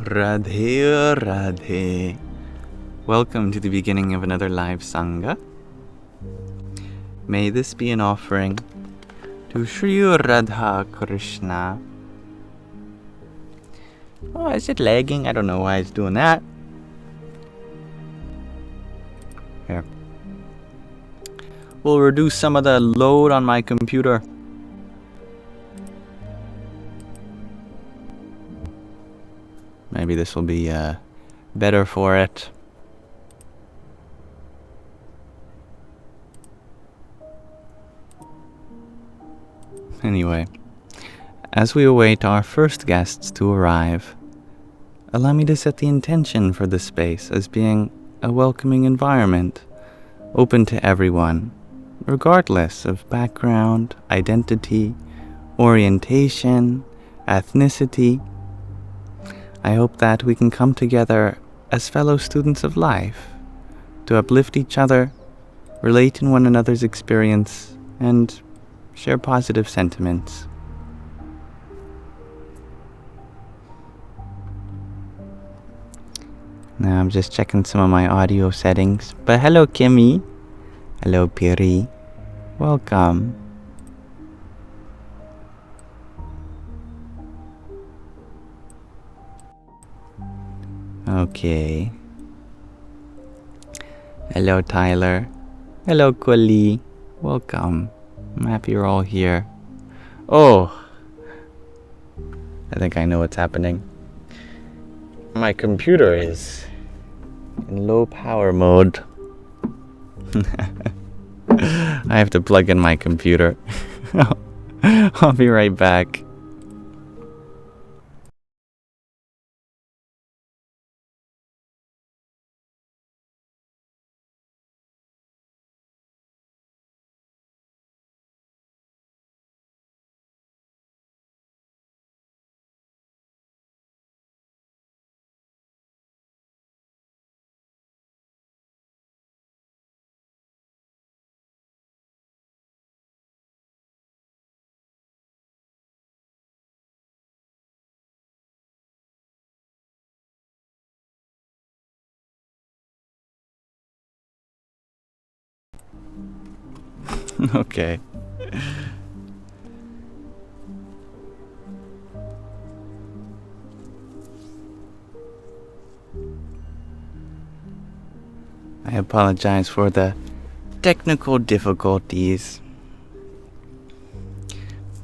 Radhe Radhe. Welcome to the beginning of another live Sangha. May this be an offering to Sri Radha Krishna. Oh, is it lagging? I don't know why it's doing that. Here. We'll reduce some of the load on my computer. Maybe this will be better for it. Anyway, as we await our first guests to arrive, allow me to set the intention for this space as being a welcoming environment, open to everyone, regardless of background, identity, orientation, ethnicity. I hope that we can come together as fellow students of life to uplift each other, relate in one another's experience, and share positive sentiments. Now I'm just checking some of my audio settings. But hello, Kimmy. Hello, Piri. Welcome. Okay. Hello, Tyler. Hello, Kuli. Welcome. I'm happy you're all here. Oh! I think I know what's happening. My computer is in low power mode. I have to plug in my computer. I'll be right back. Okay. I apologize for the technical difficulties.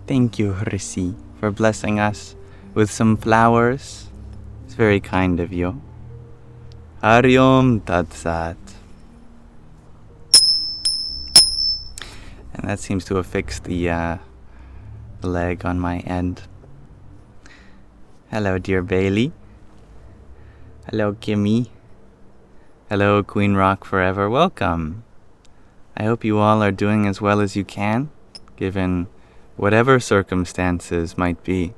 Thank you, Risi, for blessing us with some flowers. It's very kind of you. Hari Om Tat Sat. And that seems to have fixed the leg on my end. Hello, dear Bailey. Hello, Kimmy. Hello, Queen Rock Forever. Welcome. I hope you all are doing as well as you can, given whatever circumstances might be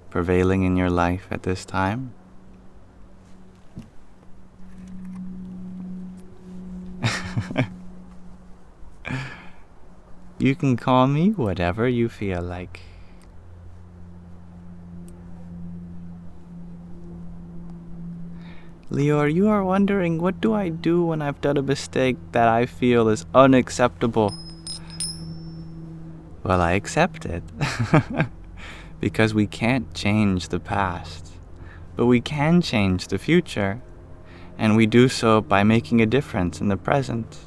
prevailing in your life at this time. You can call me whatever you feel like. Leor, you are wondering, what do I do when I've done a mistake that I feel is unacceptable? Well, I accept it. Because we can't change the past, but we can change the future. And we do so by making a difference in the present.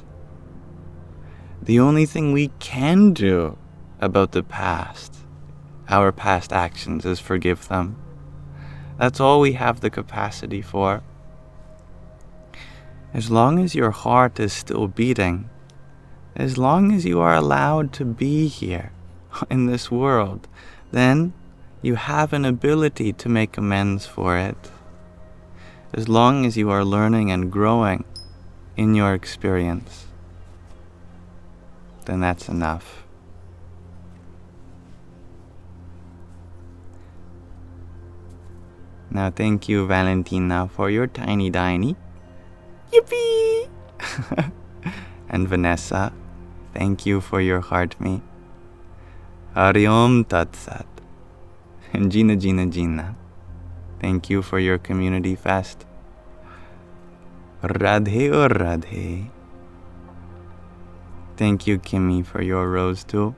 The only thing we can do about the past, our past actions, is forgive them. That's all we have the capacity for. As long as your heart is still beating, as long as you are allowed to be here in this world, then you have an ability to make amends for it. As long as you are learning and growing in your experience, then that's enough. Now thank you, Valentina, for your tiny diny. Yippee! And Vanessa, thank you for your heart me. Hari Om Tat Sat. And Gina. Thank you for your community fest. Radhe or Radhe. Thank you, Kimmy, for your rose too.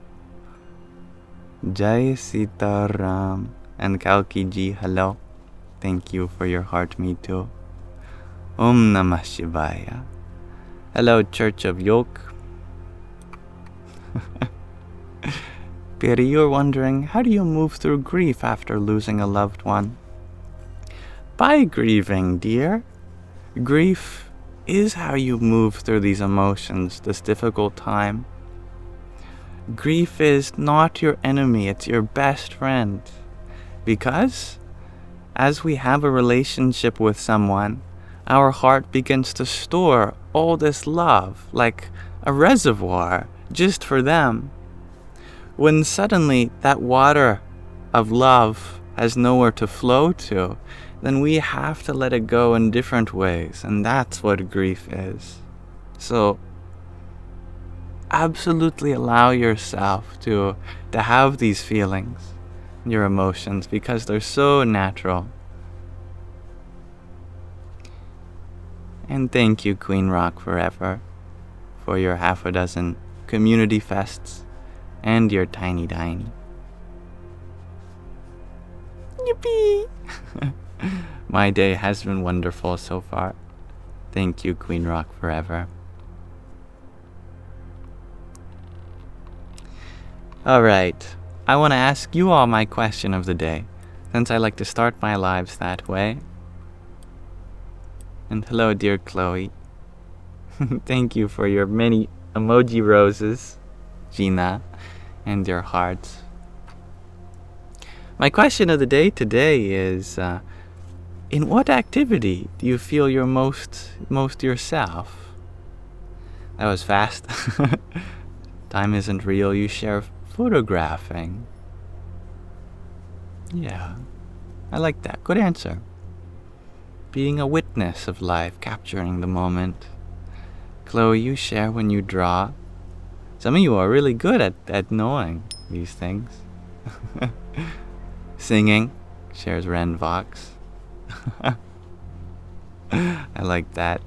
Jai Sitaram and Kalki Ji, hello. Thank you for your heart, me too. Om Namah Shivaya. Hello, Church of Yoke. Piri, you're wondering, how do you move through grief after losing a loved one? By grieving, dear. Grief is how you move through these emotions, this difficult time. Grief is not your enemy, it's your best friend. Because as we have a relationship with someone, our heart begins to store all this love, like a reservoir, just for them. When suddenly that water of love has nowhere to flow to, then we have to let it go in different ways, and that's what grief is. So absolutely allow yourself to have these feelings, your emotions, because they're so natural. And thank you, Queen Rock Forever, for your 6 community fests and your tiny. Yippee! My day has been wonderful so far. Thank you, Queen Rock Forever. Alright, I want to ask you all my question of the day, since I like to start my lives that way. And hello, dear Chloe. Thank you for your many emoji roses, Gina, and your hearts. My question of the day today is, in what activity do you feel you're most yourself? That was fast. Time isn't real, you share photographing. Yeah, I like that. Good answer. Being a witness of life, capturing the moment. Chloe, you share when you draw. Some of you are really good at knowing these things. Singing, shares Ren Vox. I like that.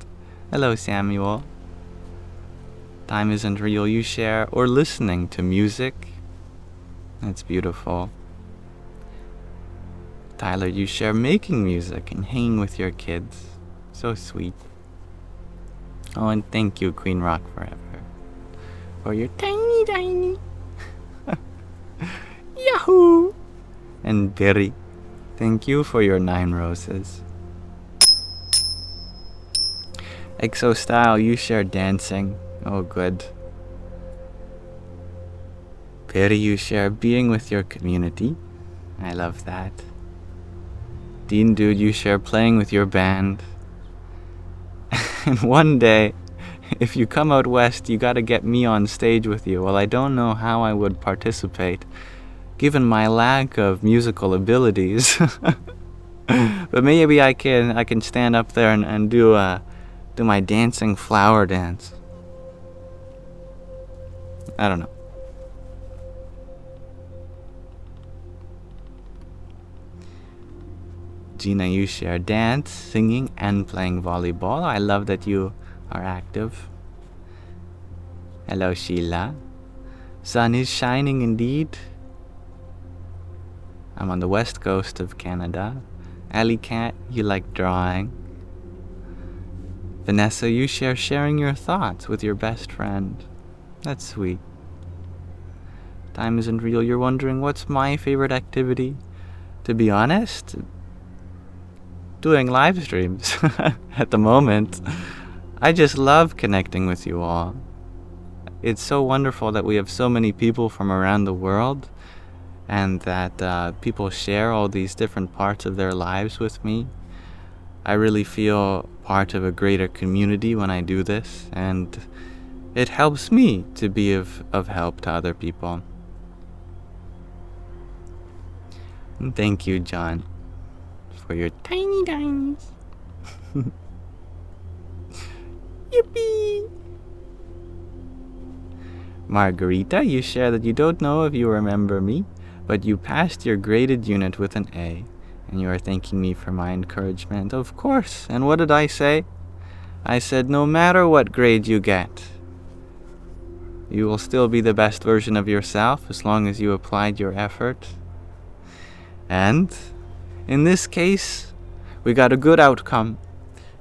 Hello, Samuel. Time isn't real, you share, or listening to music. That's beautiful. Tyler, you share making music and hanging with your kids. So sweet. Oh, and thank you, Queen Rock Forever, for your tiny. Yahoo! And Berry, thank you for your 9 roses. Exo Style, you share dancing. Oh, good. Berry, you share being with your community. I love that. Dean Dude, you share playing with your band. And one day, if you come out west, you gotta get me on stage with you. Well, I don't know how I would participate, given my lack of musical abilities. But maybe I can stand up there and do my dancing flower dance. I don't know. Gina, you share dance, singing, and playing volleyball. I love that you are active. Hello, Sheila. Sun is shining indeed. I'm on the west coast of Canada. Alley Cat, you like drawing. Vanessa, you share sharing your thoughts with your best friend. That's sweet. Time isn't real, you're wondering what's my favorite activity? To be honest, doing live streams at the moment. I just love connecting with you all. It's so wonderful that we have so many people from around the world, and that people share all these different parts of their lives with me. I really feel part of a greater community when I do this, and it helps me to be of help to other people. And thank you, John, for your tiny dimes. Yippee! Margarita, you share that you don't know if you remember me, but you passed your graded unit with an A, And you are thanking me for my encouragement. Of course. And what did I say? I said, no matter what grade you get, you will still be the best version of yourself as long as you applied your effort. And in this case, we got a good outcome.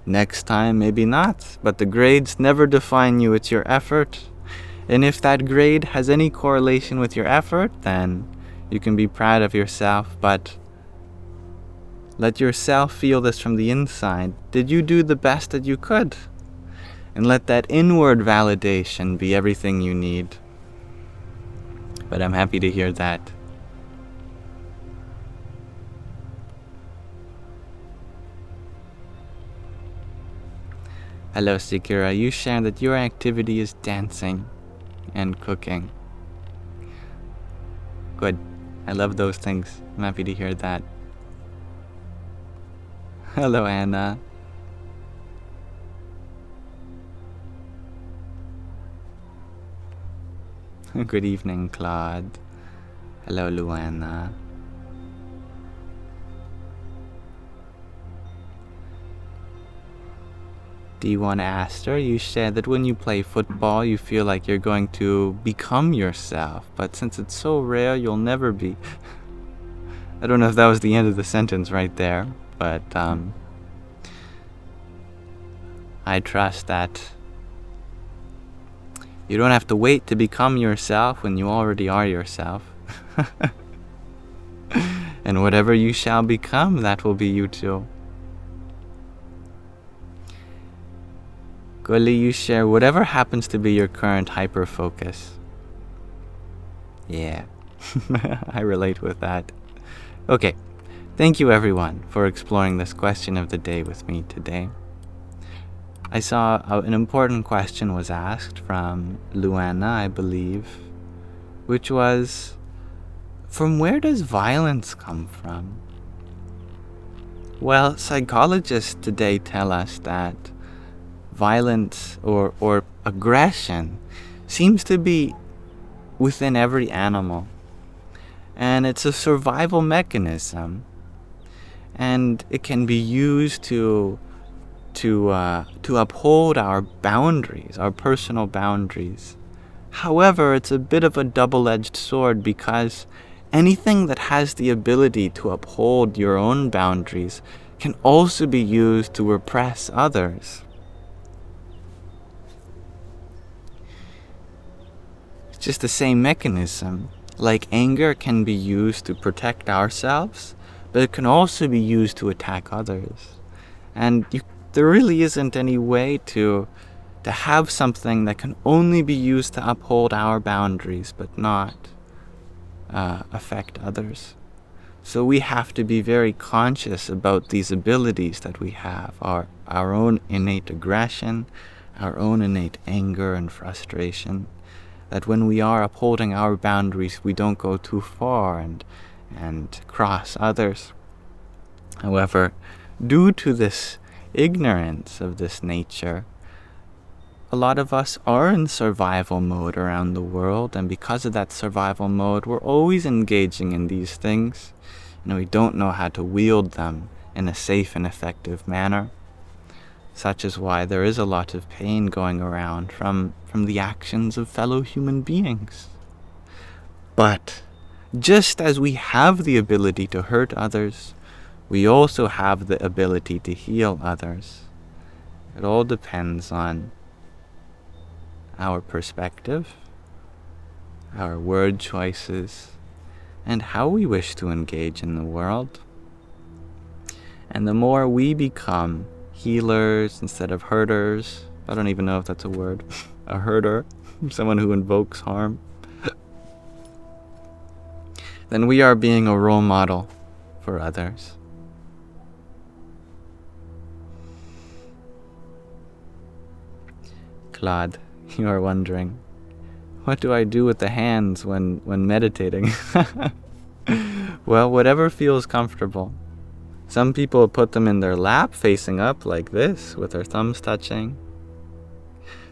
Next time, maybe not, but the grades never define you, it's your effort. And if that grade has any correlation with your effort, then you can be proud of yourself, but let yourself feel this from the inside. Did you do the best that you could? And let that inward validation be everything you need. But I'm happy to hear that. Hello, Sikira. You share that your activity is dancing and cooking. Good. I love those things. I'm happy to hear that. Hello, Anna. Good evening, Claude. Hello, Luana. D1 Aster, you said that when you play football, you feel like you're going to become yourself, but since it's so rare, you'll never be. I don't know if that was the end of the sentence right there, but I trust that you don't have to wait to become yourself when you already are yourself. And whatever you shall become, that will be you too. Gully, you share whatever happens to be your current hyper-focus. Yeah, I relate with that. Okay, thank you everyone for exploring this question of the day with me today. I saw an important question was asked from Luana, I believe, which was, from where does violence come from? Well, psychologists today tell us that violence or aggression seems to be within every animal, and it's a survival mechanism, and it can be used to uphold our boundaries, our personal boundaries. However, it's a bit of a double-edged sword, because anything that has the ability to uphold your own boundaries can also be used to repress others. It's just the same mechanism. Like anger can be used to protect ourselves, but it can also be used to attack others. And there really isn't any way to have something that can only be used to uphold our boundaries, but not affect others. So we have to be very conscious about these abilities that we have, our own innate aggression, our own innate anger and frustration, that when we are upholding our boundaries, we don't go too far and cross others. However, due to this ignorance of this nature, a lot of us are in survival mode around the world, and because of that survival mode, we're always engaging in these things, and we don't know how to wield them in a safe and effective manner. Such is why there is a lot of pain going around from the actions of fellow human beings. But just as we have the ability to hurt others, we also have the ability to heal others. It all depends on our perspective, our word choices, and how we wish to engage in the world. And the more we become healers instead of hurters, I don't even know if that's a word, a herder, someone who invokes harm, then we are being a role model for others. Claude, you are wondering, what do I do with the hands when meditating? Well, whatever feels comfortable. Some people put them in their lap facing up like this with their thumbs touching.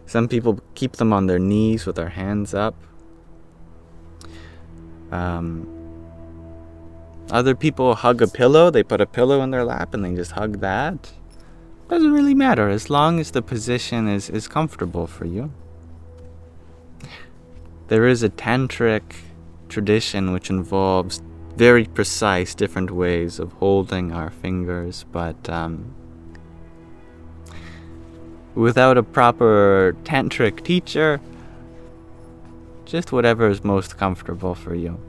Some people keep them on their knees with their hands up. Other people hug a pillow. They put a pillow in their lap and they just hug that. Doesn't really matter as long as the position is comfortable for you. There is a tantric tradition which involves very precise different ways of holding our fingers, but without a proper tantric teacher, just whatever is most comfortable for you.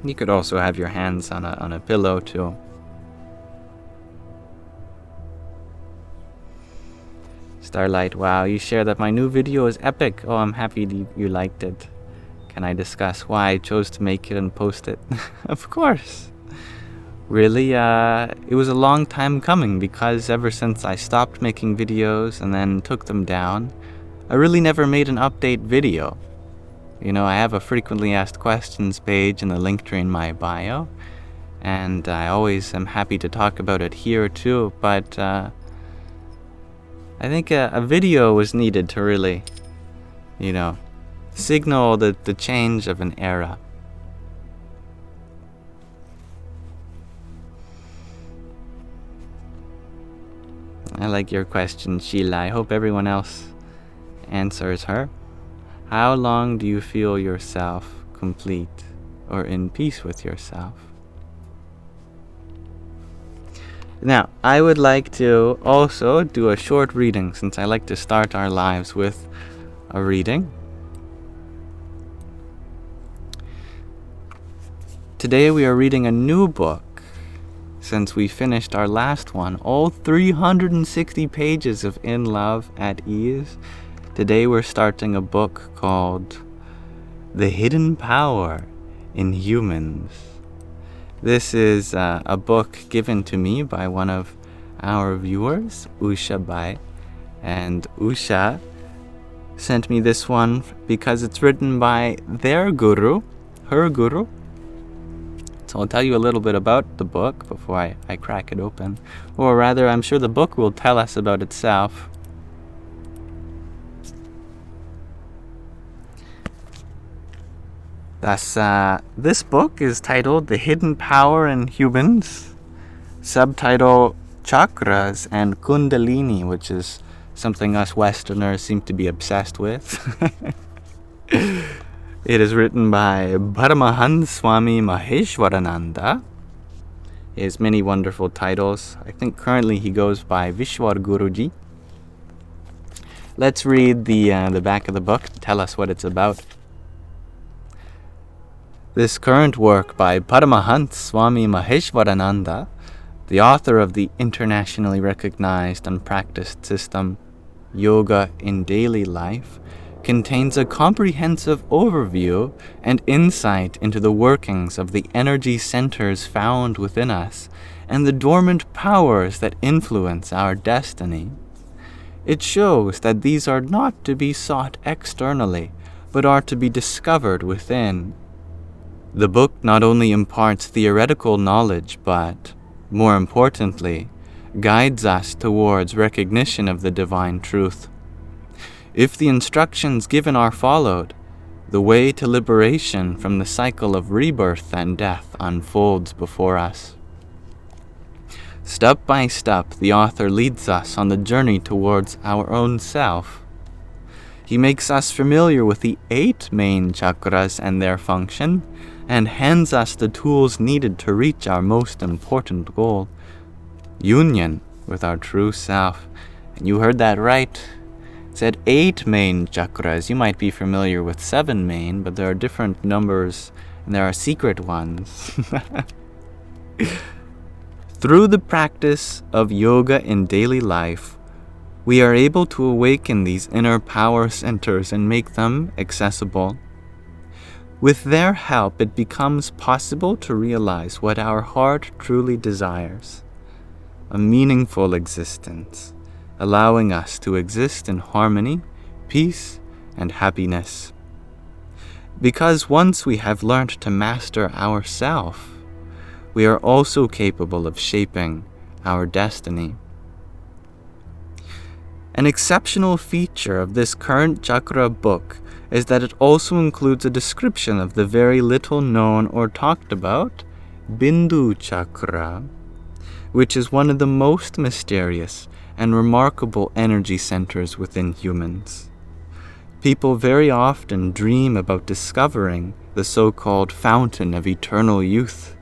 You could also have your hands on a pillow too. Starlight, wow, you share that my new video is epic. Oh, I'm happy you liked it. Can I discuss why I chose to make it and post it? Of course. Really, it was a long time coming because ever since I stopped making videos and then took them down, I really never made an update video. You know, I have a frequently asked questions page in the link tree in my bio, and I always am happy to talk about it here too, but I think a video was needed to really, signal the change of an era. I like your question, Sheila. I hope everyone else answers her. How long do you feel yourself complete or in peace with yourself? Now, I would like to also do a short reading, since I like to start our lives with a reading. Today we are reading a new book, since we finished our last one, all 360 pages of In Love at Ease. Today we're starting a book called The Hidden Power in Humans. This is a book given to me by one of our viewers, Usha Bai. And Usha sent me this one because it's written by their guru, her guru. So I'll tell you a little bit about the book before I crack it open. Or rather, I'm sure the book will tell us about itself. Thus, this book is titled The Hidden Power in Humans, subtitle Chakras and Kundalini, which is something us Westerners seem to be obsessed with. It is written by Paramahans Swami Maheshwarananda. He has many wonderful titles. I think currently he goes by Vishwar Guruji. Let's read the back of the book to tell us what it's about. This current work by Paramahans Swami Maheshwarananda, the author of the internationally recognized and practiced system Yoga in Daily Life, contains a comprehensive overview and insight into the workings of the energy centers found within us and the dormant powers that influence our destiny. It shows that these are not to be sought externally, but are to be discovered within. The book not only imparts theoretical knowledge, but, more importantly, guides us towards recognition of the divine truth. If the instructions given are followed, the way to liberation from the cycle of rebirth and death unfolds before us. Step by step, the author leads us on the journey towards our own self. He makes us familiar with the 8 main chakras and their function, and hands us the tools needed to reach our most important goal, union with our true self. And you heard that right. It said 8 main chakras. You might be familiar with 7 main, but there are different numbers, and there are secret ones. Through the practice of yoga in daily life, we are able to awaken these inner power centers and make them accessible. With their help, it becomes possible to realize what our heart truly desires, a meaningful existence, allowing us to exist in harmony, peace, and happiness. Because once we have learned to master ourself, we are also capable of shaping our destiny. An exceptional feature of this current chakra book is that it also includes a description of the very little known or talked about Bindu Chakra, which is one of the most mysterious and remarkable energy centers within humans. People very often dream about discovering the so-called fountain of eternal youth.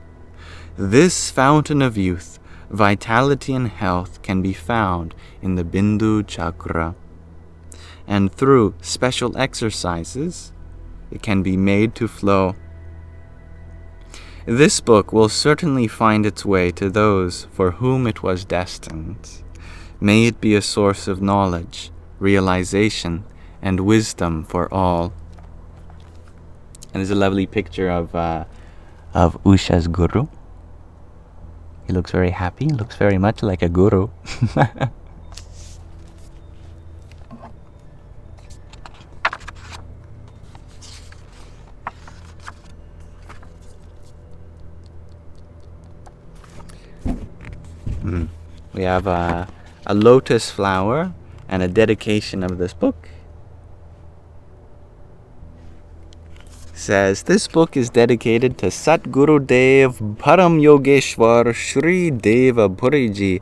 This fountain of youth, vitality and health can be found in the Bindu Chakra. And through special exercises, it can be made to flow. This book will certainly find its way to those for whom it was destined. May it be a source of knowledge, realization, and wisdom for all. And there's a lovely picture of Usha's guru. He looks very happy, looks very much like a guru. We have a lotus flower and a dedication of this book. It says, this book is dedicated to Satguru Dev Param Yogeshwar Shri Deva Bhuriji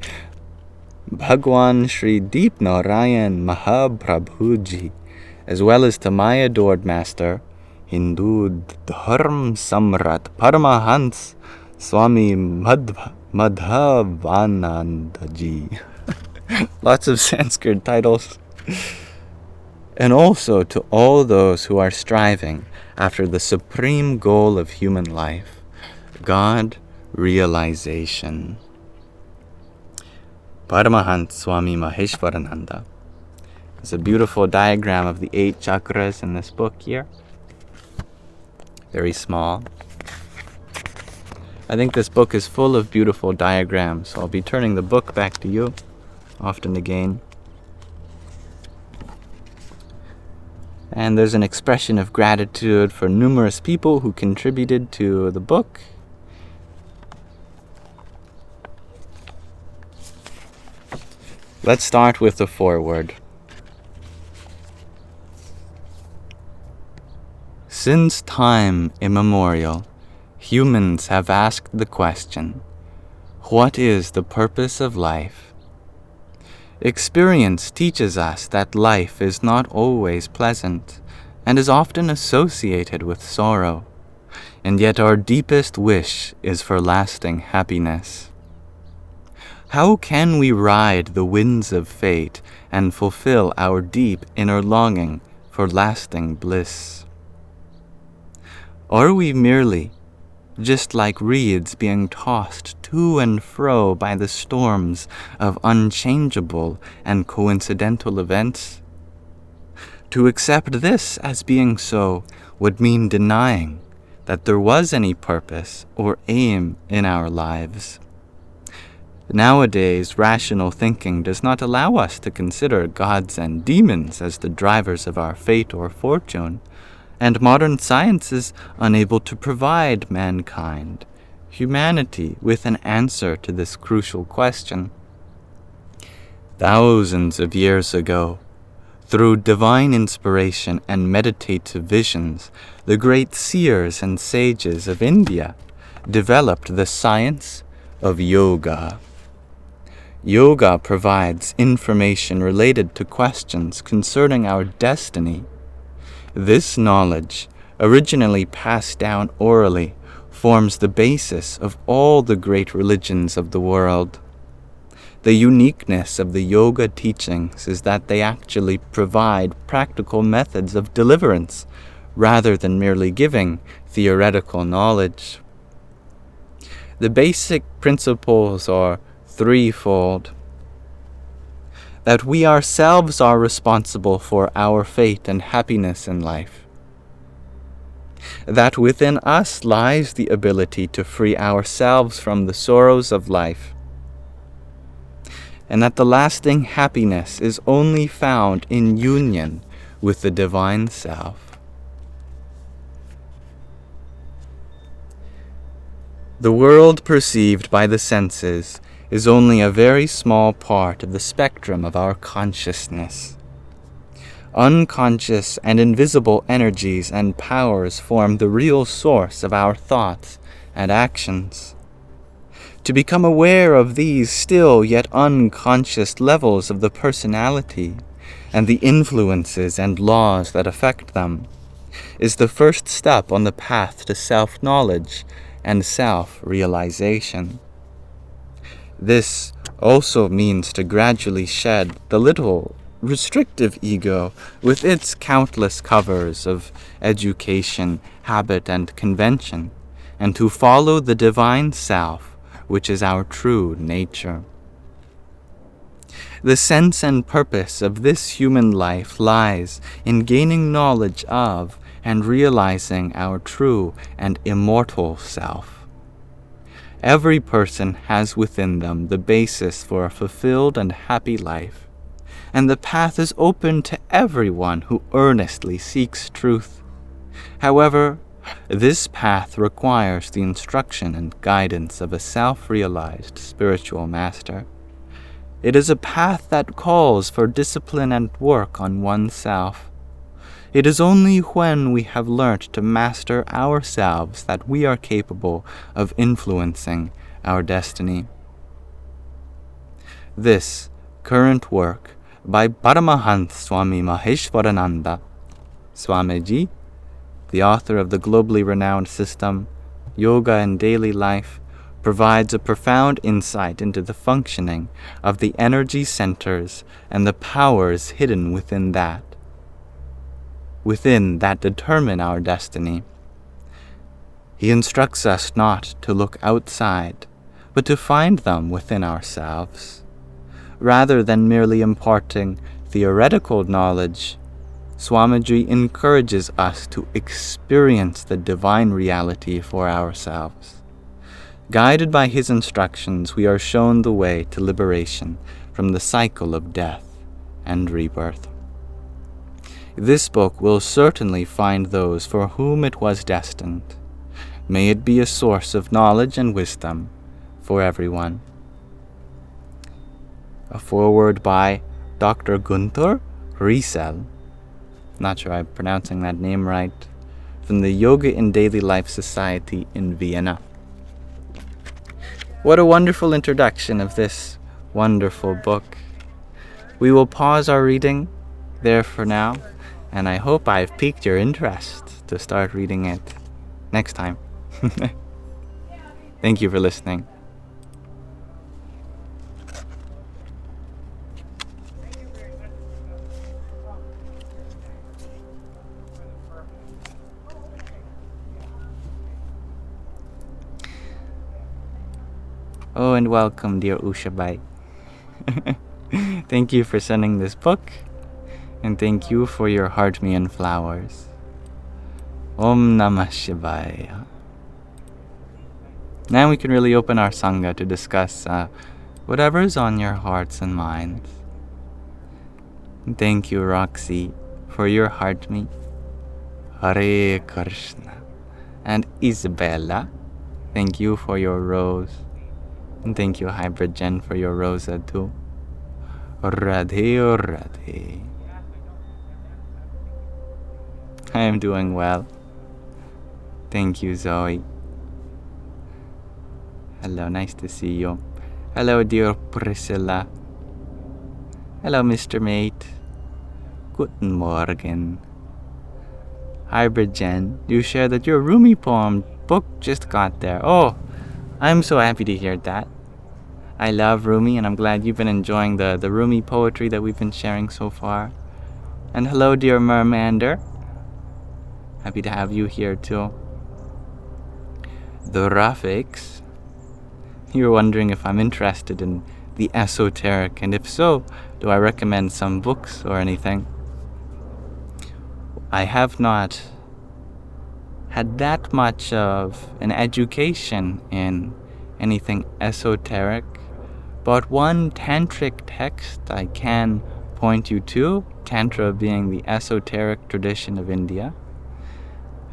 Bhagwan Shri Deep Narayan Mahaprabhuji, as well as to my adored master, Hindu Dharm Samrat Paramahans Swami Madhavanandaji. Lots of Sanskrit titles. And also to all those who are striving after the supreme goal of human life, God realization. Paramahant Swami Maheshwarananda. There's a beautiful diagram of the 8 chakras in this book here. Very small. I think this book is full of beautiful diagrams, so I'll be turning the book back to you often again. And there's an expression of gratitude for numerous people who contributed to the book. Let's start with the foreword. Since time immemorial, humans have asked the question, what is the purpose of life? Experience teaches us that life is not always pleasant and is often associated with sorrow, and yet our deepest wish is for lasting happiness. How can we ride the winds of fate and fulfill our deep inner longing for lasting bliss? Are we merely just like reeds being tossed to and fro by the storms of unchangeable and coincidental events? To accept this as being so would mean denying that there was any purpose or aim in our lives. Nowadays, rational thinking does not allow us to consider gods and demons as the drivers of our fate or fortune, and modern science is unable to provide mankind, humanity, with an answer to this crucial question. Thousands of years ago, through divine inspiration and meditative visions, the great seers and sages of India developed the science of yoga. Yoga provides information related to questions concerning our destiny. This knowledge, originally passed down orally, forms the basis of all the great religions of the world. The uniqueness of the yoga teachings is that they actually provide practical methods of deliverance, rather than merely giving theoretical knowledge. The basic principles are threefold. That we ourselves are responsible for our fate and happiness in life. That within us lies the ability to free ourselves from the sorrows of life. And that the lasting happiness is only found in union with the Divine Self. The world perceived by the senses is only a very small part of the spectrum of our consciousness. Unconscious and invisible energies and powers form the real source of our thoughts, and actions. To become aware of these still yet unconscious levels of the personality and the influences and laws that affect them is the first step on the path to self-knowledge and self-realization. This also means to gradually shed the little restrictive ego with its countless covers of education, habit, and convention, and to follow the divine self, which is our true nature. The sense and purpose of this human life lies in gaining knowledge of and realizing our true and immortal self. Every person has within them the basis for a fulfilled and happy life, and the path is open to everyone who earnestly seeks truth. However, this path requires the instruction and guidance of a self-realized spiritual master. It is a path that calls for discipline and work on oneself. It is only when we have learnt to master ourselves that we are capable of influencing our destiny. This current work by Paramahant Swami Maheshwarananda Swamiji, the author of the globally renowned system Yoga in Daily Life, provides a profound insight into the functioning of the energy centers and the powers hidden within that determine our destiny. He instructs us not to look outside, but to find them within ourselves. Rather than merely imparting theoretical knowledge, Swamiji encourages us to experience the divine reality for ourselves. Guided by his instructions, we are shown the way to liberation from the cycle of death and rebirth. This book will certainly find those for whom it was destined. May it be a source of knowledge and wisdom for everyone. A foreword by Dr. Gunther Riesel, not sure I'm pronouncing that name right, from the Yoga in Daily Life Society in Vienna. What a wonderful introduction of this wonderful book. We will pause our reading there for now, and I hope I've piqued your interest to start reading it next time. Thank you for listening. Oh, and welcome, dear Ushabai. Thank you for sending this book, and thank you for your heart me and flowers. Om Namah Shivaya. Now we can really open our Sangha to discuss whatever is on your hearts and minds. And thank you, Roxy, for your heart me. Hare Krishna. And Isabella, thank you for your rose. And thank you, Hybrid Jen, for your rosa too. Radhe, Radhe. I am doing well. Thank you, Zoe. Hello, nice to see you. Hello, dear Priscilla. Hello, Mr. Mate. Guten Morgen. Hybrid Jen, you shared that your Rumi poem book just got there. Oh, I'm so happy to hear that. I love Rumi, and I'm glad you've been enjoying the Rumi poetry that we've been sharing so far. And hello, dear Mermander. Happy to have you here too. The Rafiks. You're wondering if I'm interested in the esoteric, and if so, do I recommend some books or anything? I have not had that much of an education in anything esoteric, but one tantric text I can point you to, Tantra being the esoteric tradition of India,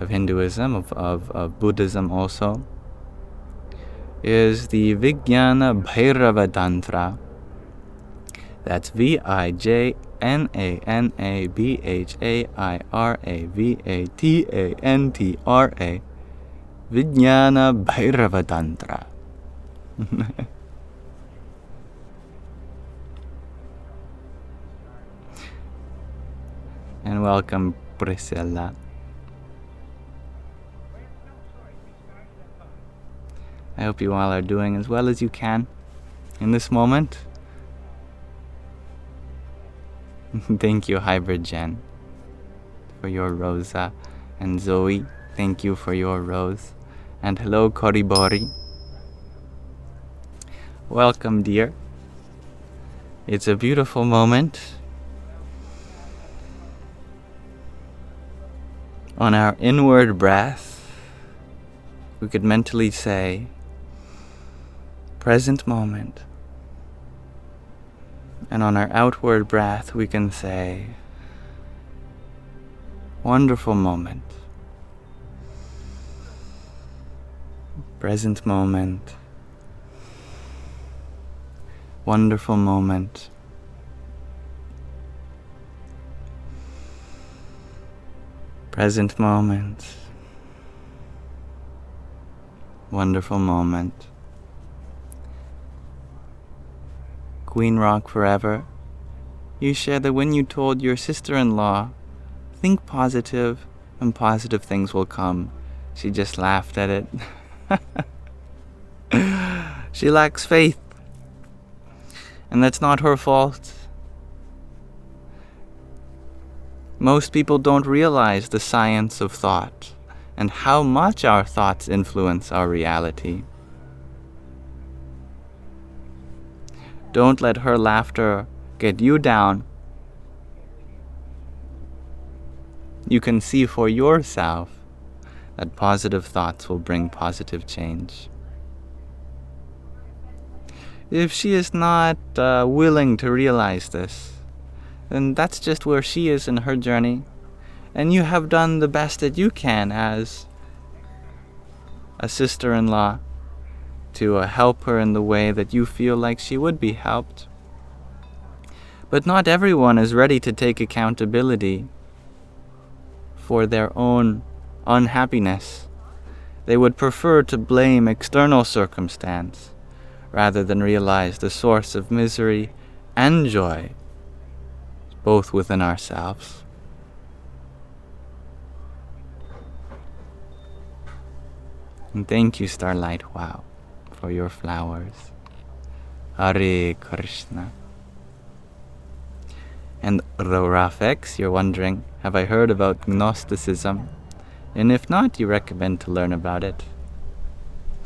of Hinduism, of Buddhism also, is the Vijnana Bhairava Tantra. That's Vijnana Bhairava Vijnana Bhairava Tantra. And welcome, Priscilla. I hope you all are doing as well as you can in this moment. Thank you, Hybrid Jen, for your rosa. And Zoe, thank you for your rose. And hello, Koribori. Welcome, dear. It's a beautiful moment. On our inward breath, we could mentally say, present moment. And on our outward breath, we can say, wonderful moment. Present moment. Wonderful moment. Present moment. Wonderful moment. Queen Rock Forever, you share that when you told your sister-in-law, think positive and positive things will come, she just laughed at it. She lacks faith. And that's not her fault. Most people don't realize the science of thought and how much our thoughts influence our reality. Don't let her laughter get you down. You can see for yourself that positive thoughts will bring positive change. If she is not willing to realize this, then that's just where she is in her journey, and you have done the best that you can as a sister-in-law to help her in the way that you feel like she would be helped. But not everyone is ready to take accountability for their own unhappiness. They would prefer to blame external circumstance rather than realize the source of misery and joy, both within ourselves. And thank you, Starlight Wow, for your flowers. Hare Krishna. And Rafex, you're wondering, have I heard about Gnosticism? And if not, you recommend to learn about it.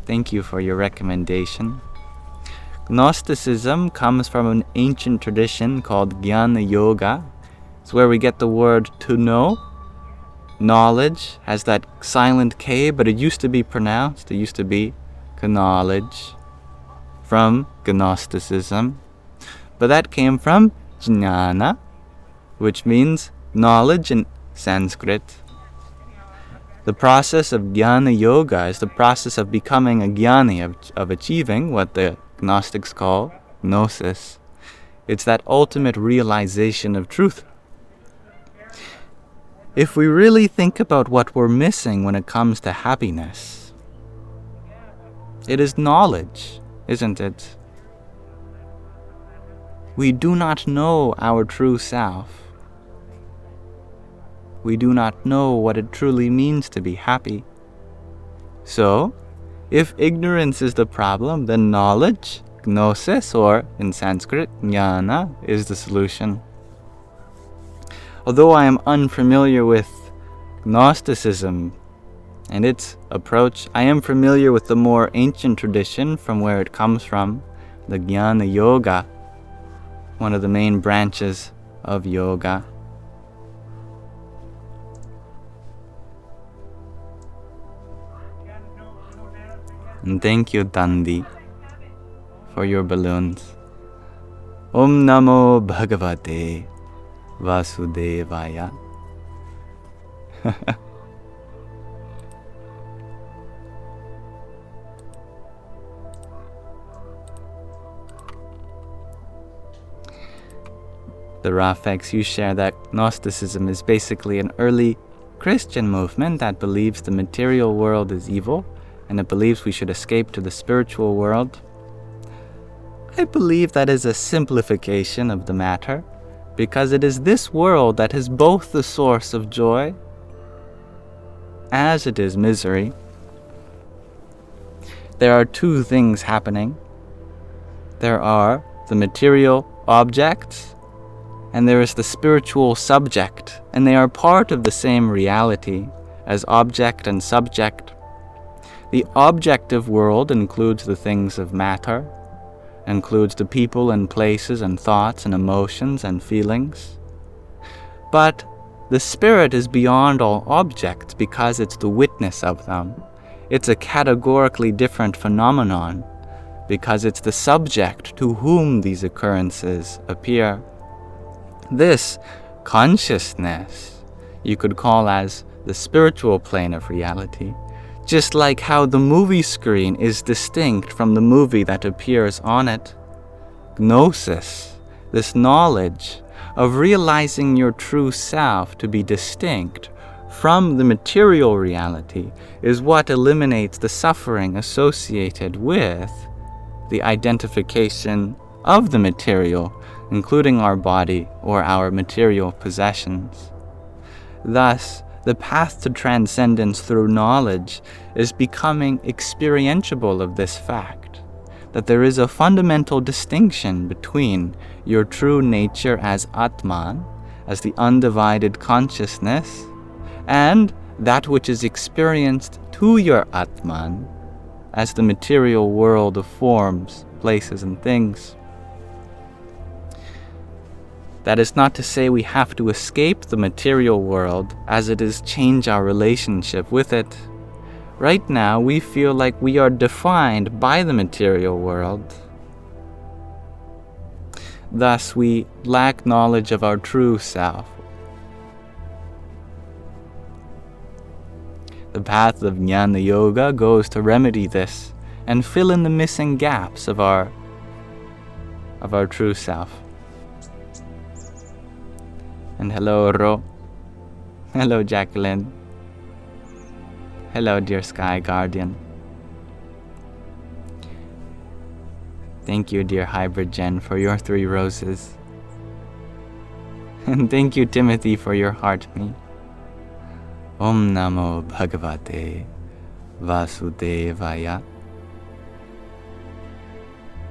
Thank you for your recommendation. Gnosticism comes from an ancient tradition called Jnana Yoga. It's where we get the word to know. Knowledge has that silent K, but it used to be pronounced. It used to be knowledge from Gnosticism. But that came from Jnana, which means knowledge in Sanskrit. The process of Jnana Yoga is the process of becoming a jnani, of achieving what the Gnostics call gnosis. It's that ultimate realization of truth. If we really think about what we're missing when it comes to happiness, it is knowledge, isn't it? We do not know our true self. We do not know what it truly means to be happy. So, if ignorance is the problem, then knowledge, gnosis, or in Sanskrit, jnana, is the solution. Although I am unfamiliar with Gnosticism and its approach, I am familiar with the more ancient tradition from where it comes from, the Jnana Yoga, one of the main branches of yoga. And thank you, Dandi, for your balloons. Om Namo Bhagavate Vasudevaya. The Rafex, you share that Gnosticism is basically an early Christian movement that believes the material world is evil and it believes we should escape to the spiritual world. I believe that is a simplification of the matter, because it is this world that is both the source of joy as it is misery. There are two things happening. There are the material objects, and there is the spiritual subject, and they are part of the same reality as object and subject. The objective world includes the things of matter, includes the people and places and thoughts and emotions and feelings. But the spirit is beyond all objects because it's the witness of them. It's a categorically different phenomenon because it's the subject to whom these occurrences appear. This consciousness you could call as the spiritual plane of reality, just like how the movie screen is distinct from the movie that appears on it. Gnosis, this knowledge of realizing your true self to be distinct from the material reality, is what eliminates the suffering associated with the identification of the material, including our body or our material possessions. Thus, the path to transcendence through knowledge is becoming experientiable of this fact, that there is a fundamental distinction between your true nature as Atman, as the undivided consciousness, and that which is experienced to your Atman as the material world of forms, places, and things. That is not to say we have to escape the material world, as it is change our relationship with it. Right now, we feel like we are defined by the material world. Thus, we lack knowledge of our true self. The path of Jnana Yoga goes to remedy this and fill in the missing gaps of our true self. And hello, Ro. Hello, Jacqueline. Hello, dear Sky Guardian. Thank you, dear Hybrid Jen, for your 3 roses. And thank you, Timothy, for your heart me. Om Namo Bhagavate Vasudevaya.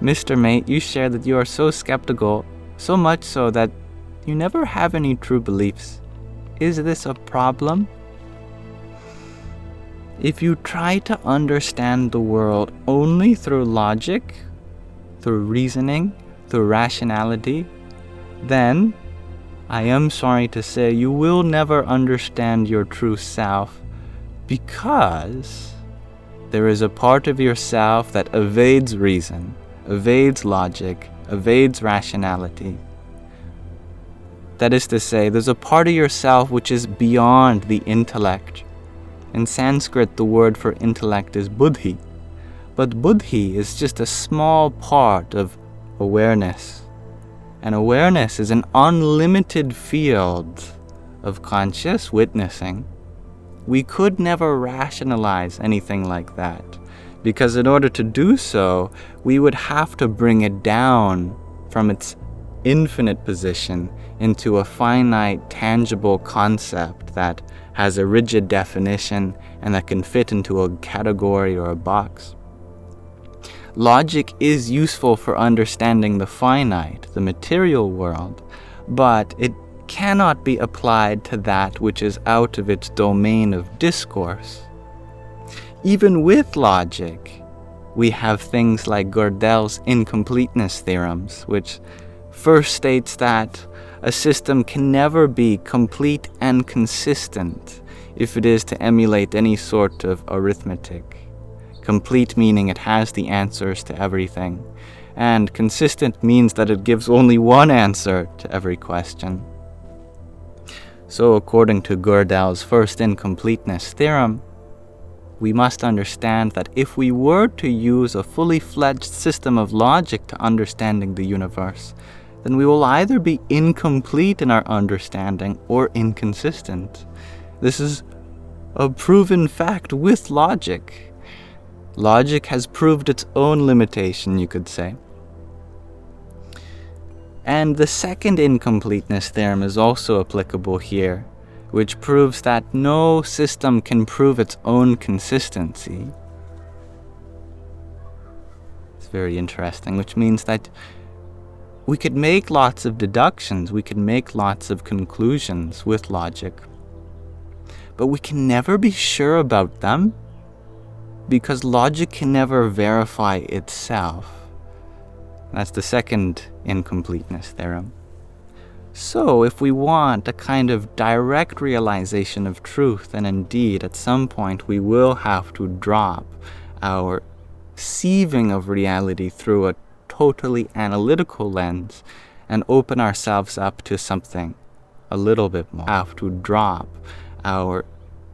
Mr. Mate, you share that you are so skeptical, so much so that you never have any true beliefs. Is this a problem? If you try to understand the world only through logic, through reasoning, through rationality, then, I am sorry to say, you will never understand your true self, because there is a part of yourself that evades reason, evades logic, evades rationality. That is to say, there's a part of yourself which is beyond the intellect. In Sanskrit, the word for intellect is buddhi. But buddhi is just a small part of awareness. And awareness is an unlimited field of conscious witnessing. We could never rationalize anything like that, because in order to do so, we would have to bring it down from its infinite position into a finite, tangible concept that has a rigid definition and that can fit into a category or a box. Logic is useful for understanding the finite, the material world, but it cannot be applied to that which is out of its domain of discourse. Even with logic, we have things like Gödel's incompleteness theorems, which first states that a system can never be complete and consistent if it is to emulate any sort of arithmetic. Complete meaning it has the answers to everything, and consistent means that it gives only one answer to every question. So according to Gödel's first incompleteness theorem, we must understand that if we were to use a fully fledged system of logic to understanding the universe, then we will either be incomplete in our understanding or inconsistent. This is a proven fact with logic. Logic has proved its own limitation, you could say. And the second incompleteness theorem is also applicable here, which proves that no system can prove its own consistency. It's very interesting, which means that we could make lots of deductions, we could make lots of conclusions with logic, but we can never be sure about them because logic can never verify itself. That's the second incompleteness theorem. So if we want a kind of direct realization of truth, then indeed at some point we will have to drop our sieving of reality through a totally analytical lens and open ourselves up to something a little bit more. Have to drop our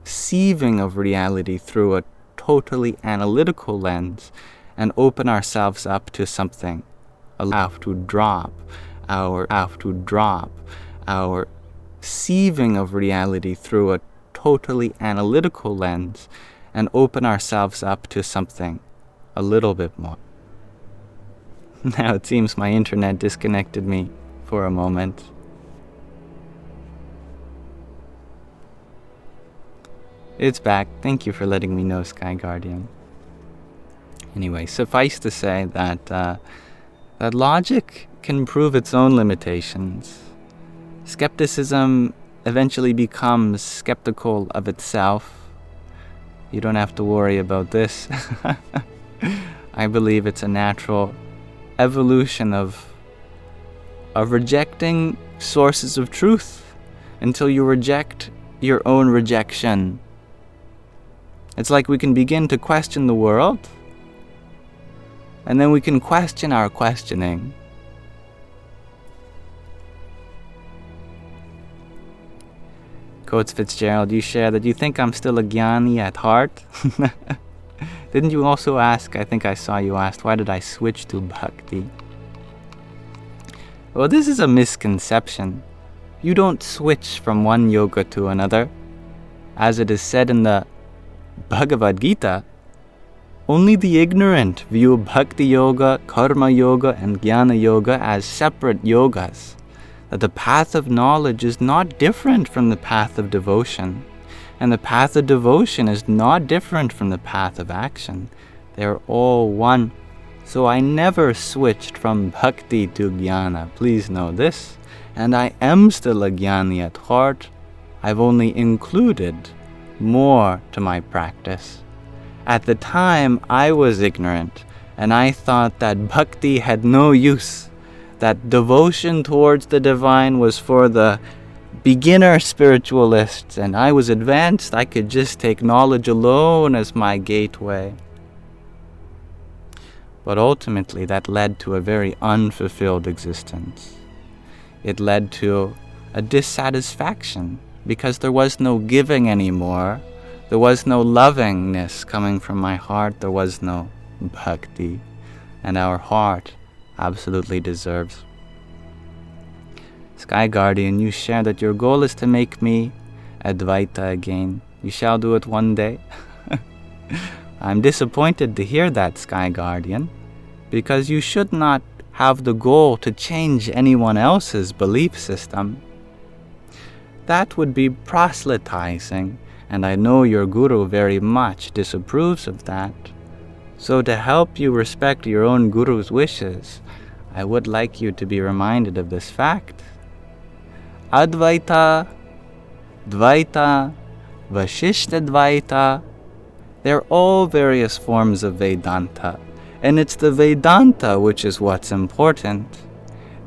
sieving of reality through a totally analytical lens and open ourselves up to something. Have to drop our sieving of reality through a totally analytical lens and open ourselves up to something a little bit more. Now it seems my internet disconnected me for a moment. It's back. Thank you for letting me know, Sky Guardian. Anyway, suffice to say that that logic can prove its own limitations. Skepticism eventually becomes skeptical of itself. You don't have to worry about this. I believe it's a natural evolution of rejecting sources of truth until you reject your own rejection. It's like we can begin to question the world, and then we can question our questioning. Coates Fitzgerald, you share that you think I'm still a Jnani at heart? Didn't you also ask, I think I saw you asked, why did I switch to Bhakti? Well, this is a misconception. You don't switch from one yoga to another. As it is said in the Bhagavad Gita, only the ignorant view Bhakti Yoga, Karma Yoga, and Jnana Yoga as separate yogas. That the path of knowledge is not different from the path of devotion. And the path of devotion is not different from the path of action. They are all one. So I never switched from Bhakti to Jnana. Please know this. And I am still a Jnani at heart. I've only included more to my practice. At the time, I was ignorant, and I thought that Bhakti had no use, that devotion towards the divine was for the beginner spiritualists, and I was advanced. I could just take knowledge alone as my gateway. But ultimately that led to a very unfulfilled existence. It led to a dissatisfaction because there was no giving anymore. There was no lovingness coming from my heart. There was no bhakti. And our heart absolutely deserves. Sky Guardian, you share that your goal is to make me Advaita again. You shall do it one day. I'm disappointed to hear that, Sky Guardian, because you should not have the goal to change anyone else's belief system. That would be proselytizing, and I know your guru very much disapproves of that. So to help you respect your own guru's wishes, I would like you to be reminded of this fact. Advaita, Dvaita, Vashishtadvaita, they're all various forms of Vedanta, and it's the Vedanta which is what's important.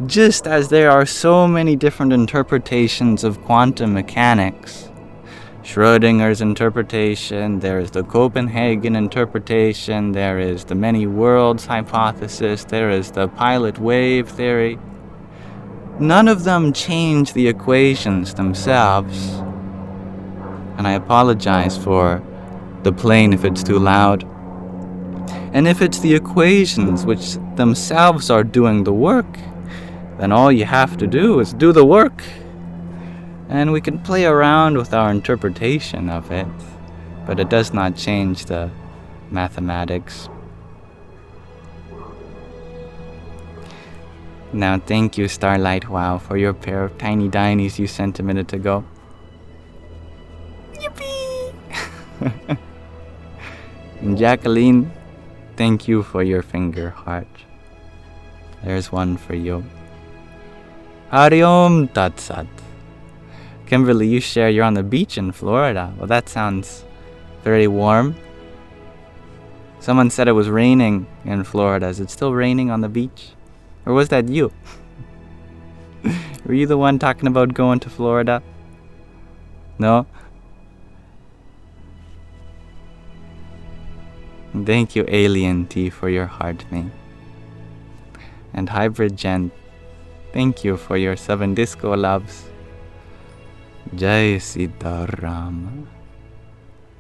Just as there are so many different interpretations of quantum mechanics, Schrödinger's interpretation, there is the Copenhagen interpretation, there is the many worlds hypothesis, there is the pilot wave theory. None of them change the equations themselves. And I apologize for the plane if it's too loud. And if it's the equations which themselves are doing the work, then all you have to do is do the work. And we can play around with our interpretation of it, but it does not change the mathematics. Now thank you, Starlight Wow, for your pair of tiny dinies you sent a minute ago. Yippee! And Jacqueline, thank you for your finger heart. There's one for you. Hariom Tat Sat. Kimberly, you share you're on the beach in Florida. Well, that sounds very warm. Someone said it was raining in Florida. Is it still raining on the beach? Or was that you? Were you the one talking about going to Florida? No? Thank you, Alien T, for your heart name. And Hybrid Gen, thank you for your 7 disco loves. Jai Sitaram.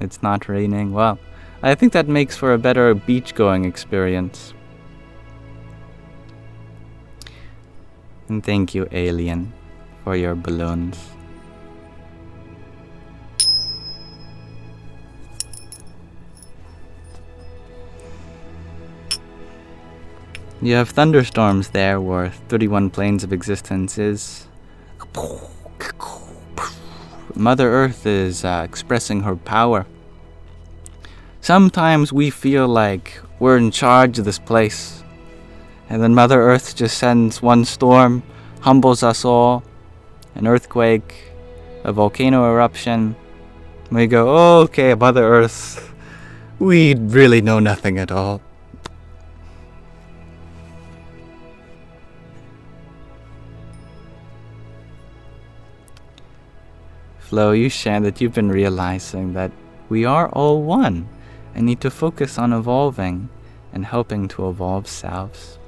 It's not raining. Well, I think that makes for a better beach-going experience. And thank you, Alien, for your balloons. You have thunderstorms there where 31 planes of existence is. Mother Earth is expressing her power. Sometimes we feel like we're in charge of this place. And then Mother Earth just sends one storm, humbles us all, an earthquake, a volcano eruption. We go, oh, okay, Mother Earth, we really know nothing at all. Flo, you share that you've been realizing that we are all one and need to focus on evolving and helping to evolve selves.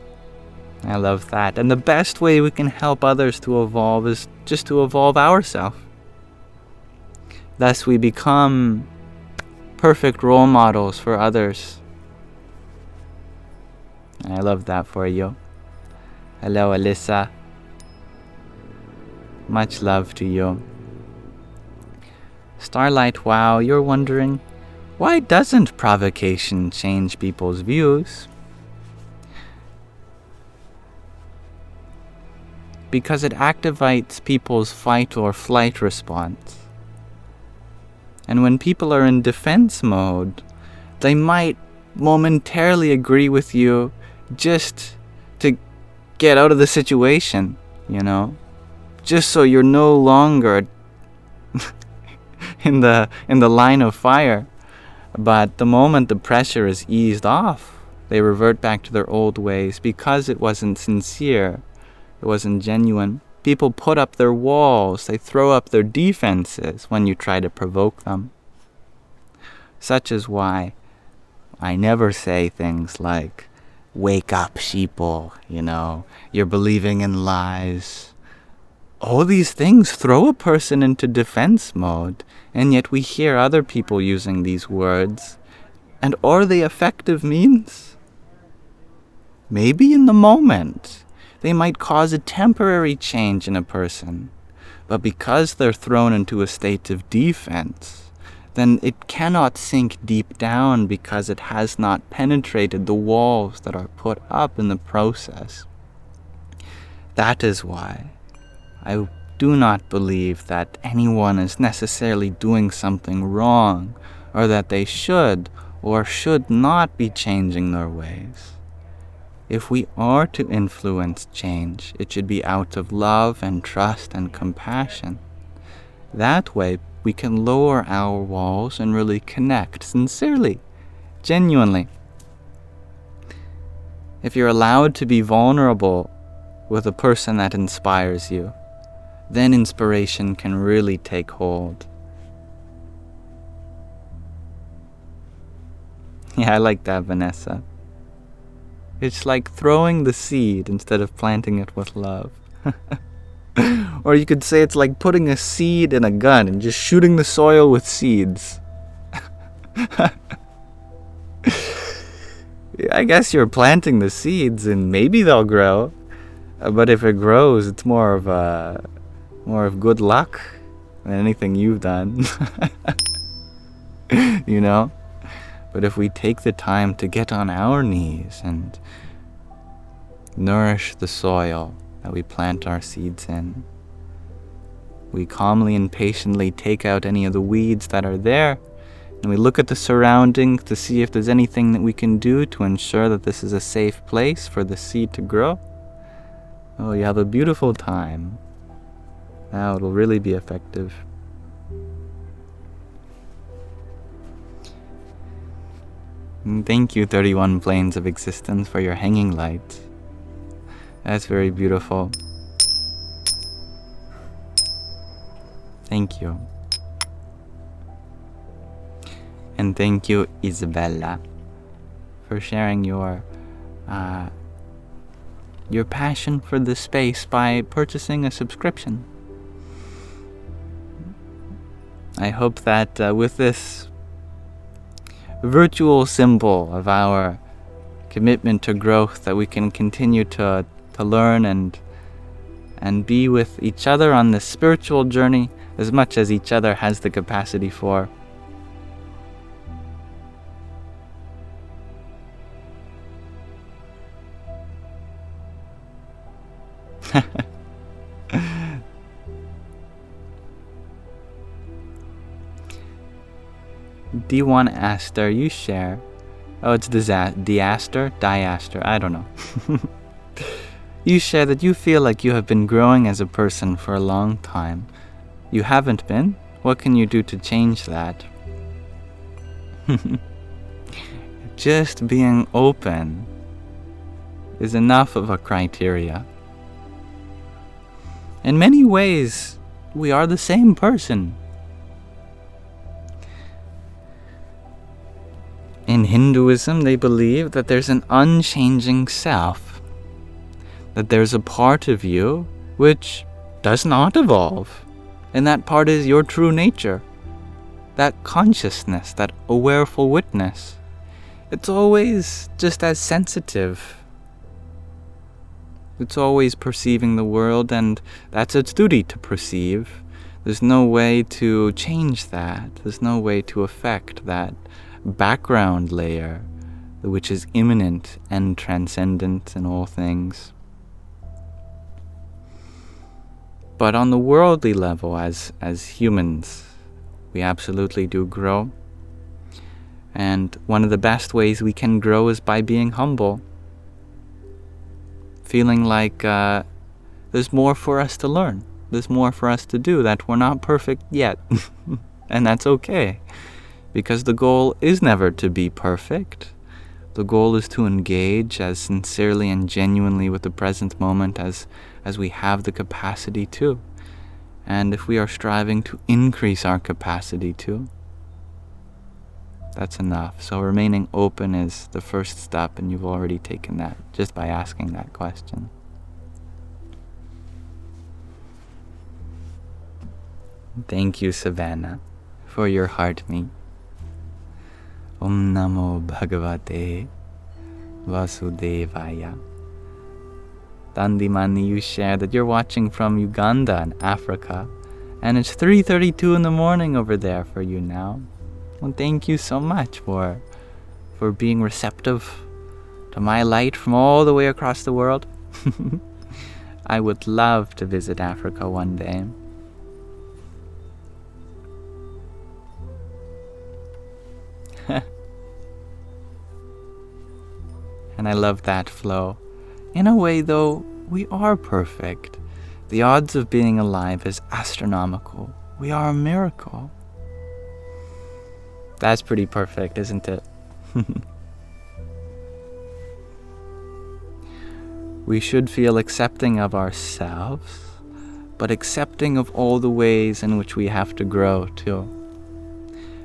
I love that. And the best way we can help others to evolve is just to evolve ourselves. Thus we become perfect role models for others. I love that for you. Hello, Alyssa. Much love to you. Starlight Wow, you're wondering, why doesn't provocation change people's views? Because it activates people's fight or flight response. And when people are in defense mode, they might momentarily agree with you just to get out of the situation, you know? Just so you're no longer in the line of fire. But the moment the pressure is eased off, they revert back to their old ways because it wasn't sincere. It wasn't genuine. People put up their walls. They throw up their defenses when you try to provoke them. Such is why I never say things like, wake up, sheeple, you know, you're believing in lies. All these things throw a person into defense mode, and yet we hear other people using these words. And are they effective means? Maybe in the moment. They might cause a temporary change in a person, but because they're thrown into a state of defense, then it cannot sink deep down because it has not penetrated the walls that are put up in the process. That is why I do not believe that anyone is necessarily doing something wrong, or that they should or should not be changing their ways. If we are to influence change, it should be out of love and trust and compassion. That way, we can lower our walls and really connect sincerely, genuinely. If you're allowed to be vulnerable with a person that inspires you, then inspiration can really take hold. Yeah, I like that, Vanessa. It's like throwing the seed instead of planting it with love. Or you could say it's like putting a seed in a gun and just shooting the soil with seeds. I guess you're planting the seeds and maybe they'll grow. But if it grows, it's more of good luck than anything you've done. You know? But if we take the time to get on our knees and nourish the soil that we plant our seeds in, we calmly and patiently take out any of the weeds that are there, and we look at the surroundings to see if there's anything that we can do to ensure that this is a safe place for the seed to grow. Oh, you have a beautiful time. Now it'll really be effective. And thank you, 31 Planes of Existence, for your hanging lights. That's very beautiful. Thank you. And thank you, Isabella, for sharing your passion for the space by purchasing a subscription. I hope that with this virtual symbol of our commitment to growth, that we can continue to learn and be with each other on this spiritual journey as much as each other has the capacity for. D1 Aster, you share. Oh, it's Diaster? I don't know. You share that you feel like you have been growing as a person for a long time. You haven't been? What can you do to change that? Just being open is enough of a criteria. In many ways, we are the same person. In Hinduism, they believe that there's an unchanging self, that there's a part of you which does not evolve, and that part is your true nature, that consciousness, that awareful witness. It's always just as sensitive. It's always perceiving the world, and that's its duty to perceive. There's no way to change that. There's no way to affect that background layer, which is immanent and transcendent in all things. But on the worldly level, as humans, we absolutely do grow. And one of the best ways we can grow is by being humble. Feeling like there's more for us to learn. There's more for us to do, that we're not perfect yet. And that's okay. Because the goal is never to be perfect. The goal is to engage as sincerely and genuinely with the present moment as we have the capacity to. And if we are striving to increase our capacity to, that's enough. So remaining open is the first step, and you've already taken that just by asking that question. Thank you, Savannah, for your heart meet. Om Namo Bhagavate Vasudevaya. Dandimani, you share that you're watching from Uganda in Africa, and it's 3:32 in the morning over there for you now. Well, thank you so much for being receptive to my light from all the way across the world. I would love to visit Africa one day. And I love that flow. In a way, though, we are perfect. The odds of being alive is astronomical. We are a miracle. That's pretty perfect, isn't it? We should feel accepting of ourselves, but accepting of all the ways in which we have to grow, too.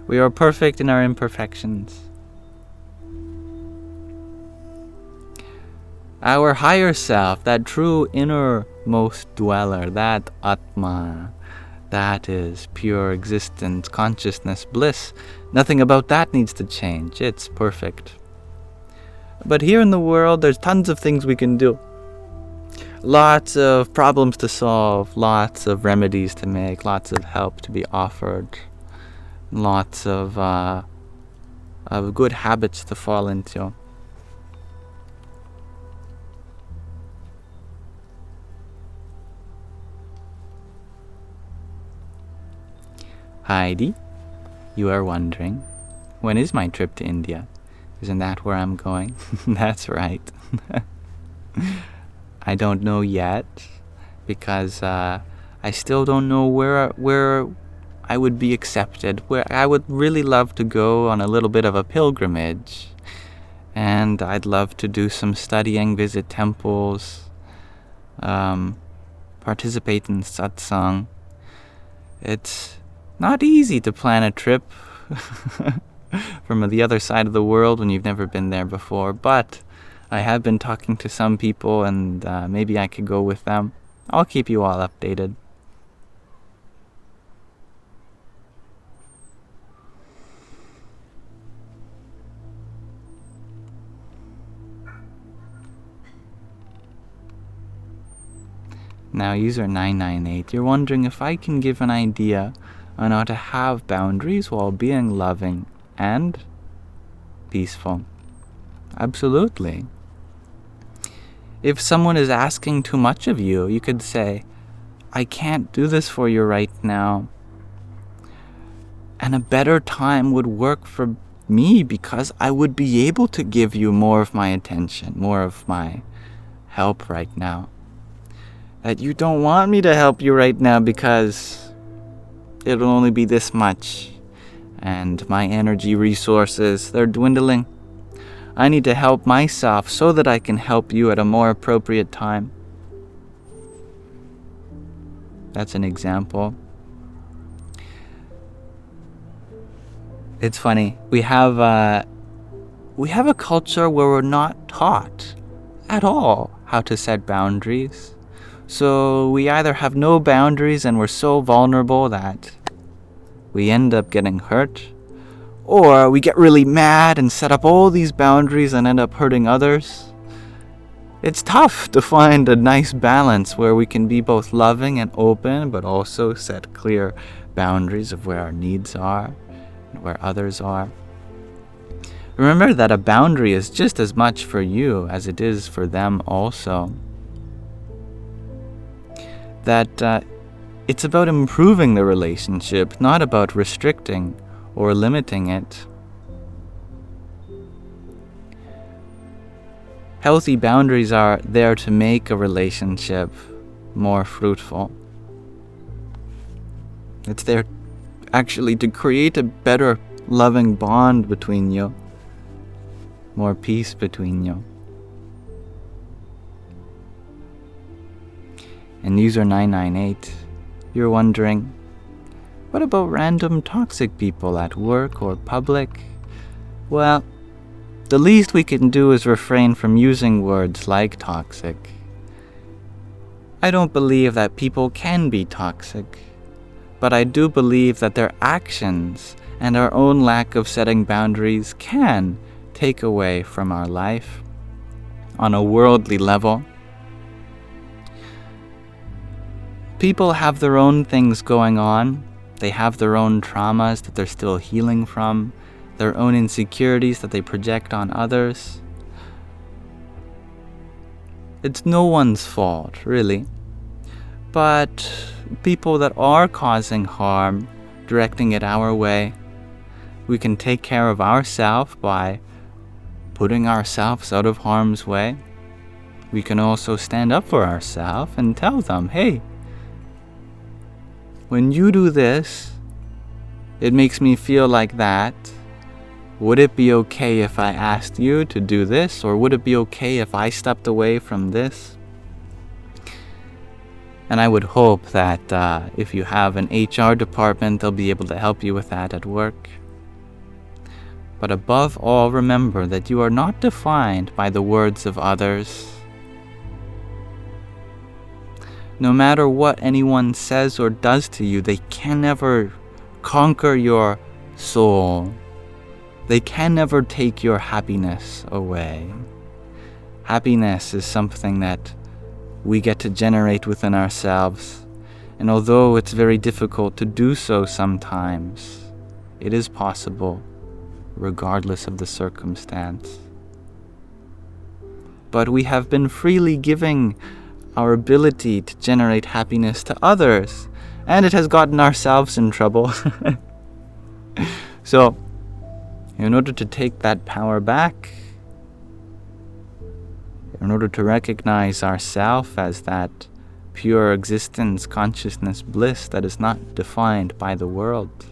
We are perfect in our imperfections. Our higher self, that true innermost dweller, that Atma, that is pure existence, consciousness, bliss. Nothing about that needs to change. It's perfect. But here in the world, there's tons of things we can do. Lots of problems to solve, lots of remedies to make, lots of help to be offered, lots of of good habits to fall into. Heidi, you are wondering, when is my trip to India? Isn't that where I'm going? That's right. I don't know yet, because I still don't know where I would be accepted. Where I would really love to go on a little bit of a pilgrimage, and I'd love to do some studying, visit temples, participate in satsang. It's not easy to plan a trip from the other side of the world when you've never been there before, but I have been talking to some people, and maybe I could go with them. I'll keep you all updated. Now, user 998, you're wondering if I can give an idea on how to have boundaries while being loving and peaceful. Absolutely. If someone is asking too much of you, you could say, I can't do this for you right now. And a better time would work for me, because I would be able to give you more of my attention, more of my help right now. That you don't want me to help you right now because it'll only be this much, and my energy resources, they're dwindling. I need to help myself so that I can help you at a more appropriate time. That's an example. It's funny. We have a culture where we're not taught at all how to set boundaries. So we either have no boundaries and we're so vulnerable that we end up getting hurt, or we get really mad and set up all these boundaries and end up hurting others. It's tough to find a nice balance where we can be both loving and open, but also set clear boundaries of where our needs are and where others are. Remember that a boundary is just as much for you as it is for them also. That it's about improving the relationship, not about restricting or limiting it. Healthy boundaries are there to make a relationship more fruitful. It's there actually to create a better loving bond between you, more peace between you. And user 998, you're wondering, what about random toxic people at work or public? Well, the least we can do is refrain from using words like toxic. I don't believe that people can be toxic, but I do believe that their actions and our own lack of setting boundaries can take away from our life on a worldly level. People have their own things going on. They have their own traumas that they're still healing from, their own insecurities that they project on others. It's no one's fault, really. But people that are causing harm, directing it our way, we can take care of ourselves by putting ourselves out of harm's way. We can also stand up for ourselves and tell them, hey, when you do this, it makes me feel like that. Would it be okay if I asked you to do this? Or would it be okay if I stepped away from this? And I would hope that if you have an HR department, they'll be able to help you with that at work. But above all, remember that you are not defined by the words of others. No matter what anyone says or does to you, they can never conquer your soul. They can never take your happiness away. Happiness is something that we get to generate within ourselves. And although it's very difficult to do so sometimes, it is possible. regardless of the circumstance. But we have been freely giving our ability to generate happiness to others, and it has gotten ourselves in trouble. So, in order to take that power back, in order to recognize ourself as that pure existence, consciousness, bliss that is not defined by the world,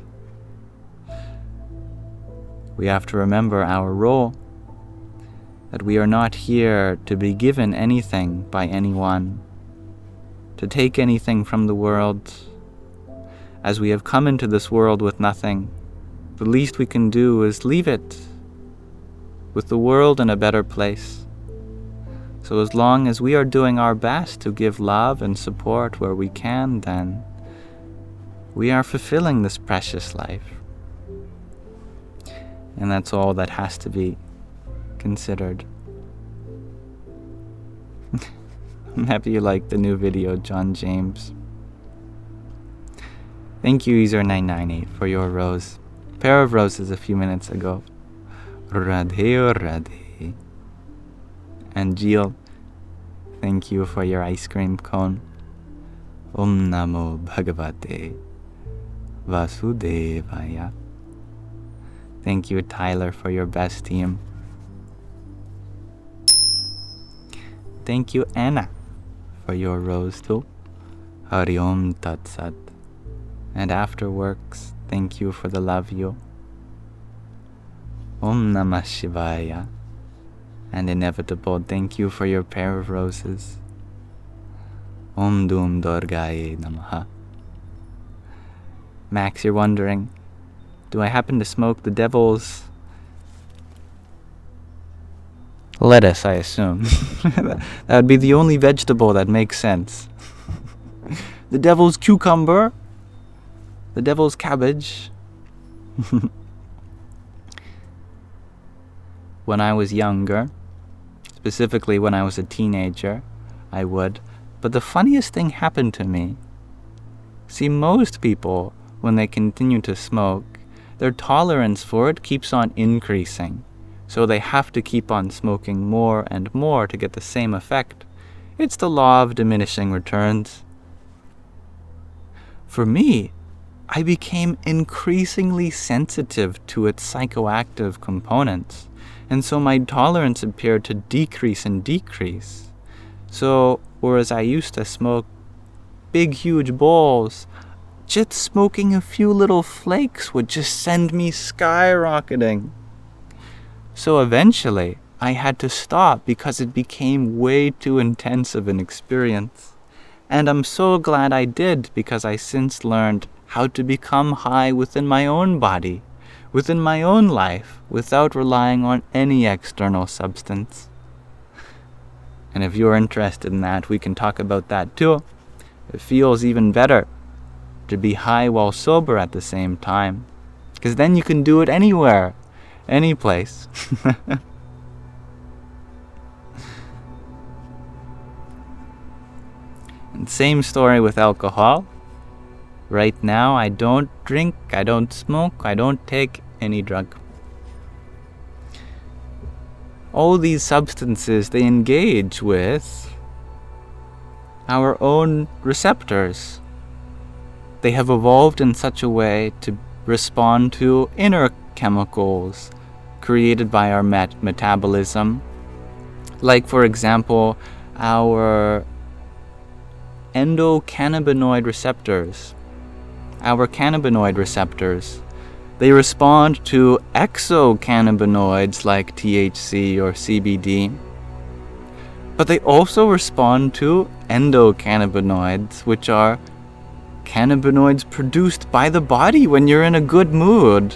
we have to remember our role, that we are not here to be given anything by anyone, to take anything from the world. As we have come into this world with nothing, the least we can do is leave it with the world in a better place. So as long as we are doing our best to give love and support where we can, then we are fulfilling this precious life. And that's all that has to be considered. I'm happy you liked the new video, John James. Thank you, user998, for your rose. Pair of roses a few minutes ago. Radhe Radhe. And Jill, thank you for your ice cream cone. Om Namo Bhagavate Vasudevaya. Thank you, Tyler, for your best team. Thank you, Anna, for your rose too. Hari Om Tat Sat. And Afterworks, thank you for the love you. Om Namah Shivaya. And Inevitable, thank you for your pair of roses. Om Dum Durgaye Namaha. Max, you're wondering, do I happen to smoke the devil's lettuce, I assume? That would be the only vegetable that makes sense. The devil's cucumber, the devil's cabbage. When I was younger, specifically when I was a teenager, I would. But the funniest thing happened to me. See, most people, when they continue to smoke, their tolerance for it keeps on increasing. So they have to keep on smoking more and more to get the same effect. It's the law of diminishing returns. For me, I became increasingly sensitive to its psychoactive components. And so my tolerance appeared to decrease and decrease. So, whereas I used to smoke big, huge bowls, just smoking a few little flakes would just send me skyrocketing. So eventually, I had to stop because it became way too intense of an experience. And I'm so glad I did, because I since learned how to become high within my own body, within my own life, without relying on any external substance. And if you're interested in that, we can talk about that too. It feels even better to be high while sober at the same time, because then you can do it anywhere, any place. And same story with alcohol. Right now, I don't drink, I don't smoke, I don't take any drug. All these substances, they engage with our own receptors. They have evolved in such a way to respond to inner chemicals created by our metabolism. Like, for example, our endocannabinoid receptors. Our cannabinoid receptors, they respond to exocannabinoids like THC or CBD, but they also respond to endocannabinoids, which are cannabinoids produced by the body when you're in a good mood,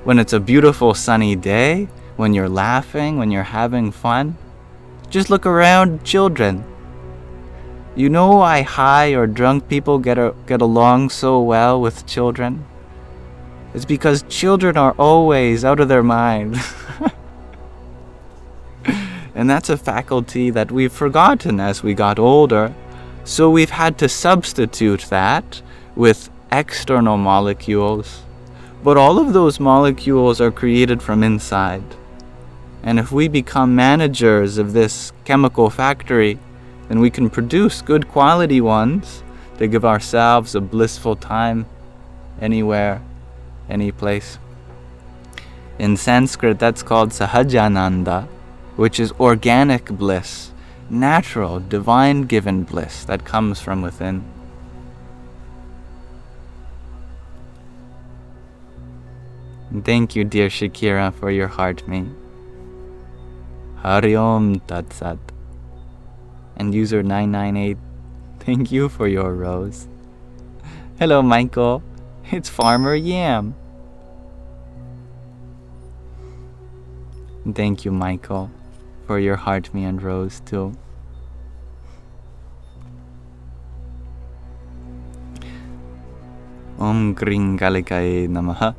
when it's a beautiful sunny day, when you're laughing, when you're having fun. Just look around children. You know why high or drunk people get along so well with children? It's because children are always out of their mind. And that's a faculty that we've forgotten as we got older. So we've had to substitute that with external molecules, But all of those molecules are created from inside. And if we become managers of this chemical factory, then we can produce good quality ones to give ourselves a blissful time anywhere, any place. In Sanskrit, that's called sahajananda, which is organic bliss, natural, divine-given bliss that comes from within. And thank you, dear Shakira, for your heart me. Hari Om Tat Sat. And user 998, thank you for your rose. Hello, Michael. It's Farmer Yam. And thank you, Michael, for your heart me and rose too. Om Gringalikaye Namaha.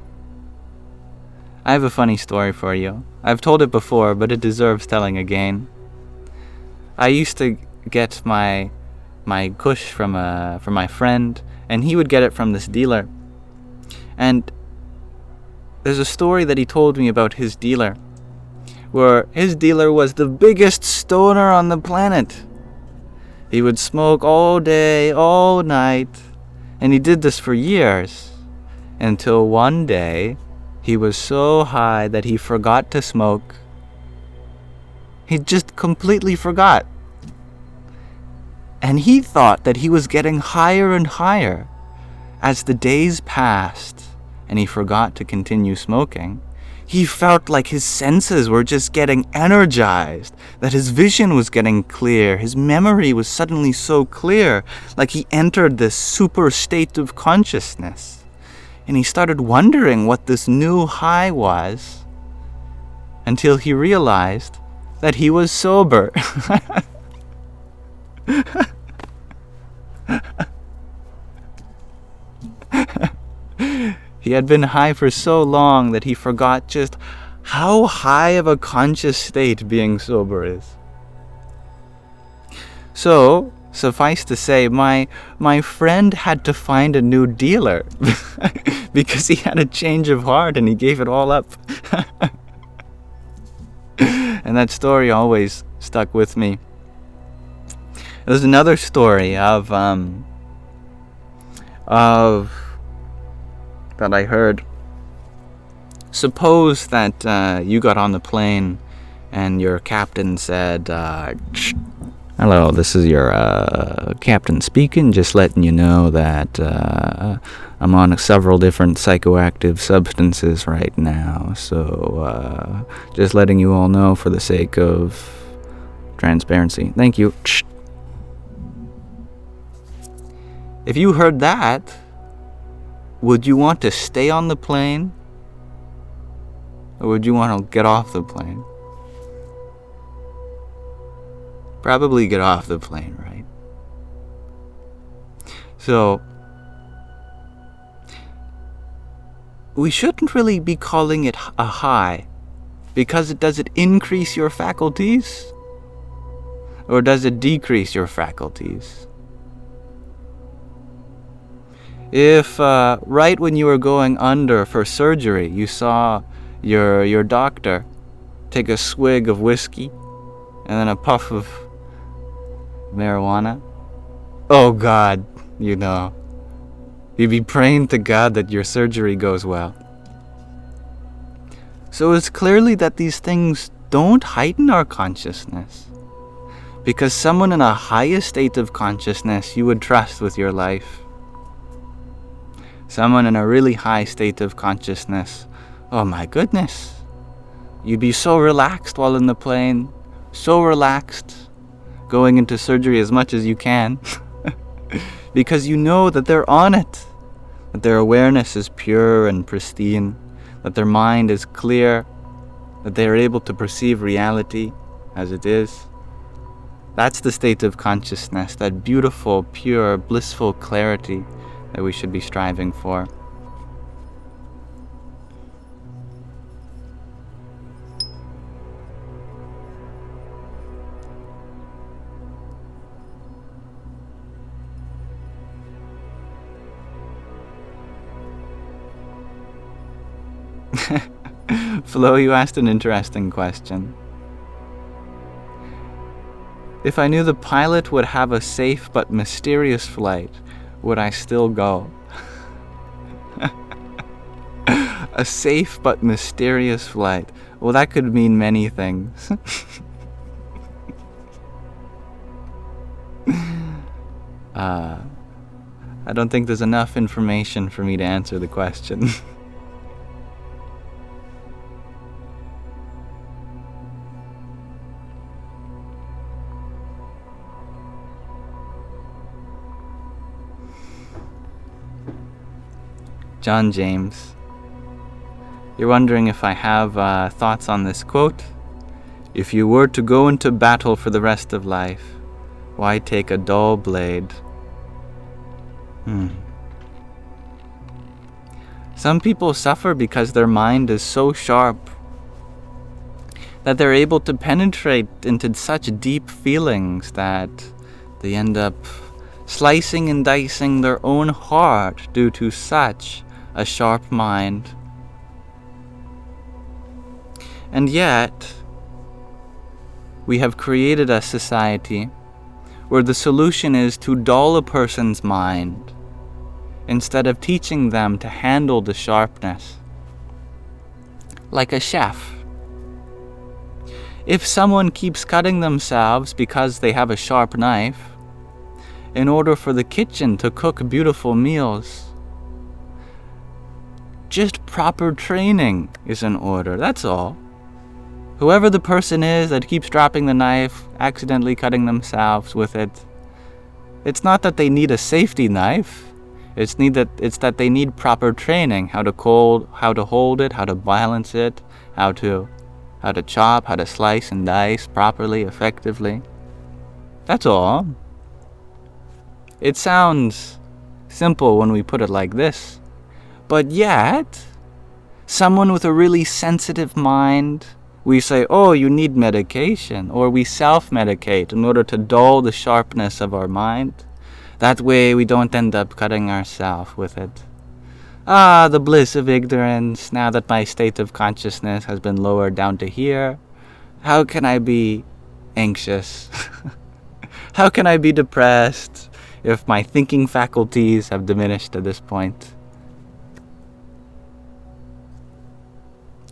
I have a funny story for you. I've told it before, but it deserves telling again. I used to get my kush from my friend, and he would get it from this dealer. And there's a story that he told me about his dealer, where his dealer was the biggest stoner on the planet. He would smoke all day, all night, and he did this for years, until one day he was so high that he forgot to smoke. He just completely forgot. And he thought that he was getting higher and higher. As the days passed and he forgot to continue smoking, he felt like his senses were just getting energized, that his vision was getting clear, his memory was suddenly so clear, like he entered this super state of consciousness. And he started wondering what this new high was, until he realized that he was sober. He had been high for so long that he forgot just how high of a conscious state being sober is. So, suffice to say, my friend had to find a new dealer because he had a change of heart and he gave it all up. And that story always stuck with me. There's another story of that I heard. Suppose that you got on the plane and your captain said, "Hello, this is your captain speaking, just letting you know that I'm on several different psychoactive substances right now, so just letting you all know for the sake of transparency. Thank you." If you heard that, would you want to stay on the plane? Or would you want to get off the plane? Probably get off the plane, right? So, we shouldn't really be calling it a high, because does it increase your faculties? Or does it decrease your faculties? If right when you were going under for surgery, you saw your doctor take a swig of whiskey and then a puff of marijuana, oh God, you'd be praying to God that your surgery goes well. So it's clearly that these things don't heighten our consciousness, because someone in a higher state of consciousness you would trust with your life. Someone in a really high state of consciousness, oh my goodness, you'd be so relaxed while in the plane, so relaxed, going into surgery as much as you can, because you know that they're on it, that their awareness is pure and pristine, that their mind is clear, that they are able to perceive reality as it is. That's the state of consciousness, that beautiful, pure, blissful clarity that we should be striving for. Flo, you asked an interesting question. If I knew the pilot would have a safe but mysterious flight, would I still go? A safe but mysterious flight. Well, that could mean many things. I don't think there's enough information for me to answer the question. John James, you're wondering if I have thoughts on this quote? If you were to go into battle for the rest of life, why take a dull blade? Some people suffer because their mind is so sharp that they're able to penetrate into such deep feelings that they end up slicing and dicing their own heart due to such a sharp mind. And yet, we have created a society where the solution is to dull a person's mind instead of teaching them to handle the sharpness. Like a chef. If someone keeps cutting themselves because they have a sharp knife, in order for the kitchen to cook beautiful meals, just proper training is in order, that's all. Whoever the person is that keeps dropping the knife, accidentally cutting themselves with it, it's not that they need a safety knife. It's that they need proper training, how to hold it, how to balance it, how to chop, how to slice and dice properly, effectively. That's all. It sounds simple when we put it like this, but yet, someone with a really sensitive mind, we say, oh, you need medication, or we self-medicate in order to dull the sharpness of our mind. That way we don't end up cutting ourselves with it. The bliss of ignorance, now that my state of consciousness has been lowered down to here, how can I be anxious? How can I be depressed if my thinking faculties have diminished to this point?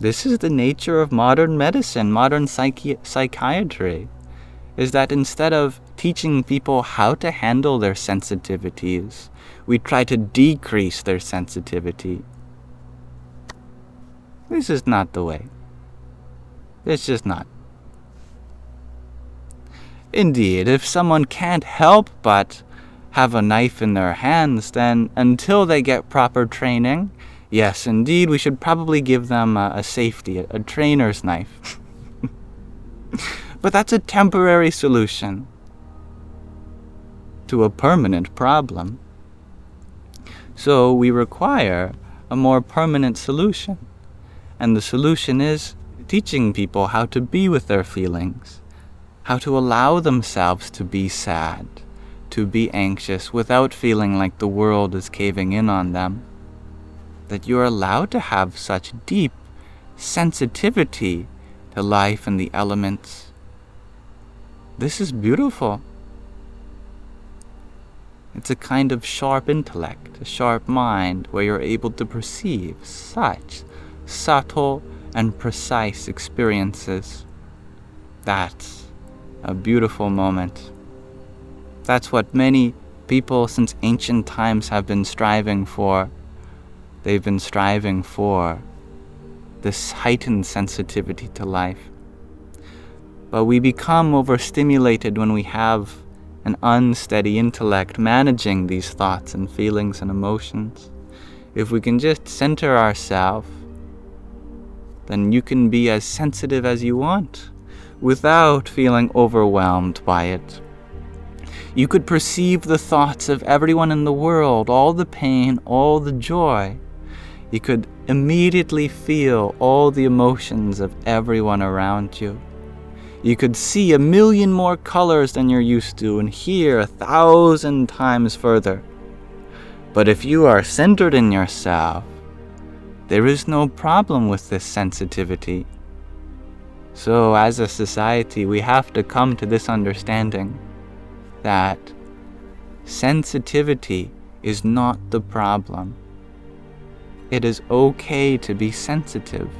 This is the nature of modern medicine, modern psychiatry, is that instead of teaching people how to handle their sensitivities, we try to decrease their sensitivity. This is not the way. It's just not. Indeed, if someone can't help but have a knife in their hands, then until they get proper training, yes, indeed, we should probably give them a safety, a trainer's knife. But that's a temporary solution to a permanent problem. So we require a more permanent solution. And the solution is teaching people how to be with their feelings, how to allow themselves to be sad, to be anxious without feeling like the world is caving in on them. That you're allowed to have such deep sensitivity to life and the elements. This is beautiful. It's a kind of sharp intellect, a sharp mind, where you're able to perceive such subtle and precise experiences. That's a beautiful moment. That's what many people since ancient times have been striving for. They've been striving for this heightened sensitivity to life. But we become overstimulated when we have an unsteady intellect managing these thoughts and feelings and emotions. If we can just center ourselves, then you can be as sensitive as you want without feeling overwhelmed by it. You could perceive the thoughts of everyone in the world, all the pain, all the joy. You could immediately feel all the emotions of everyone around you. You could see 1,000,000 more colors than you're used to and hear 1,000 times further. But if you are centered in yourself, There is no problem with this sensitivity. So as a society, we have to come to this understanding that sensitivity is not the problem. It is okay to be sensitive.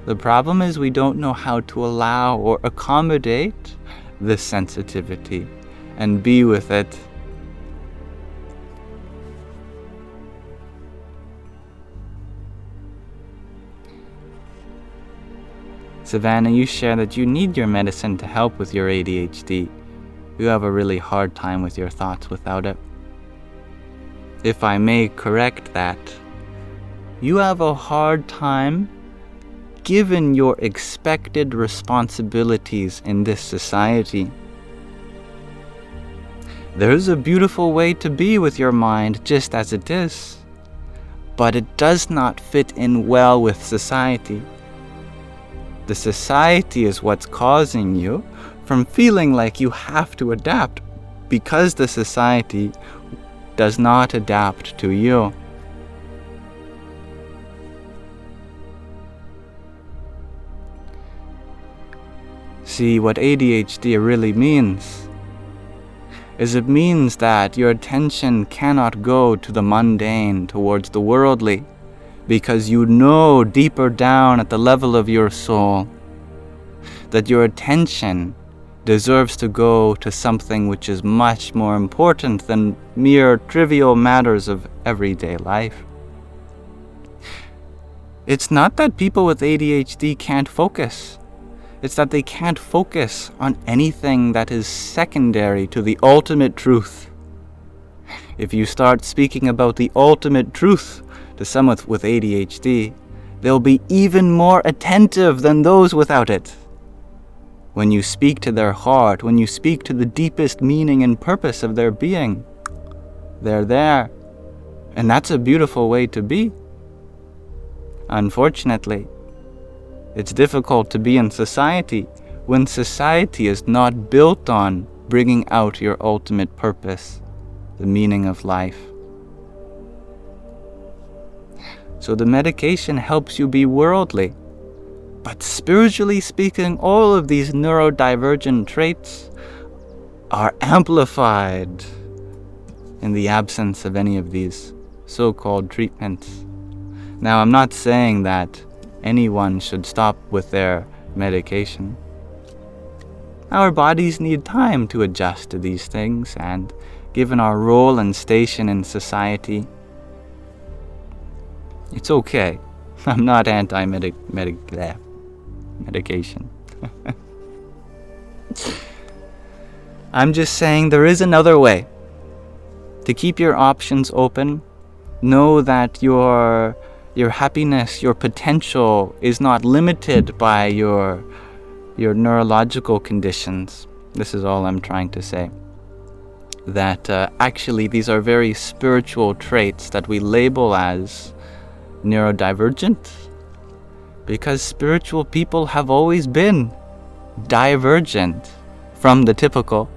The problem is we don't know how to allow or accommodate this sensitivity and be with it. Savannah, you share that you need your medicine to help with your ADHD. You have a really hard time with your thoughts without it. If I may correct that, you have a hard time given your expected responsibilities in this society. There's a beautiful way to be with your mind just as it is, but it does not fit in well with society. The society is what's causing you from feeling like you have to adapt because the society does not adapt to you. See, what ADHD really means is it means that your attention cannot go to the mundane, towards the worldly, because you know deeper down at the level of your soul that your attention deserves to go to something which is much more important than mere trivial matters of everyday life. It's not that people with ADHD can't focus. It's that they can't focus on anything that is secondary to the ultimate truth. If you start speaking about the ultimate truth to someone with ADHD, they'll be even more attentive than those without it. When you speak to their heart, when you speak to the deepest meaning and purpose of their being, they're there. And that's a beautiful way to be. Unfortunately, it's difficult to be in society when society is not built on bringing out your ultimate purpose, the meaning of life. So the medication helps you be worldly. But spiritually speaking, all of these neurodivergent traits are amplified in the absence of any of these so-called treatments. Now, I'm not saying that anyone should stop with their medication. Our bodies need time to adjust to these things, and given our role and station in society, it's okay. I'm not anti-medication. I'm just saying there is another way. To keep your options open, know that your happiness, your potential is not limited by your neurological conditions. This is all I'm trying to say. That actually these are very spiritual traits that we label as neurodivergent, because spiritual people have always been divergent from the typical.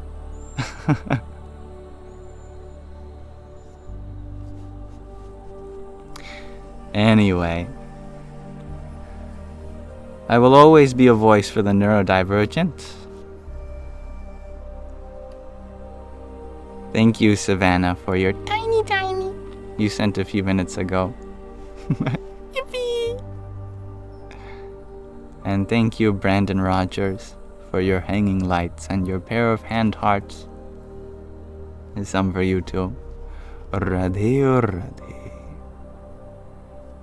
Anyway, I will always be a voice for the neurodivergent. Thank you, Savannah, for your tiny you sent a few minutes ago. Yippee! And thank you, Brandon Rogers, for your hanging lights and your pair of hand hearts. And some for you too. Radhe.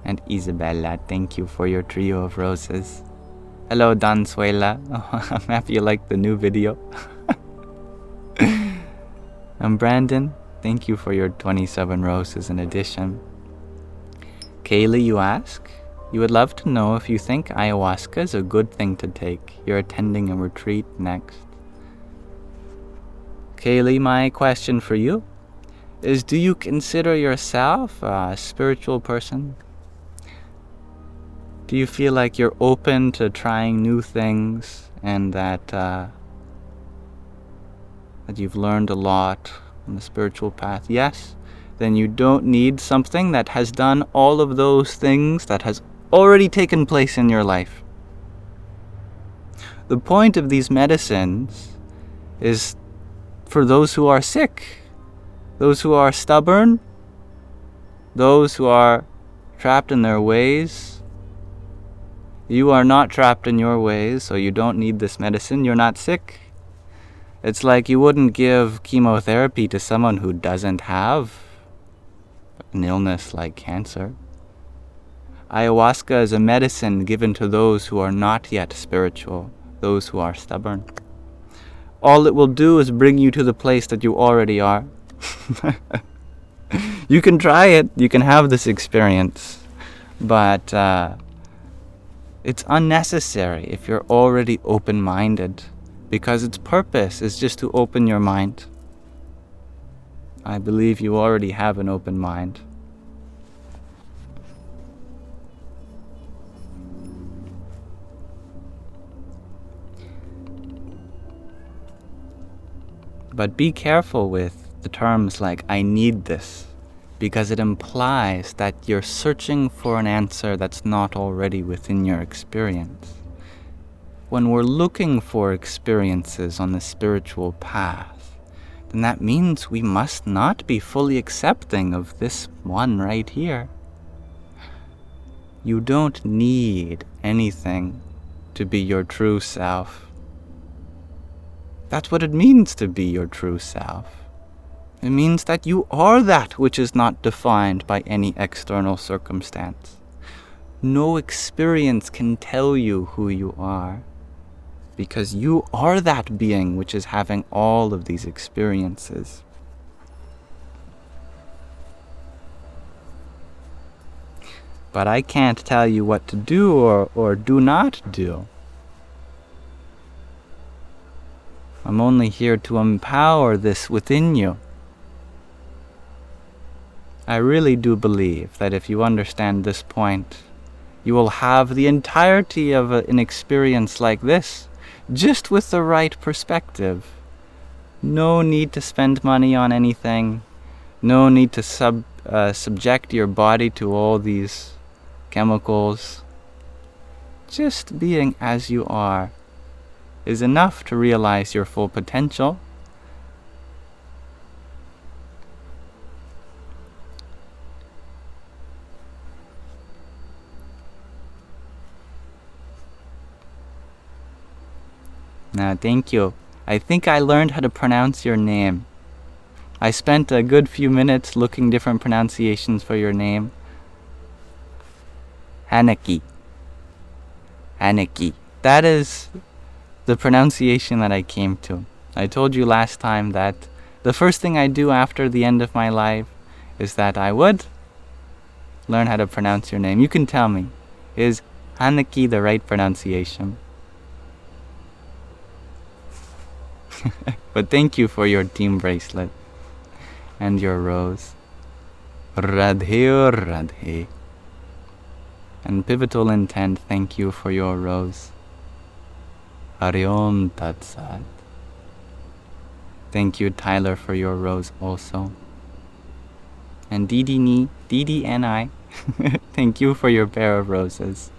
And Isabella, thank you for your trio of roses. Hello, Dansuela. Oh, I'm happy you liked the new video. And Brandon, thank you for your 27 roses in addition. Kaylee, you ask, you would love to know if you think ayahuasca is a good thing to take. You're attending a retreat next. Kaylee, my question for you is, do you consider yourself a spiritual person? Do you feel like you're open to trying new things and that you've learned a lot on the spiritual path? Yes? then you don't need something that has done all of those things that has already taken place in your life. The point of these medicines is for those who are sick, those who are stubborn, those who are trapped in their ways. You are not trapped in your ways, so you don't need this medicine. You're not sick. It's like you wouldn't give chemotherapy to someone who doesn't have an illness like cancer. Ayahuasca is a medicine given to those who are not yet spiritual, those who are stubborn. All it will do is bring you to the place that you already are. You can try it, you can have this experience, but it's unnecessary if you're already open-minded, because its purpose is just to open your mind. I believe you already have an open mind. But be careful with the terms like, I need this, because it implies that you're searching for an answer that's not already within your experience. When we're looking for experiences on the spiritual path, then that means we must not be fully accepting of this one right here. You don't need anything to be your true self. That's what it means to be your true self. It means that you are that which is not defined by any external circumstance. No experience can tell you who you are, because you are that being which is having all of these experiences. But I can't tell you what to do or do not do. I'm only here to empower this within you. I really do believe that if you understand this point, you will have the entirety of an experience like this, just with the right perspective. No need to spend money on anything. No need to subject your body to all these chemicals. Just being as you are is enough to realize your full potential. Now, thank you. I think I learned how to pronounce your name. I spent a good few minutes looking different pronunciations for your name. Hanaki. Hanaki. That is the pronunciation that I came to. I told you last time that the first thing I do after the end of my life is that I would learn how to pronounce your name. You can tell me, is Hanaki the right pronunciation? But thank you for your team bracelet and your rose. Radhe Radhe. And pivotal intent, thank you for your rose. Hari Om Tat Sat. Thank you, Tyler, for your rose also. And Didi and I, thank you for your pair of roses.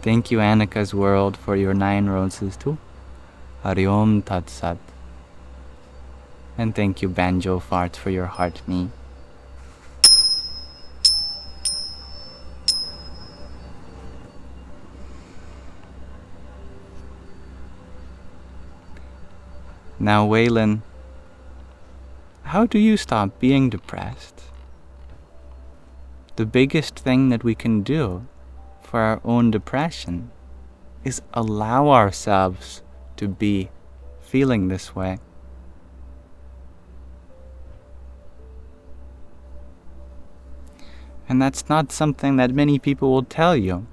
Thank you, Annika's World, for your 9 roses too. Hari Om Tat Sat. And thank you, Banjo Farts, for your heart knee. Now, Waylon, how do you stop being depressed? The biggest thing that we can do for our own depression is allow ourselves to be feeling this way. And that's not something that many people will tell you.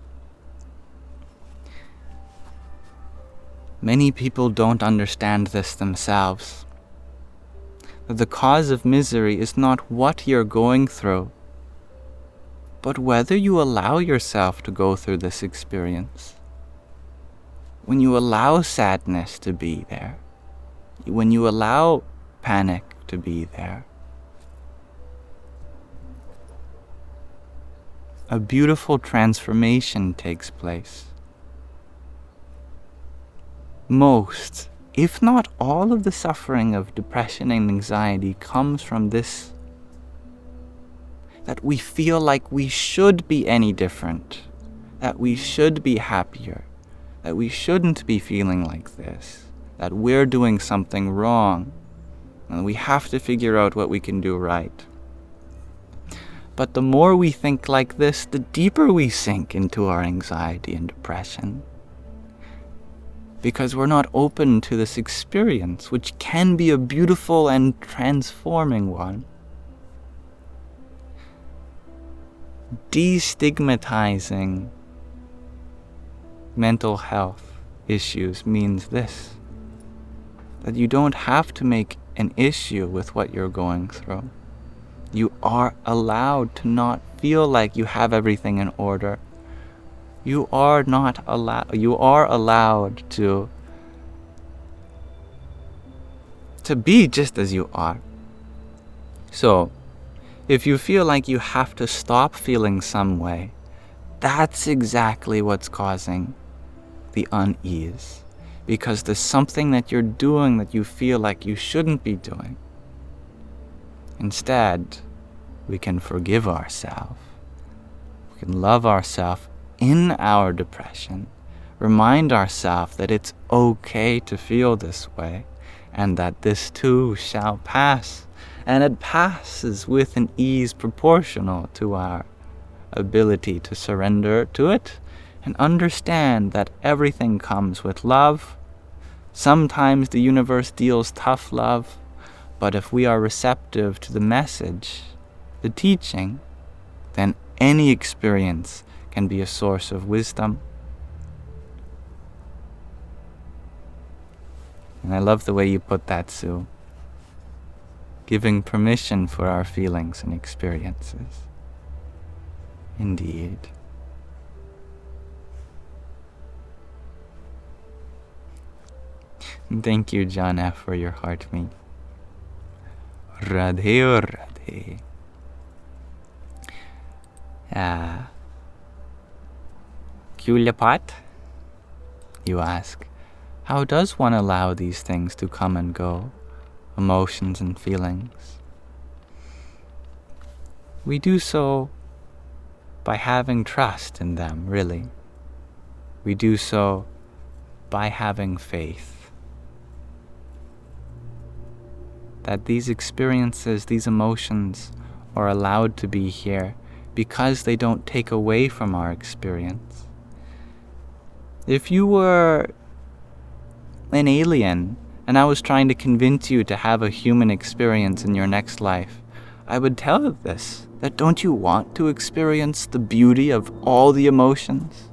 Many people don't understand this themselves. That the cause of misery is not what you're going through, but whether you allow yourself to go through this experience. When you allow sadness to be there, when you allow panic to be there. A beautiful transformation takes place. Most, if not all, of the suffering of depression and anxiety comes from this, that we feel like we should be any different, that we should be happier, that we shouldn't be feeling like this, that we're doing something wrong, and we have to figure out what we can do right. But the more we think like this, the deeper we sink into our anxiety and depression. Because we're not open to this experience, which can be a beautiful and transforming one. Destigmatizing mental health issues means this: that you don't have to make an issue with what you're going through. You are allowed to not feel like you have everything in order. You are allowed to be just as you are. So, if you feel like you have to stop feeling some way, that's exactly what's causing the unease. Because there's something that you're doing that you feel like you shouldn't be doing. Instead, we can forgive ourselves. We can love ourselves in our depression. Remind ourselves that it's okay to feel this way, and that this too shall pass. And it passes with an ease proportional to our ability to surrender to it and understand that everything comes with love. Sometimes the universe deals tough love, but if we are receptive to the message, the teaching, then any experience can be a source of wisdom. And I love the way you put that, Sue. Giving permission for our feelings and experiences. Indeed. Thank you, John F., for your heartmeet. Radhe Radhe. Kulipat, you ask, how does one allow these things to come and go, emotions and feelings? We do so by having trust in them, really. We do so by having faith that these experiences, these emotions, are allowed to be here because they don't take away from our experience. If you were an alien and I was trying to convince you to have a human experience in your next life, I would tell you this, that don't you want to experience the beauty of all the emotions?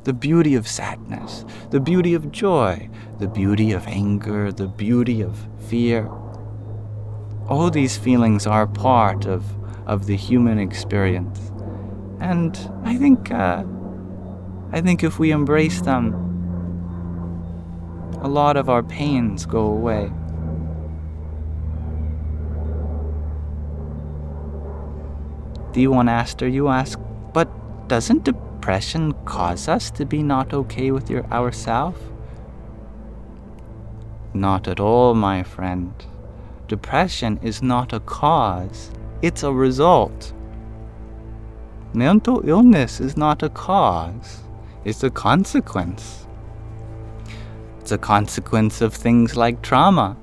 The beauty of sadness, the beauty of joy, the beauty of anger, the beauty of fear. All these feelings are part of the human experience. And I think if we embrace them, a lot of our pains go away. D1 Aster, you ask, but doesn't depression cause us to be not okay with ourselves? Not at all, my friend. Depression is not a cause, it's a result. Mental illness is not a cause, it's a consequence. It's a consequence of things like trauma.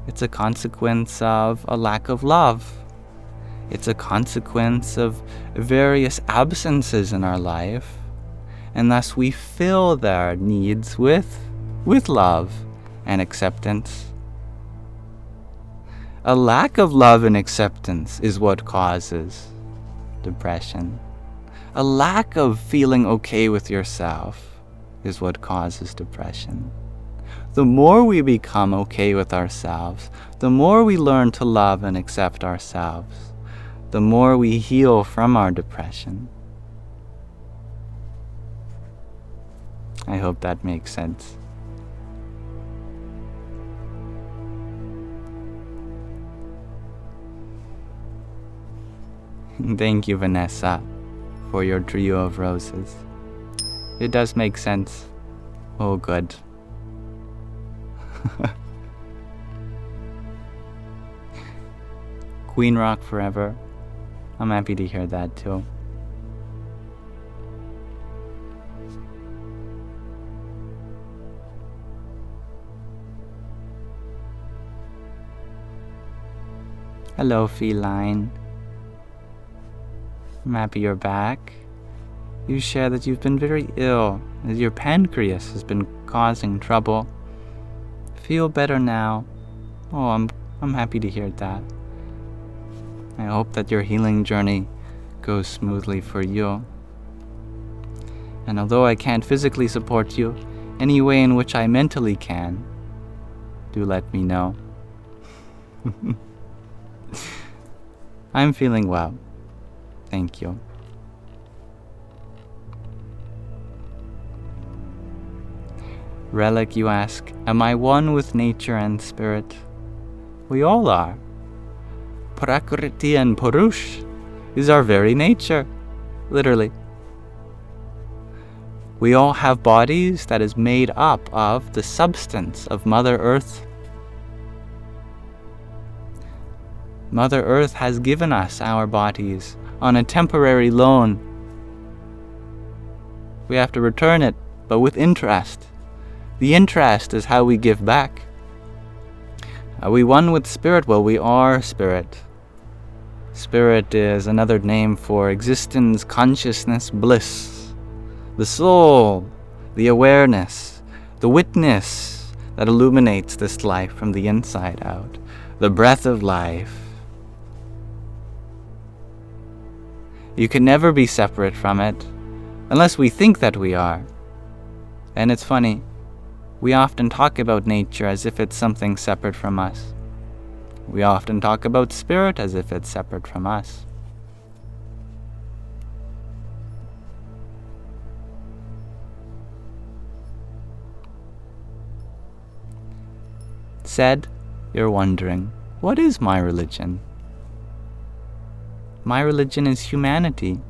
It's a consequence of a lack of love. It's a consequence of various absences in our life, and thus we fill their needs with love and acceptance. A lack of love and acceptance is what causes depression. A lack of feeling okay with yourself is what causes depression. The more we become okay with ourselves, the more we learn to love and accept ourselves, the more we heal from our depression. I hope that makes sense. Thank you, Vanessa, for your trio of roses. It does make sense. Oh, good. Queen Rock forever. I'm happy to hear that too. Hello, Feline. I'm happy you're back. You share that you've been very ill, that your pancreas has been causing trouble. Feel better now. Oh, I'm happy to hear that. I hope that your healing journey goes smoothly for you. And although I can't physically support you, any way in which I mentally can, do let me know. I'm feeling well. Thank you. Relic, you ask, am I one with nature and spirit? We all are. Prakriti and Purush is our very nature, literally. We all have bodies that is made up of the substance of Mother Earth. Mother Earth has given us our bodies on a temporary loan. We have to return it, but with interest. The interest is how we give back. Are we one with spirit? Well, we are spirit. Spirit is another name for existence, consciousness, bliss. The soul, the awareness, the witness that illuminates this life from the inside out. The breath of life. You can never be separate from it, unless we think that we are. And it's funny, we often talk about nature as if it's something separate from us. We often talk about spirit as if it's separate from us. Said, you're wondering, what is my religion? My religion is humanity.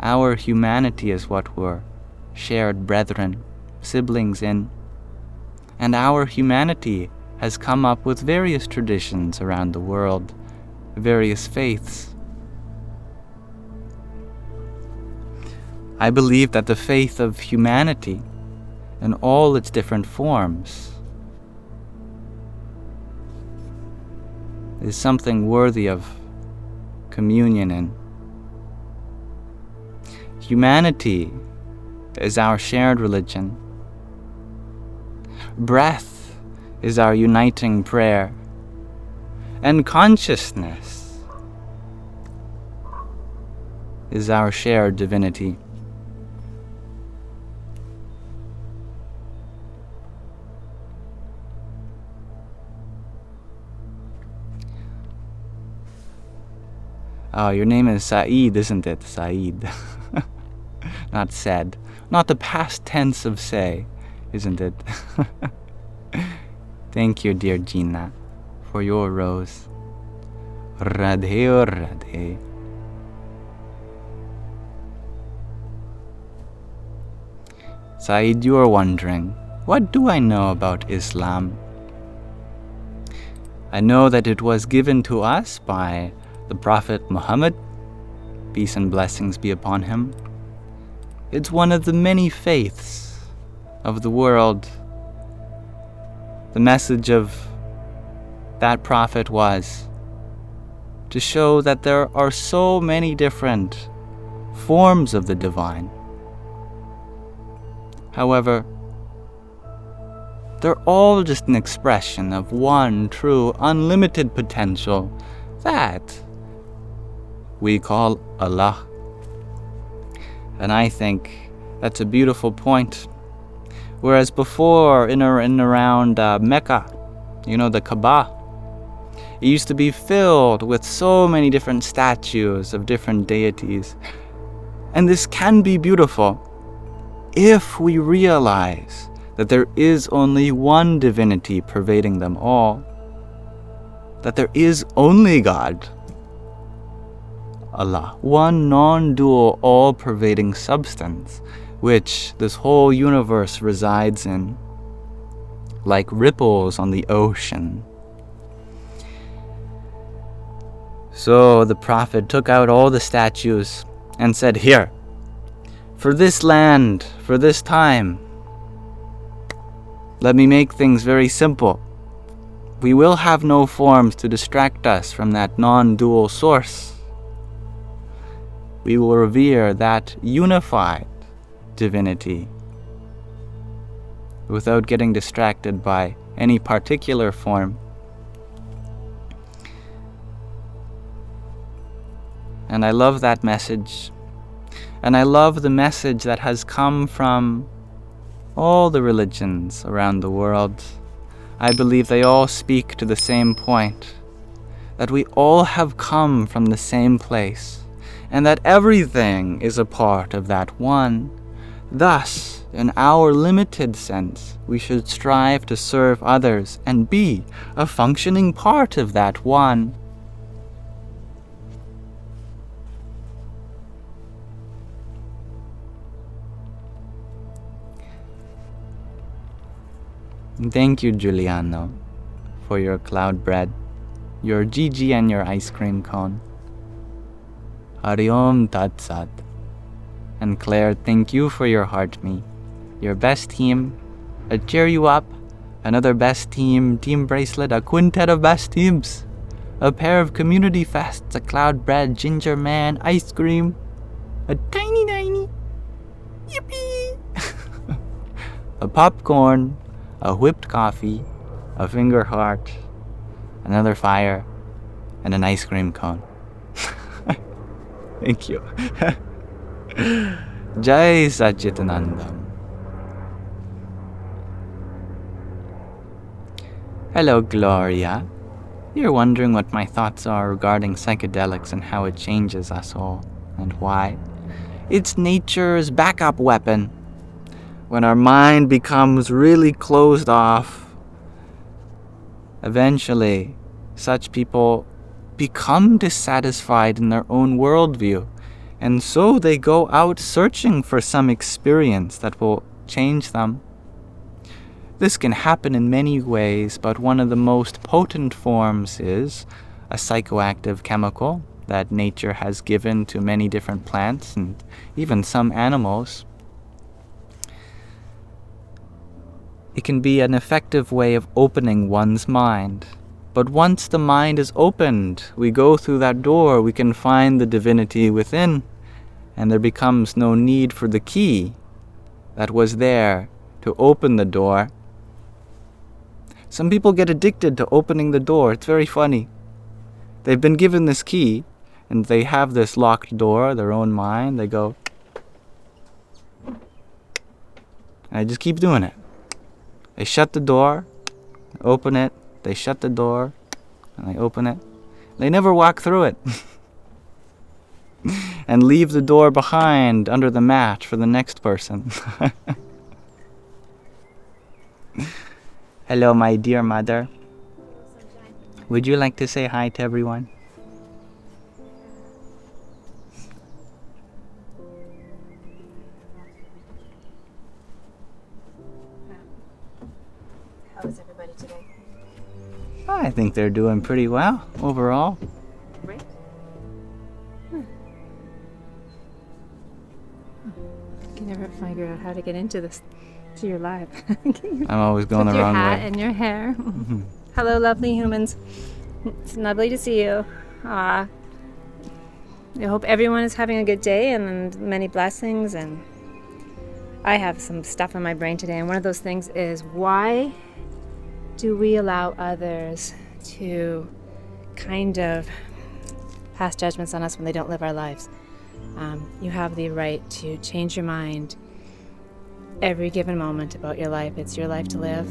Our humanity is what we're shared brethren, siblings in. And our humanity has come up with various traditions around the world, various faiths. I believe that the faith of humanity, in all its different forms, is something worthy of communion in. Humanity is our shared religion. Breath is our uniting prayer. And consciousness is our shared divinity. Oh, your name is Saeed, isn't it? Saeed. Not said. Not the past tense of say, isn't it? Thank you, dear Gina, for your rose. Radhe or Radhe. Saeed, you are wondering, what do I know about Islam? I know that it was given to us by the Prophet Muhammad, peace and blessings be upon him. It's one of the many faiths of the world. The message of that prophet was to show that there are so many different forms of the divine. However, they're all just an expression of one true, unlimited potential that we call Allah. And I think that's a beautiful point. Whereas before, in and around Mecca, the Kaaba, it used to be filled with so many different statues of different deities. And this can be beautiful if we realize that there is only one divinity pervading them all, that there is only God, Allah, one non-dual, all-pervading substance, which this whole universe resides in, like ripples on the ocean. So the Prophet took out all the statues and said, "Here, for this land, for this time, let me make things very simple. We will have no forms to distract us from that non-dual source. We will revere that unified divinity without getting distracted by any particular form." And I love that message. And I love the message that has come from all the religions around the world. I believe they all speak to the same point, that we all have come from the same place, and that everything is a part of that one. Thus, in our limited sense, we should strive to serve others and be a functioning part of that one. Thank you, Giuliano, for your cloud bread, your Gigi and your ice cream cone. Hari Om Tat Sat. And Claire, thank you for your heart me, your best team, a cheer you up, another best team, team bracelet, a quintet of best teams, a pair of community fests, a cloud bread, ginger man, ice cream, a tiny, yippee, a popcorn, a whipped coffee, a finger heart, another fire, and an ice cream cone. Thank you. Jai Satchitanandam. Hello, Gloria. You're wondering what my thoughts are regarding psychedelics and how it changes us all, and why. It's nature's backup weapon. When our mind becomes really closed off, eventually such people become dissatisfied in their own worldview, and so they go out searching for some experience that will change them. This can happen in many ways, but one of the most potent forms is a psychoactive chemical that nature has given to many different plants and even some animals. It can be an effective way of opening one's mind. But once the mind is opened, we go through that door, we can find the divinity within, and there becomes no need for the key that was there to open the door. Some people get addicted to opening the door. It's very funny. They've been given this key, and they have this locked door, their own mind. They go, and I just keep doing it. They shut the door, open it, they shut the door, and they open it. They never walk through it. And leave the door behind under the mat for the next person. Hello, my dear mother. Would you like to say hi to everyone? How is everybody today? I think they're doing pretty well overall. Great. I can never figure out how to get into this, to your live. I'm always going the wrong way. With your hat and your hair. Hello, lovely humans. It's lovely to see you. I hope everyone is having a good day and many blessings. And I have some stuff in my brain today, and one of those things is, why do we allow others to kind of pass judgments on us when they don't live our lives? You have the right to change your mind every given moment about your life. It's your life to live.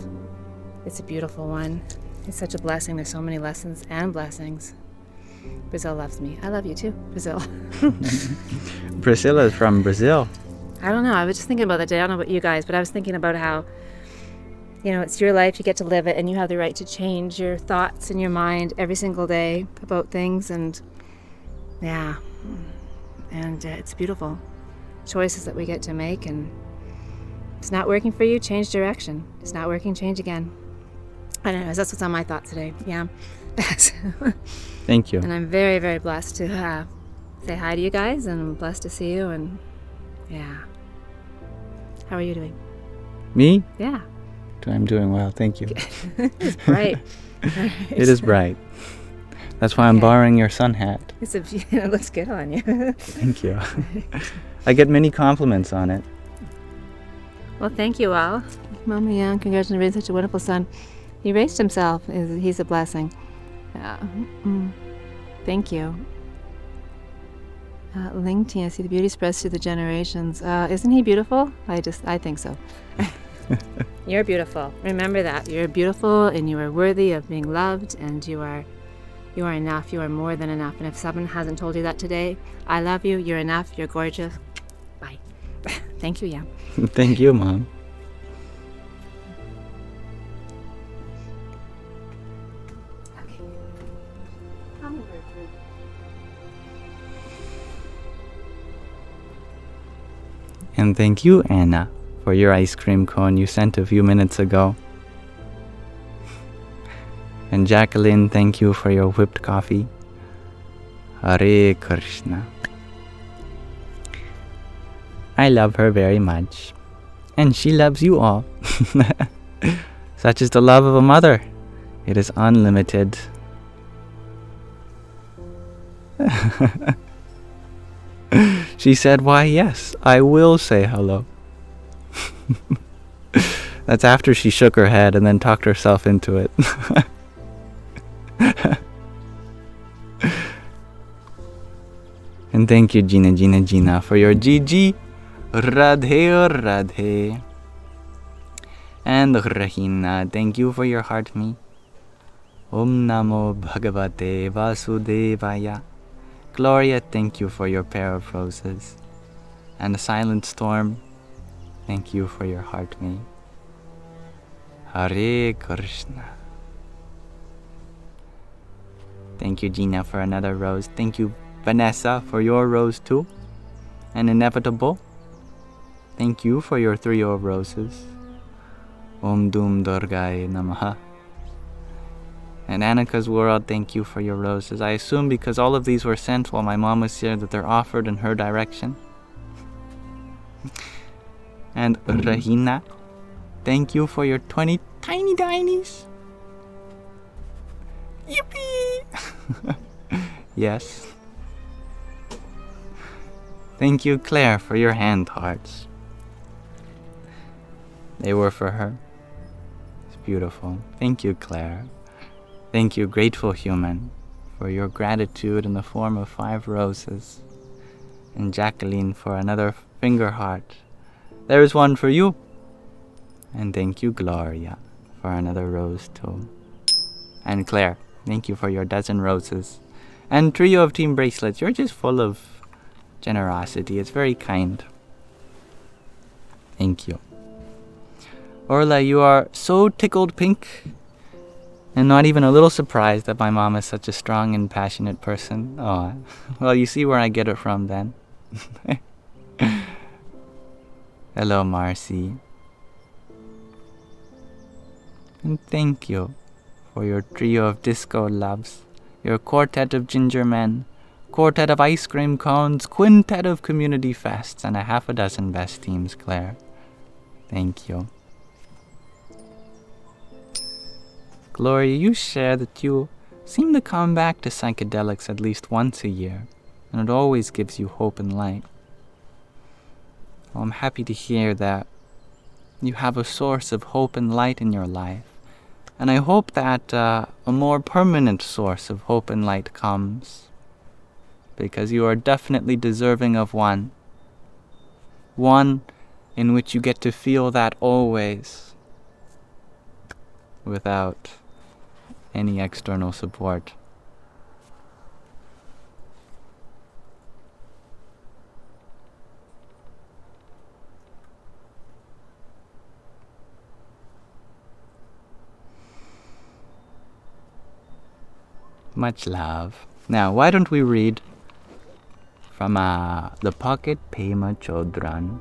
It's a beautiful one. It's such a blessing. There's so many lessons and blessings. Brazil loves me. I love you too, Brazil. Priscilla's from Brazil. I don't know. I was just thinking about that day. I don't know about you guys, but I was thinking about how, you know, it's your life. You get to live it, and you have the right to change your thoughts in your mind every single day about things. And yeah, And it's beautiful. Choices that we get to make, and it's not working for you, change direction. It's not working, change again. I don't know, that's what's on my thought today. Yeah. Thank you. And I'm very, very blessed to say hi to you guys, and I'm blessed to see you, and yeah. How are you doing? Me? Yeah. I'm doing well, thank you. It's bright. It is bright. That's why I'm borrowing your sun hat. It looks good on you. Thank you. I get many compliments on it. Well, thank you all. Mama Young, congratulations on raising such a wonderful son. He raised himself. He's a blessing. Thank you. Ling Tina, see the beauty spreads through the generations. Isn't he beautiful? I think so. You're beautiful. Remember that. You're beautiful, and you are worthy of being loved, and you are enough. You are more than enough. And if someone hasn't told you that today, I love you. You're enough. You're gorgeous. Bye. Thank you, yeah. Thank you, Mom. And thank you, Anna, for your ice cream cone you sent a few minutes ago. And Jacqueline, thank you for your whipped coffee. Hare Krishna. I love her very much. And she loves you all. Such is the love of a mother. It is unlimited. She said, why, yes, I will say hello. That's after she shook her head and then talked herself into it. And thank you, Gina, for your Gigi. Radhe, Radhe. And Rahina, thank you for your heart me. Om Namo Bhagavate Vasudevaya. Gloria, thank you for your pair of roses. And the Silent Storm, thank you for your heart me. Hare Krishna. Thank you, Gina, for another rose. Thank you, Vanessa, for your rose too. And Inevitable, thank you for your trio of roses. Om Dum Durgaye Namaha. And Annika's World, thank you for your roses. I assume because all of these were sent while my mom was here that they're offered in her direction. And Rahina, thank you for your 20 tiny tinies. Yippee! Yes. Thank you, Claire, for your hand hearts. They were for her. It's beautiful. Thank you, Claire. Thank you, Grateful Human, for your gratitude in the form of 5 roses. And Jacqueline for another finger heart. There is one for you. And thank you, Gloria, for another rose too. And Claire, thank you for your dozen roses. And trio of team bracelets. You're just full of generosity. It's very kind. Thank you. Orla, you are so tickled pink. And not even a little surprised that my mom is such a strong and passionate person. Oh, well, you see where I get it from then. Hello, Marcy. And thank you for your trio of disco loves, your quartet of ginger men, quartet of ice cream cones, quintet of community fests, and a half a dozen best teams, Claire. Thank you. Gloria, you share that you seem to come back to psychedelics at least once a year, and it always gives you hope and light. Well, I'm happy to hear that you have a source of hope and light in your life, and I hope that a more permanent source of hope and light comes, because you are definitely deserving of one in which you get to feel that always, without any external support. Much love. Now, why don't we read from the pocket Pema Chodron.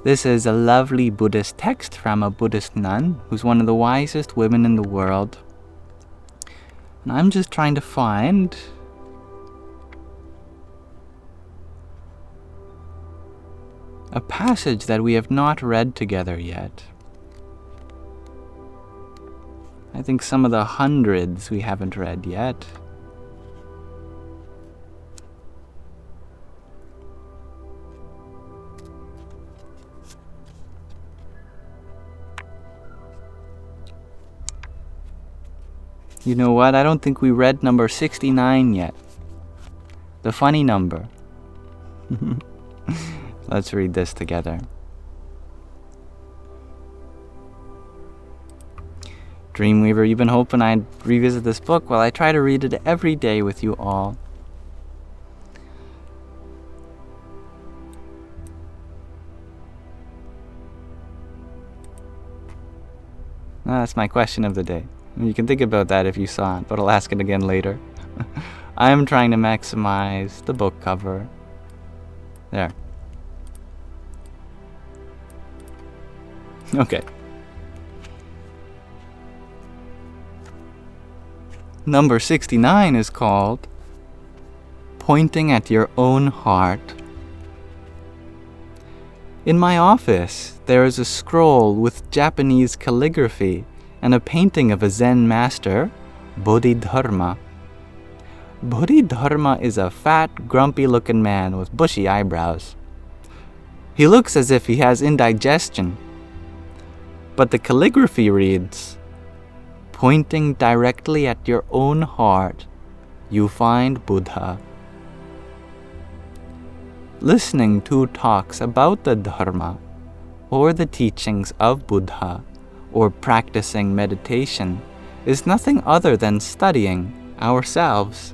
This is a lovely Buddhist text from a Buddhist nun who's one of the wisest women in the world. And I'm just trying to find a passage that we have not read together yet. I think some of the hundreds we haven't read yet. You know what? I don't think we read number 69 yet. The funny number. Let's read this together. Dreamweaver, you've been hoping I'd revisit this book. Well, I try to read it every day with you all. That's my question of the day. You can think about that if you saw it, but I'll ask it again later. I am trying to maximize the book cover. There. Okay. Number 69 is called Pointing at Your Own Heart. In my office, there is a scroll with Japanese calligraphy and a painting of a Zen master, Bodhidharma. Bodhidharma is a fat, grumpy-looking man with bushy eyebrows. He looks as if he has indigestion. But the calligraphy reads, "Pointing directly at your own heart, you find Buddha." Listening to talks about the Dharma, or the teachings of Buddha, or practicing meditation is nothing other than studying ourselves.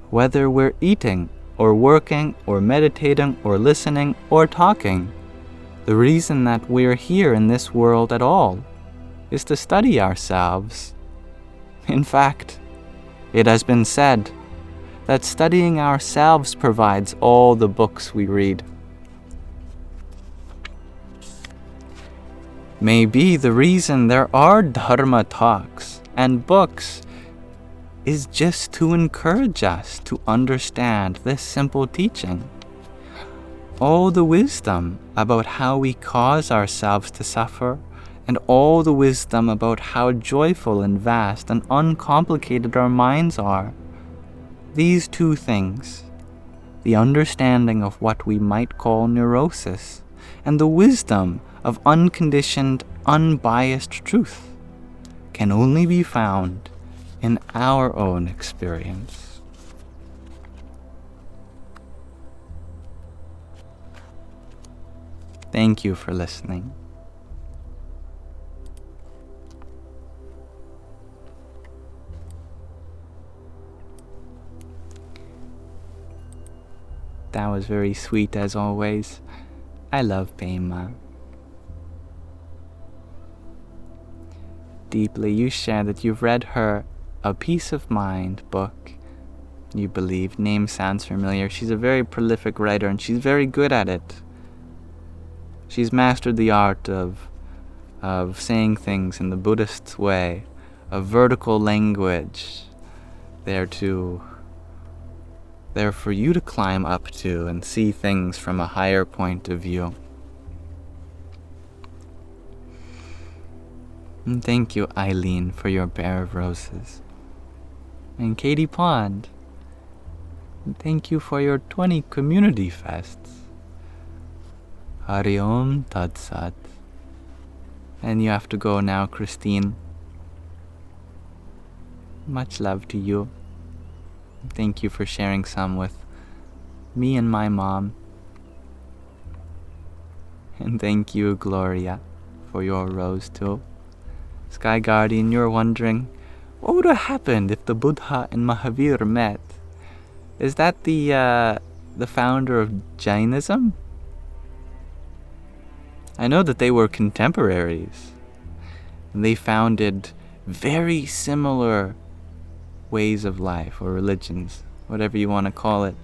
Whether we're eating, or working, or meditating, or listening, or talking, the reason that we're here in this world at all is to study ourselves. In fact, it has been said that studying ourselves provides all the books we read. Maybe the reason there are Dharma talks and books is just to encourage us to understand this simple teaching. All the wisdom about how we cause ourselves to suffer, and all the wisdom about how joyful and vast and uncomplicated our minds are. These two things, the understanding of what we might call neurosis, and the wisdom of unconditioned, unbiased truth, can only be found in our own experience. Thank you for listening. That was very sweet as always. I love Pema. Deeply, you share that you've read her A Peace of Mind book. You believe, name sounds familiar. She's a very prolific writer and she's very good at it. She's mastered the art of saying things in the Buddhist way, of vertical language, there for you to climb up to and see things from a higher point of view. And thank you, Eileen, for your pair of roses. And Katie Pond, and thank you for your 20 community fests. Hari Om Tat Sat. And you have to go now, Christine. Much love to you. Thank you for sharing some with me and my mom. And thank you, Gloria, for your rose too. Sky Guardian, you're wondering, what would have happened if the Buddha and Mahavira met? Is that the founder of Jainism? I know that they were contemporaries. And they founded very similar ways of life or religions. whatever you want to call it.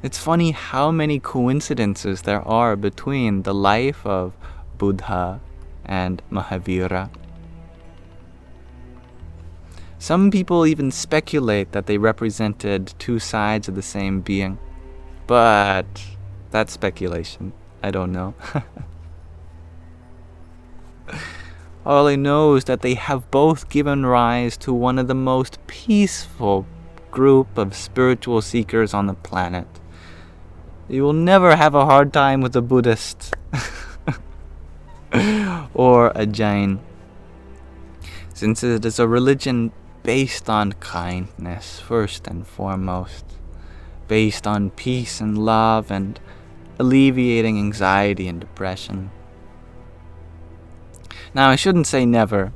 It's funny how many coincidences there are between the life of Buddha and Mahavira. Some people even speculate that they represented two sides of the same being, but that's speculation. I don't know. All I know is that they have both given rise to one of the most peaceful group of spiritual seekers on the planet. You will never have a hard time with a Buddhist or a Jain, since it is a religion based on kindness first and foremost, based on peace and love and alleviating anxiety and depression. Now, I shouldn't say never.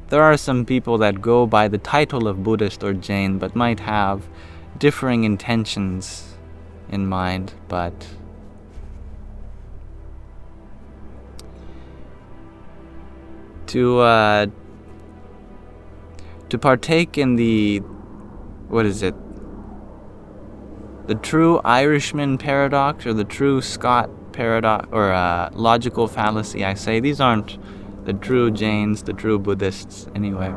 There are some people that go by the title of Buddhist or Jain but might have differing intentions in mind, but to partake in the true Irishman paradox, or the true Scot paradox, or logical fallacy, I say. These aren't the true Jains, the true Buddhists, anyway.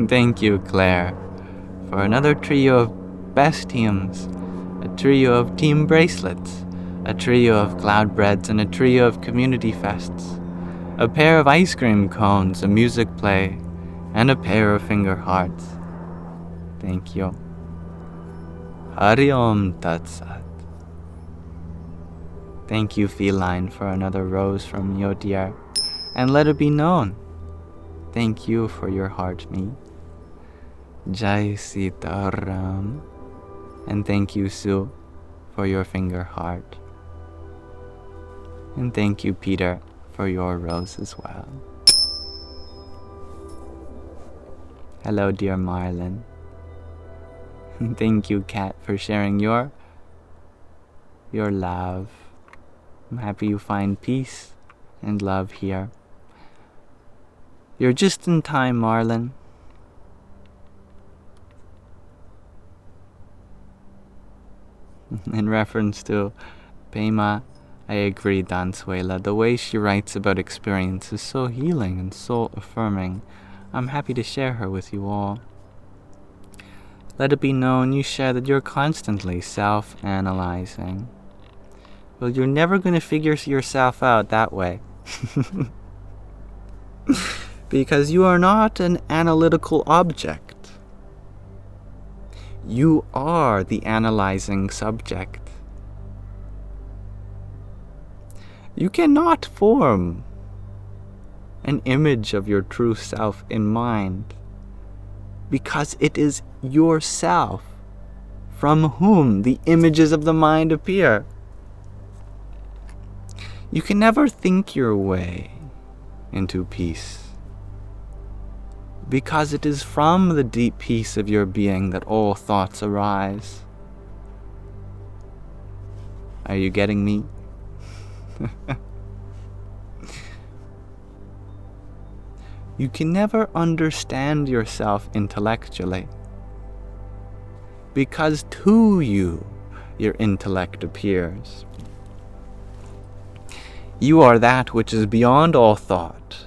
Thank you, Claire, for another trio of best teams, a trio of team bracelets, a trio of cloud breads, and a trio of community fests, a pair of ice cream cones, a music play, and a pair of finger hearts. Thank you. Hari Om Tat Sat. Thank you, Feline, for another rose from Yotier, and let it be known. Thank you for your heart meat. Jai Sitaram. And thank you, Sue, for your finger heart. And thank you, Peter, for your rose as well. Hello, dear Marlin. Thank you, Kat, for sharing your love. I'm happy you find peace and love here. You're just in time, Marlin. In reference to Pema, I agree, Dansuela. The way she writes about experience is so healing and soul affirming. I'm happy to share her with you all. Let it be known you share that you're constantly self-analyzing. Well, you're never going to figure yourself out that way. Because you are not an analytical object. You are the analyzing subject. You cannot form an image of your true self in mind, because it is yourself from whom the images of the mind appear. You can never think your way into peace, because it is from the deep peace of your being that all thoughts arise. Are you getting me? You can never understand yourself intellectually, because to you, your intellect appears. You are that which is beyond all thought,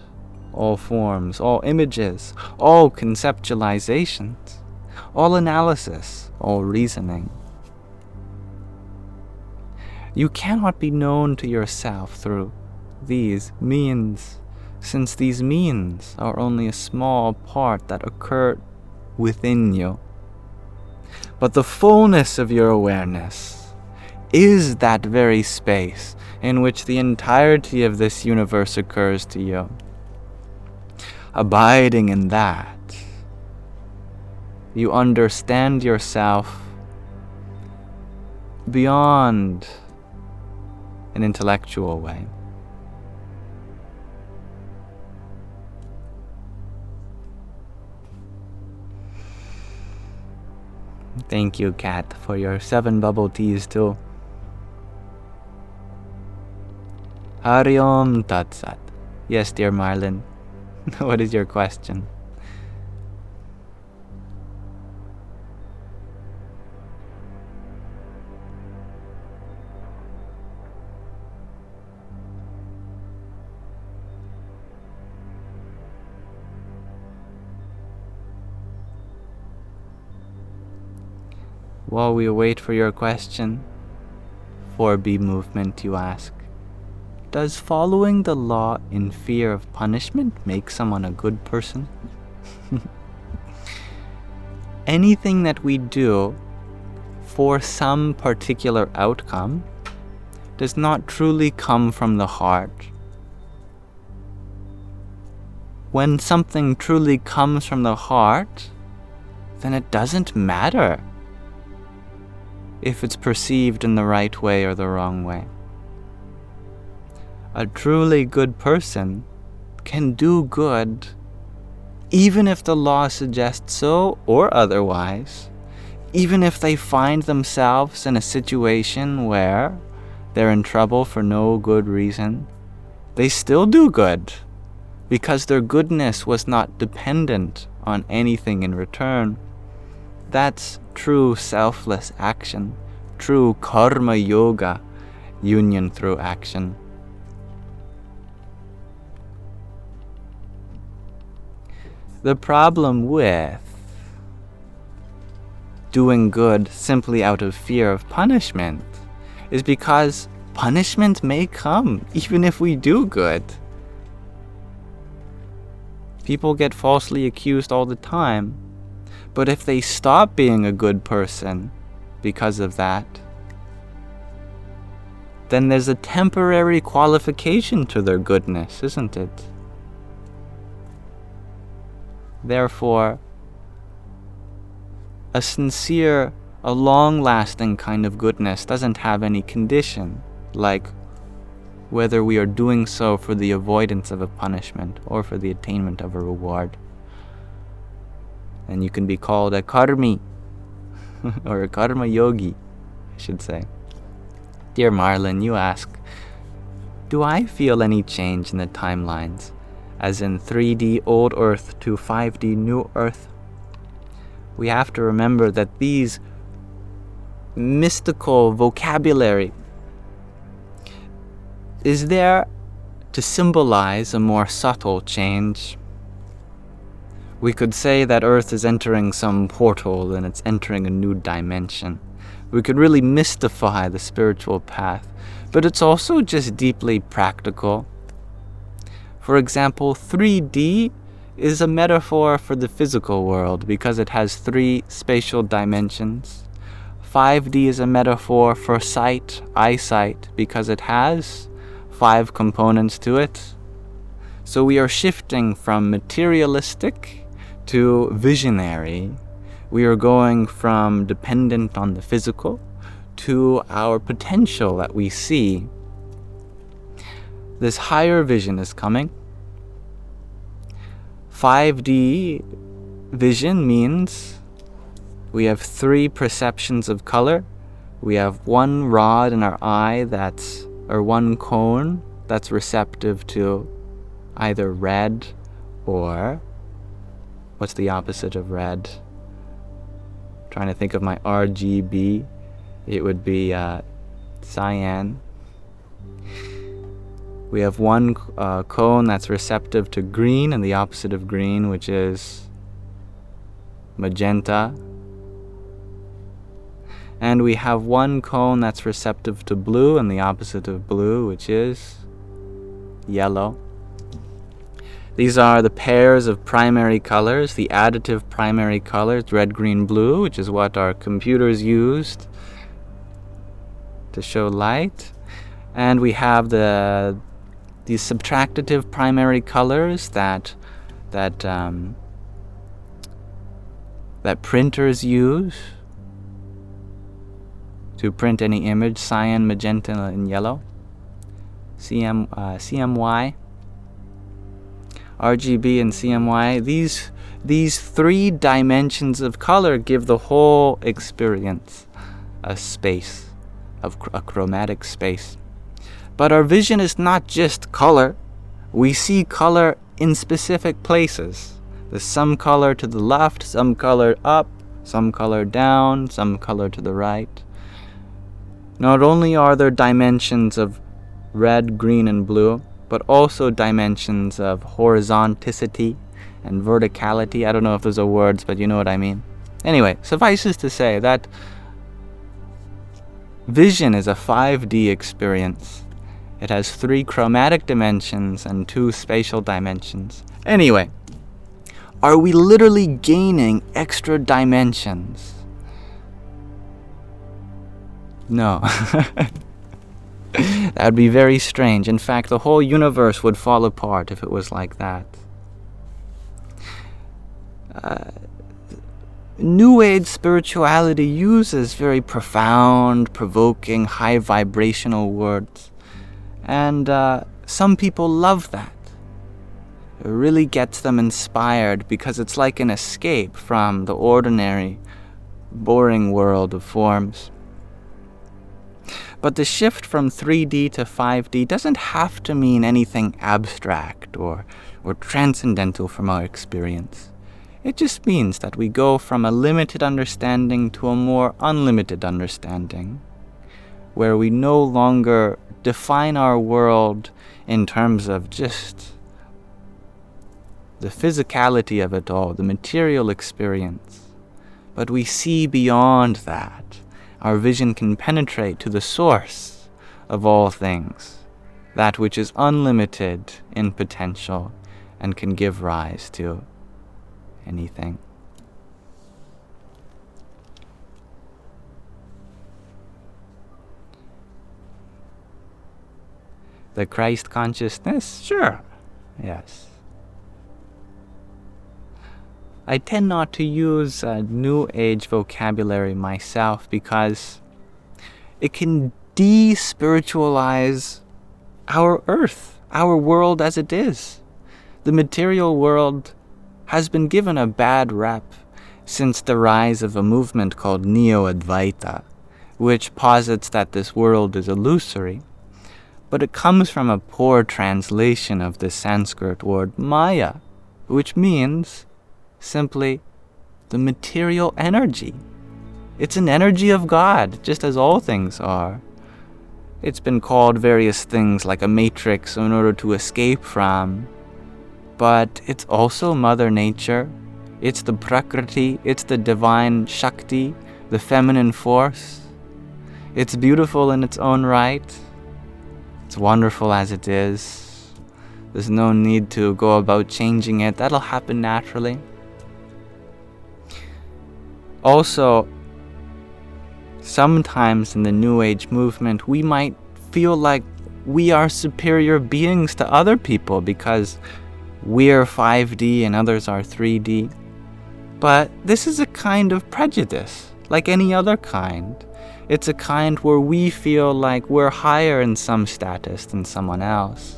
all forms, all images, all conceptualizations, all analysis, all reasoning. You cannot be known to yourself through these means, since these means are only a small part that occur within you. But the fullness of your awareness is that very space in which the entirety of this universe occurs to you. Abiding in that, you understand yourself beyond an intellectual way. Thank you, Kat, for your 7 bubble teas too. Hari Om Tat Sat. Yes, dear Marlin. What is your question? While we wait for your question, 4B movement, you ask, does following the law in fear of punishment make someone a good person? Anything that we do for some particular outcome does not truly come from the heart. When something truly comes from the heart, then it doesn't matter if it's perceived in the right way or the wrong way. A truly good person can do good even if the law suggests so or otherwise, even if they find themselves in a situation where they're in trouble for no good reason, they still do good because their goodness was not dependent on anything in return. That's true selfless action, true karma yoga, union through action. The problem with doing good simply out of fear of punishment is because punishment may come even if we do good. People get falsely accused all the time. But if they stop being a good person because of that, then there's a temporary qualification to their goodness, isn't it? Therefore, a sincere, a long-lasting kind of goodness doesn't have any condition, like whether we are doing so for the avoidance of a punishment or for the attainment of a reward. And you can be called a karmi, or a karma yogi, I should say. Dear Marlin, you ask, do I feel any change in the timelines, as in 3D old Earth to 5D new Earth? We have to remember that these mystical vocabulary is there to symbolize a more subtle change. We could say that Earth is entering some portal and it's entering a new dimension. We could really mystify the spiritual path, but it's also just deeply practical. For example, 3D is a metaphor for the physical world because it has 3 spatial dimensions. 5D is a metaphor for sight, eyesight, because it has 5 components to it. So we are shifting from materialistic to visionary. We are going from dependent on the physical to our potential that we see. This higher vision is coming. 5D vision means we have 3 perceptions of color. We have 1 rod in our eye or 1 cone that's receptive to either red or, what's the opposite of red? I'm trying to think of my RGB. It would be cyan. We have 1 cone that's receptive to green and the opposite of green, which is magenta. And we have 1 cone that's receptive to blue and the opposite of blue, which is yellow. These are the pairs of primary colors, the additive primary colors, red, green, blue, which is what our computers used to show light. And we have these subtractive primary colors that printers use to print any image, cyan, magenta, and yellow. CMY, RGB, and CMY. These 3 dimensions of color give the whole experience a space, a chromatic space. But our vision is not just color. We see color in specific places. There's some color to the left, some color up, some color down, some color to the right. Not only are there dimensions of red, green, and blue, but also dimensions of horizonticity and verticality. I don't know if those are words, but you know what I mean. Anyway, suffices to say that vision is a 5D experience. It has 3 chromatic dimensions and 2 spatial dimensions. Anyway, are we literally gaining extra dimensions? No. That would be very strange. In fact, the whole universe would fall apart if it was like that. New Age spirituality uses very profound, provoking, high vibrational words. And some people love that. It really gets them inspired because it's like an escape from the ordinary, boring world of forms. But the shift from 3D to 5D doesn't have to mean anything abstract or transcendental from our experience. It just means that we go from a limited understanding to a more unlimited understanding, where we no longer define our world in terms of just the physicality of it all, the material experience, but we see beyond that. Our vision can penetrate to the source of all things, that which is unlimited in potential and can give rise to anything. The Christ consciousness? Sure. Yes. I tend not to use New Age vocabulary myself because it can de-spiritualize our earth, our world as it is. The material world has been given a bad rep since the rise of a movement called Neo-Advaita, which posits that this world is illusory. But it comes from a poor translation of the Sanskrit word Maya, which means simply the material energy. It's an energy of God, just as all things are. It's been called various things like a matrix in order to escape from, but it's also Mother Nature. It's the Prakriti, it's the divine Shakti, the feminine force. It's beautiful in its own right. It's wonderful as it is. There's no need to go about changing it. That'll happen naturally. Also, sometimes in the New Age movement, we might feel like we are superior beings to other people because we're 5D and others are 3D. But this is a kind of prejudice, like any other kind. It's a kind where we feel like we're higher in some status than someone else.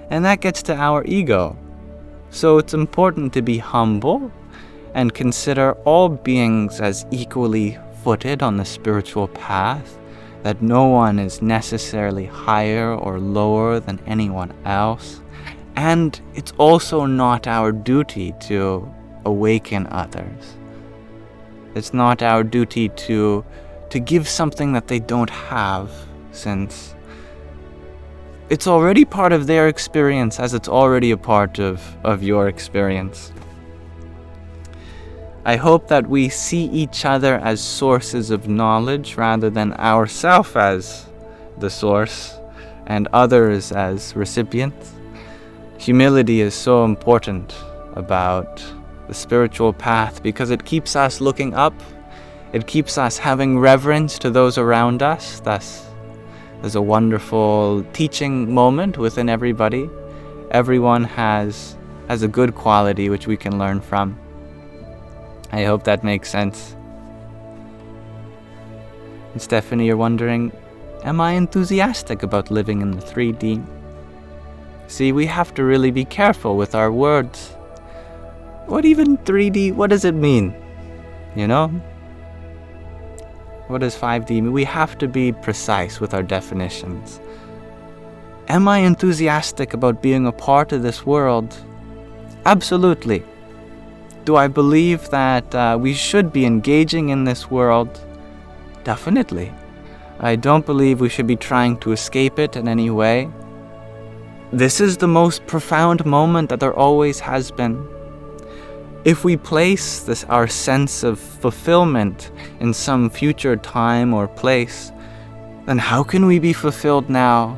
And that gets to our ego. So it's important to be humble and consider all beings as equally footed on the spiritual path, that no one is necessarily higher or lower than anyone else. And it's also not our duty to awaken others. It's not our duty to give something that they don't have, since it's already part of their experience as it's already a part of your experience. I hope that we see each other as sources of knowledge rather than ourselves as the source and others as recipients. Humility is so important about the spiritual path because it keeps us looking up. It keeps us having reverence to those around us. Thus, there's a wonderful teaching moment within everybody. Everyone has a good quality which we can learn from. I hope that makes sense. And Stephanie, you're wondering, am I enthusiastic about living in the 3D? See, we have to really be careful with our words. What even 3D, what does it mean? You know? What does 5D mean? We have to be precise with our definitions. Am I enthusiastic about being a part of this world? Absolutely. Do I believe that we should be engaging in this world? Definitely. I don't believe we should be trying to escape it in any way. This is the most profound moment that there always has been. If we place our sense of fulfillment in some future time or place, then how can we be fulfilled now?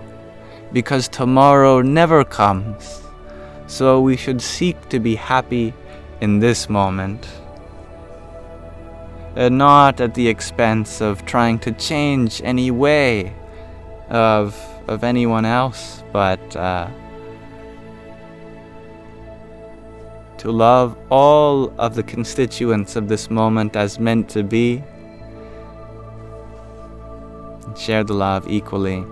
Because tomorrow never comes. So we should seek to be happy in this moment, and not at the expense of trying to change any way of anyone else, but to love all of the constituents of this moment as meant to be, and share the love equally.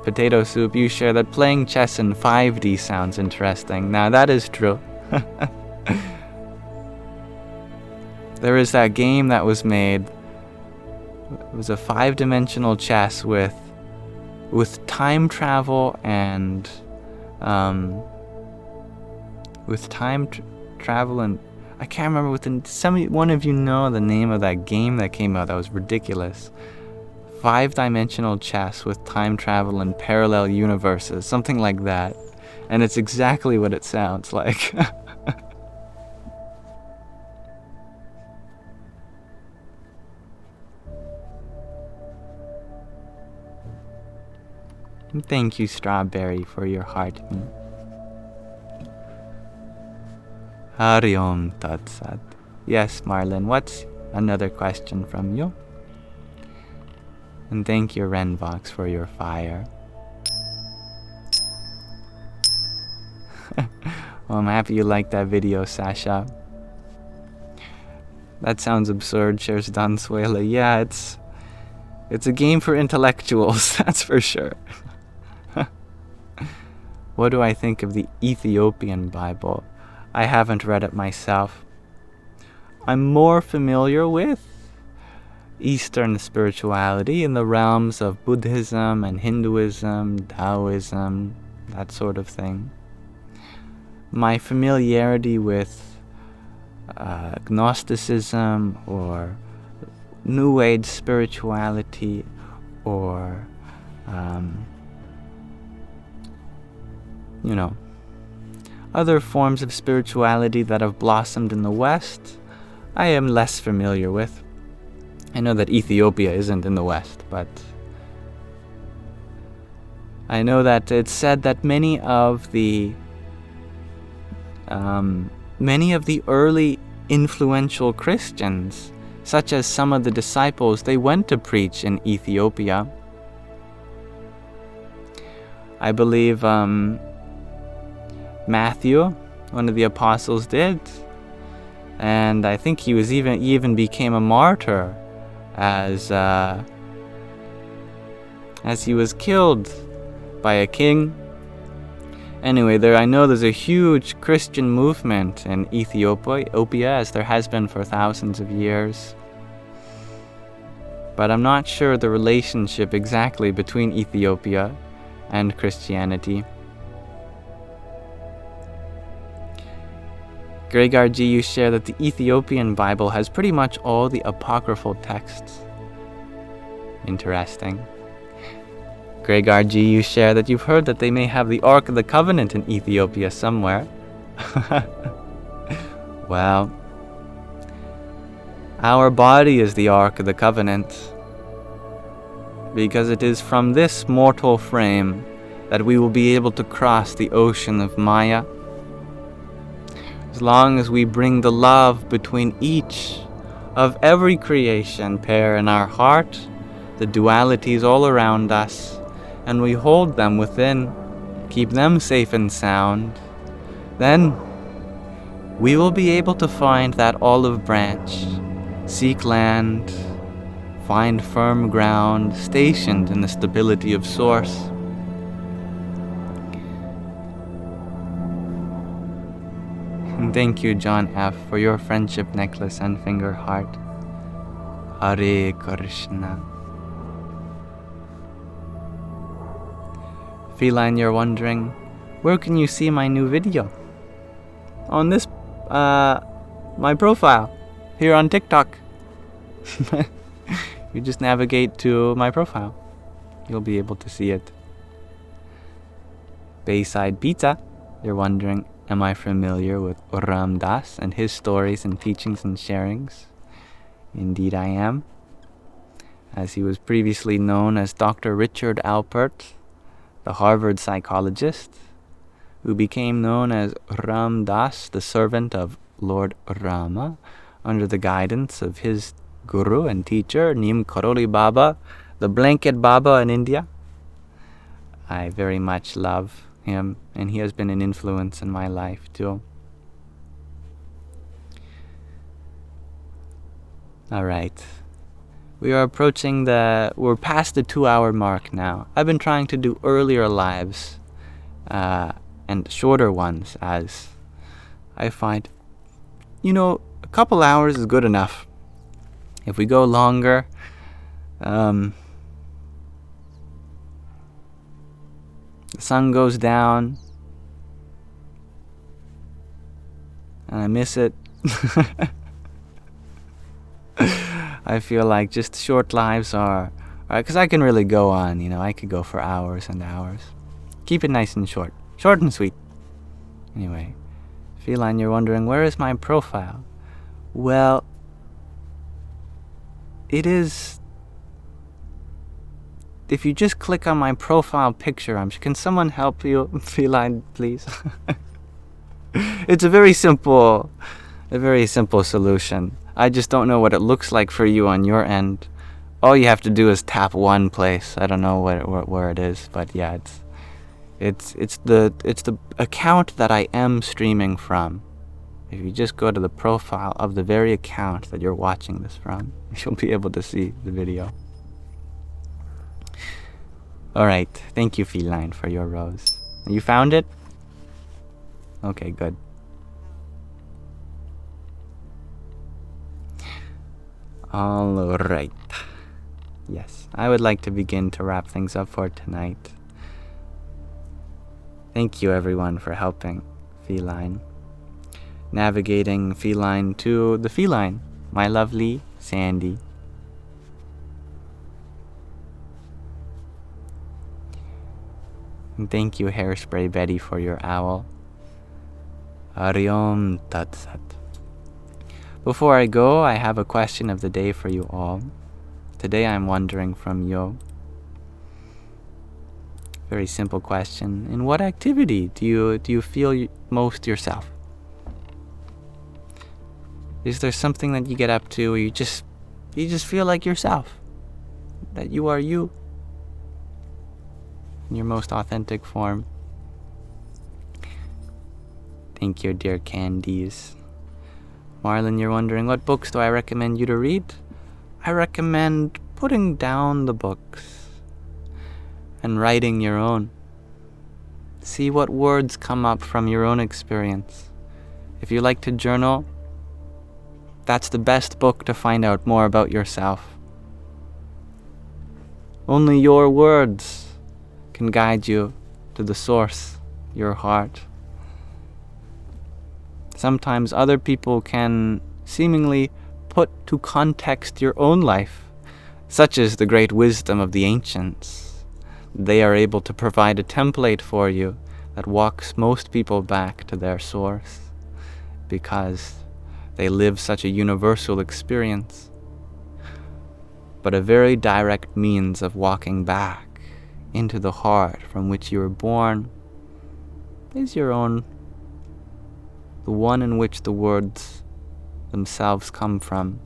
Potato Soup, you share that playing chess in 5D sounds interesting. Now that is true. There is that game that was made. It was a 5-dimensional chess with time travel and travel, and I can't remember. One of you know the name of that game that came out that was ridiculous. 5-dimensional chess with time travel and parallel universes, something like that. And it's exactly what it sounds like. Thank you, Strawberry, for your heart. Hari Om Tat Sat. Yes, Marlon, what's another question from you? And thank you, Renvox, for your fire. Well, I'm happy you liked that video, Sasha. That sounds absurd, shares Donsuela. Yeah, it's a game for intellectuals, that's for sure. What do I think of the Ethiopian Bible? I haven't read it myself. I'm more familiar with Eastern spirituality in the realms of Buddhism and Hinduism, Taoism, that sort of thing. My familiarity with Gnosticism or New Age spirituality or other forms of spirituality that have blossomed in the West, I am less familiar with. I know that Ethiopia isn't in the West, but I know that it's said that many of the early influential Christians, such as some of the disciples, they went to preach in Ethiopia. I believe Matthew, one of the apostles, did, and I think he even became a martyr as he was killed by a king. Anyway, I know there's a huge Christian movement in Ethiopia, as there has been for thousands of years. But I'm not sure the relationship exactly between Ethiopia and Christianity. Gregor G, you share that the Ethiopian Bible has pretty much all the apocryphal texts. Interesting. Gregor G, you share that you've heard that they may have the Ark of the Covenant in Ethiopia somewhere. Well, our body is the Ark of the Covenant, because it is from this mortal frame that we will be able to cross the ocean of Maya. As long as we bring the love between each of every creation pair in our heart, the dualities all around us, and we hold them within, keep them safe and sound, then we will be able to find that olive branch, seek land, find firm ground, stationed in the stability of Source. And thank you, John F., for your friendship necklace and finger heart. Hare Krishna. Feline, you're wondering, where can you see my new video? On this, my profile, here on TikTok. You just navigate to my profile. You'll be able to see it. Bayside Pizza, you're wondering, am I familiar with Ram Dass and his stories and teachings and sharings? Indeed I am. As he was previously known as Dr. Richard Alpert, the Harvard psychologist, who became known as Ram Dass, the servant of Lord Rama, under the guidance of his guru and teacher, Neem Karoli Baba, the Blanket Baba in India. I very much love him, and he has been an influence in my life too. Alright. We're past the 2-hour mark now. I've been trying to do earlier lives, and shorter ones, as I find, a couple hours is good enough. If we go longer, the sun goes down, and I miss it. I feel like just short lives are, because I can really go on, I could go for hours and hours. Keep it nice and short. Short and sweet. Anyway, Feline, you're wondering, where is my profile? Well, it is, if you just click on my profile picture, can someone help you, Feline, please? It's a very simple solution. I just don't know what it looks like for you on your end. All you have to do is tap one place. I don't know where it is, but yeah, it's the account that I am streaming from. If you just go to the profile of the very account that you're watching this from, you'll be able to see the video. Alright, thank you, Feline, for your rose. You found it? Okay, good. Alright. Yes, I would like to begin to wrap things up for tonight. Thank you, everyone, for helping Feline. Navigating Feline to the Feline, my lovely Sandy. And thank you, Hairspray Betty, for your owl. Ariom Tat Sat. Before I go, I have a question of the day for you all. Today I'm wondering from Yo. Very simple question. In what activity do you feel most yourself? Is there something that you get up to where you just feel like yourself? That you are you in your most authentic form? Thank you, dear Candies. Marlon, you're wondering, what books do I recommend you to read? I recommend putting down the books and writing your own. See what words come up from your own experience. If you like to journal, that's the best book to find out more about yourself. Only your words can guide you to the source, your heart. Sometimes other people can seemingly put to context your own life. Such is the great wisdom of the ancients. They are able to provide a template for you that walks most people back to their source, because they live such a universal experience. But a very direct means of walking back into the heart from which you were born is your own, the one in which the words themselves come from.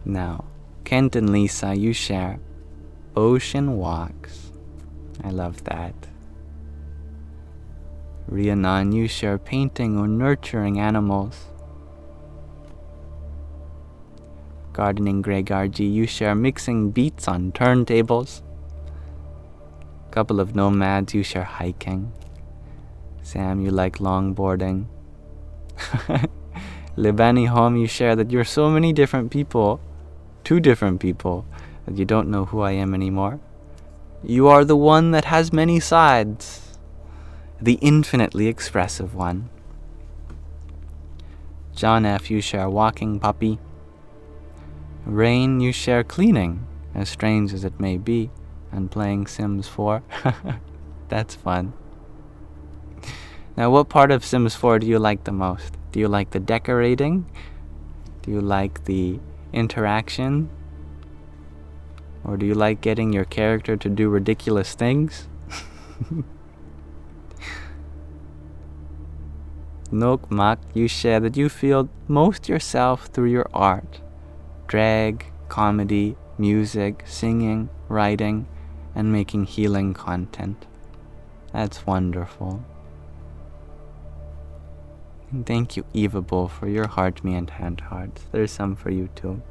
Now, Kent and Lisa, you share ocean walks. I love that. Rhiannon, you share painting or nurturing animals. Gardening Gregarji, you share mixing beats on turntables. Couple of nomads, you share hiking. Sam, you like longboarding. Libani Home, you share that you're so many different people two different people, that you don't know who I am anymore. You are the one that has many sides, the infinitely expressive one. John F., you share walking puppy. Rain, you share cleaning, as strange as it may be, and playing Sims 4. That's fun. Now, what part of Sims 4 do you like the most? Do you like the decorating? Do you like the interaction? Or do you like getting your character to do ridiculous things? Nokmak, you share that you feel most yourself through your art. Drag, comedy, music, singing, writing, and making healing content. That's wonderful. And thank you, Eva Bull, for your heart me and hand hearts. There's some for you too.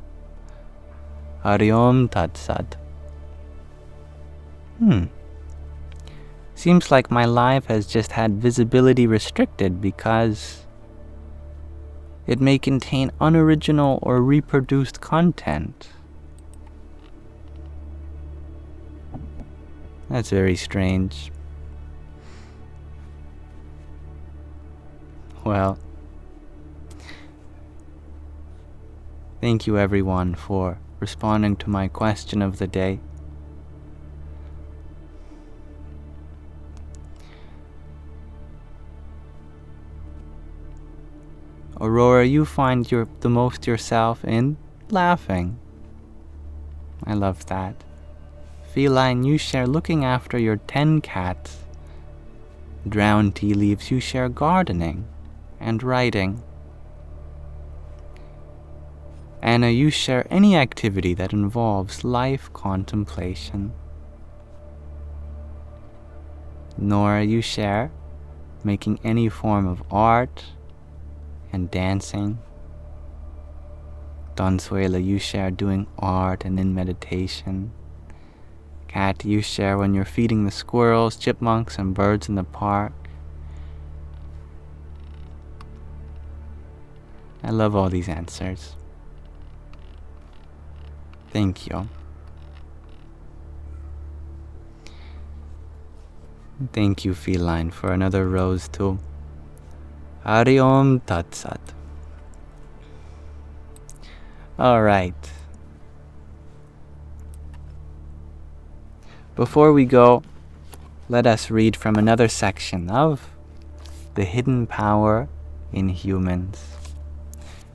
Hari Om Tat Sat. Seems like my live has just had visibility restricted because it may contain unoriginal or reproduced content. That's very strange. Well, thank you everyone for responding to my question of the day. Aurora, you find the most yourself in laughing. I love that. Feline, you share looking after your 10 cats. Drowned tea leaves, you share gardening and writing. Anna, you share any activity that involves life contemplation. Nora, you share making any form of art and dancing. Donsuela, you share doing art and in meditation. Kat, you share when you're feeding the squirrels, chipmunks, and birds in the park. I love all these answers. Thank you. Thank you, Feline, for another rose too. Hari Om Tat Sat. All right. Before we go, let us read from another section of The Hidden Power in Humans.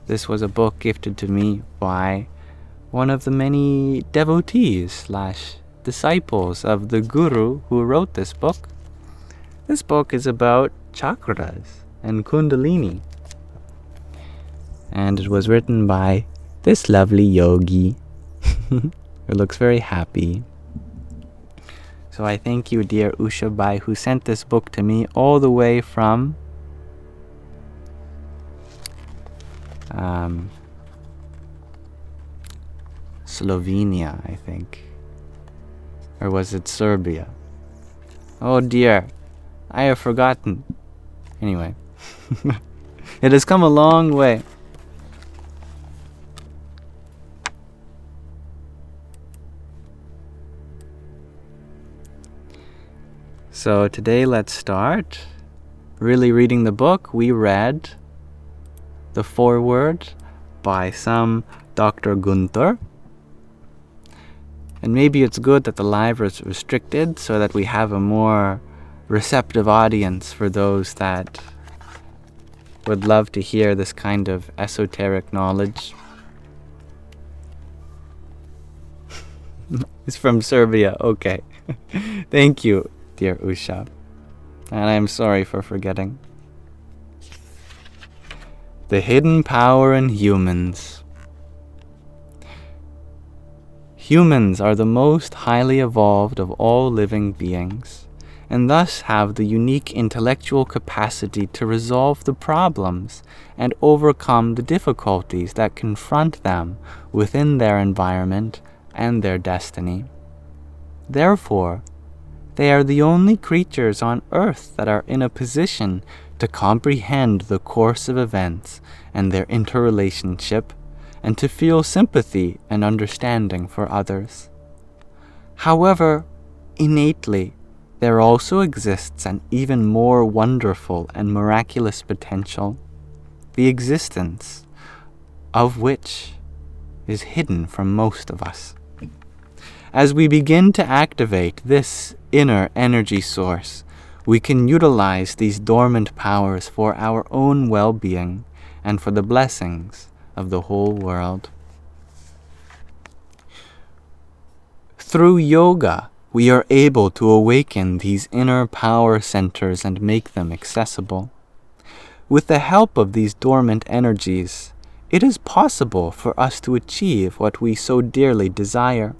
This was a book gifted to me by one of the many devotees / disciples of the guru who wrote this book. This book is about chakras and kundalini. And it was written by this lovely yogi who looks very happy. So I thank you, dear Usha Bai, who sent this book to me all the way from Slovenia, I think. Or was it Serbia? Oh dear, I have forgotten. Anyway, it has come a long way. So today let's start really reading the book. We read the foreword by some Dr. Gunther. And maybe it's good that the live is restricted so that we have a more receptive audience for those that would love to hear this kind of esoteric knowledge. It's from Serbia, okay. Thank you, dear Usha. And I'm sorry for forgetting. The Hidden Power in Humans. Humans are the most highly evolved of all living beings, and thus have the unique intellectual capacity to resolve the problems and overcome the difficulties that confront them within their environment and their destiny. Therefore, they are the only creatures on earth that are in a position to comprehend the course of events and their interrelationship, and to feel sympathy and understanding for others. However, innately, there also exists an even more wonderful and miraculous potential, the existence of which is hidden from most of us. As we begin to activate this inner energy source, we can utilize these dormant powers for our own well-being and for the blessings of the whole world. Through yoga, we are able to awaken these inner power centers and make them accessible. With the help of these dormant energies, it is possible for us to achieve what we so dearly desire: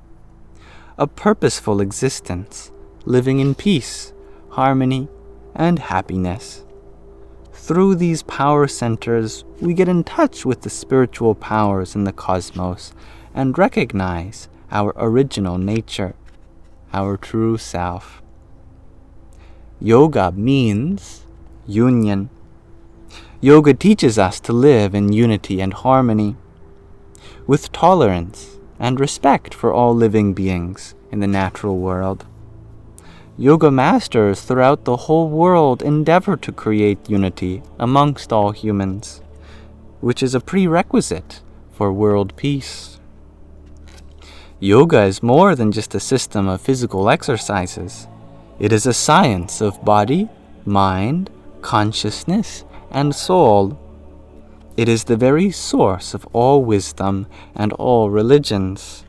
a purposeful existence, living in peace, harmony, and happiness. Through these power centers, we get in touch with the spiritual powers in the cosmos and recognize our original nature, our true self. Yoga means union. Yoga teaches us to live in unity and harmony, with tolerance and respect for all living beings in the natural world. Yoga masters throughout the whole world endeavor to create unity amongst all humans, which is a prerequisite for world peace. Yoga is more than just a system of physical exercises. It is a science of body, mind, consciousness, and soul. It is the very source of all wisdom and all religions.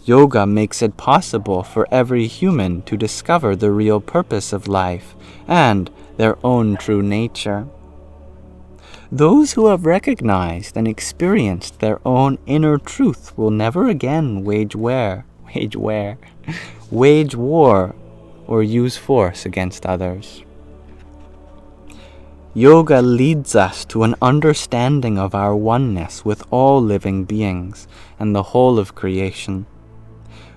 Yoga makes it possible for every human to discover the real purpose of life and their own true nature. Those who have recognized and experienced their own inner truth will never again wage war or use force against others. Yoga leads us to an understanding of our oneness with all living beings and the whole of creation.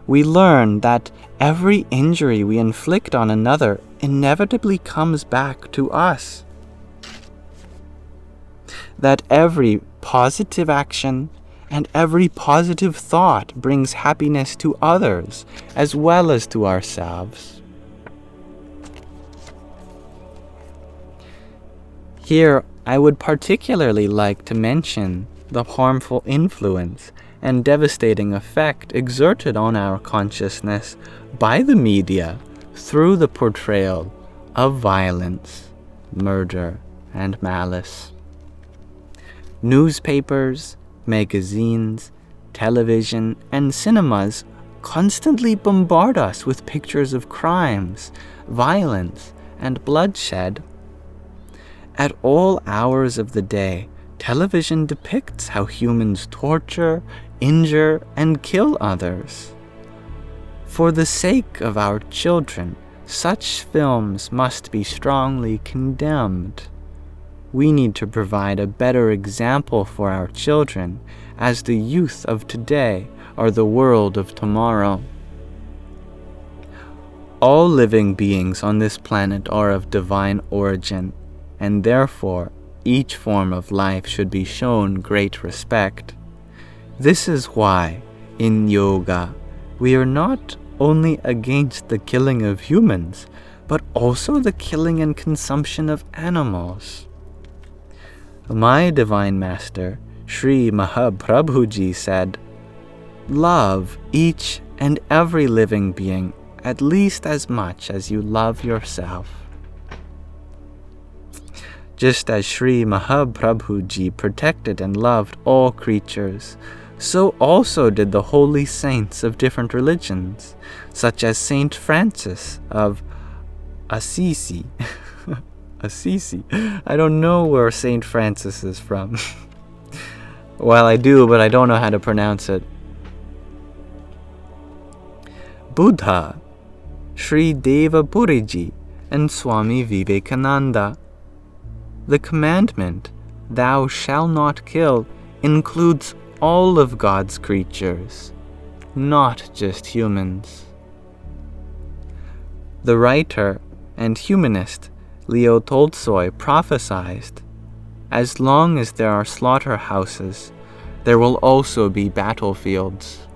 We learn that every injury we inflict on another inevitably comes back to us. That every positive action and every positive thought brings happiness to others as well as to ourselves. Here, I would particularly like to mention the harmful influence and devastating effect exerted on our consciousness by the media through the portrayal of violence, murder, and malice. Newspapers, magazines, television, and cinemas constantly bombard us with pictures of crimes, violence, and bloodshed. At all hours of the day, television depicts how humans torture, injure, and kill others. For the sake of our children, such films must be strongly condemned. We need to provide a better example for our children, as the youth of today are the world of tomorrow. All living beings on this planet are of divine origin, and therefore each form of life should be shown great respect. This is why, in yoga, we are not only against the killing of humans, but also the killing and consumption of animals. My Divine Master, Sri Mahaprabhuji, said, "Love each and every living being at least as much as you love yourself." Just as Sri Mahaprabhuji protected and loved all creatures, so also did the holy saints of different religions, such as Saint Francis of Assisi. Assisi. I don't know where Saint Francis is from. Well, I do, but I don't know how to pronounce it. Buddha, Sri Deva Puriji, and Swami Vivekananda. The commandment, "Thou shalt not kill," includes all of God's creatures, not just humans. The writer and humanist Leo Tolstoy prophesied, "As long as there are slaughterhouses, there will also be battlefields.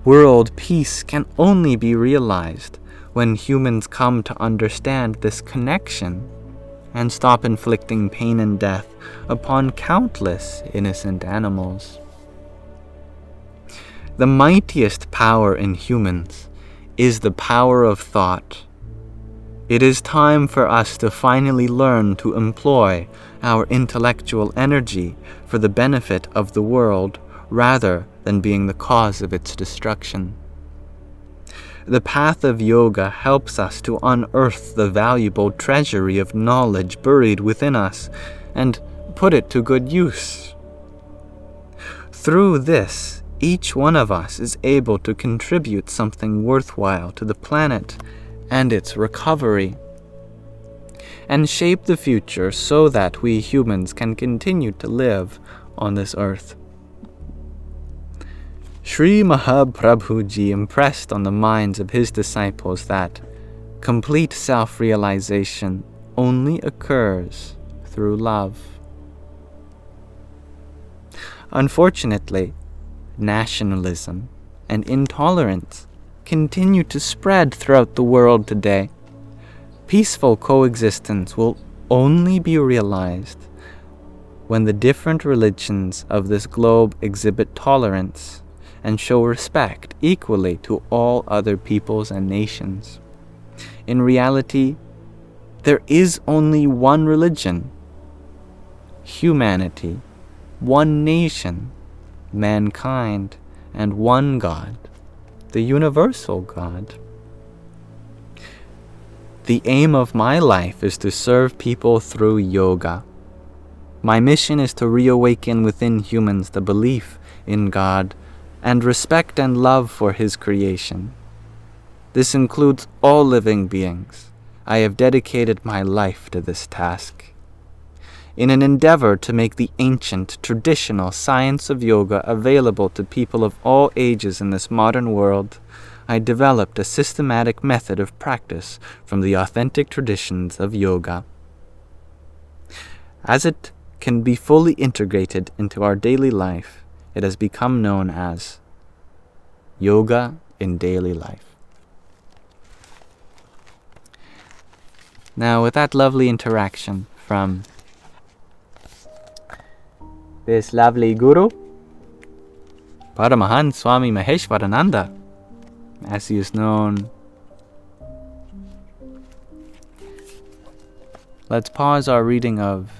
World peace can only be realized when humans come to understand this connection and stop inflicting pain and death upon countless innocent animals. The mightiest power in humans is the power of thought. It is time for us to finally learn to employ our intellectual energy for the benefit of the world rather than being the cause of its destruction. The path of yoga helps us to unearth the valuable treasury of knowledge buried within us and put it to good use. Through this, each one of us is able to contribute something worthwhile to the planet and its recovery, and shape the future so that we humans can continue to live on this earth. Sri Mahaprabhuji impressed on the minds of his disciples that complete self-realization only occurs through love. Unfortunately, nationalism and intolerance continue to spread throughout the world today. Peaceful coexistence will only be realized when the different religions of this globe exhibit tolerance and show respect equally to all other peoples and nations. In reality, there is only one religion, humanity, one nation, mankind, and one God, the universal God. The aim of my life is to serve people through yoga. My mission is to reawaken within humans the belief in God and respect and love for His creation. This includes all living beings. I have dedicated my life to this task. In an endeavor to make the ancient, traditional science of yoga available to people of all ages in this modern world, I developed a systematic method of practice from the authentic traditions of yoga. As it can be fully integrated into our daily life, it has become known as yoga in daily life. Now, with that lovely interaction from this lovely Guru, Paramahansa Swami Maheshwarananda, as he is known, let's pause our reading of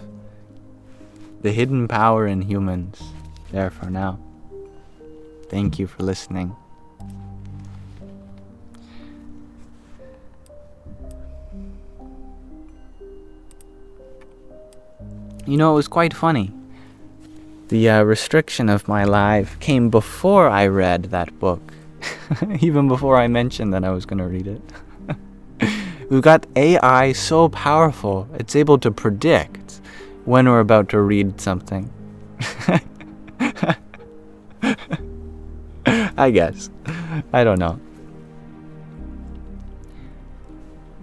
The Hidden Power in Humans there for now. Thank you for listening. You know, it was quite funny. The restriction of my live came before I read that book. Even before I mentioned that I was going to read it. We've got AI so powerful, it's able to predict when we're about to read something. I guess. I don't know.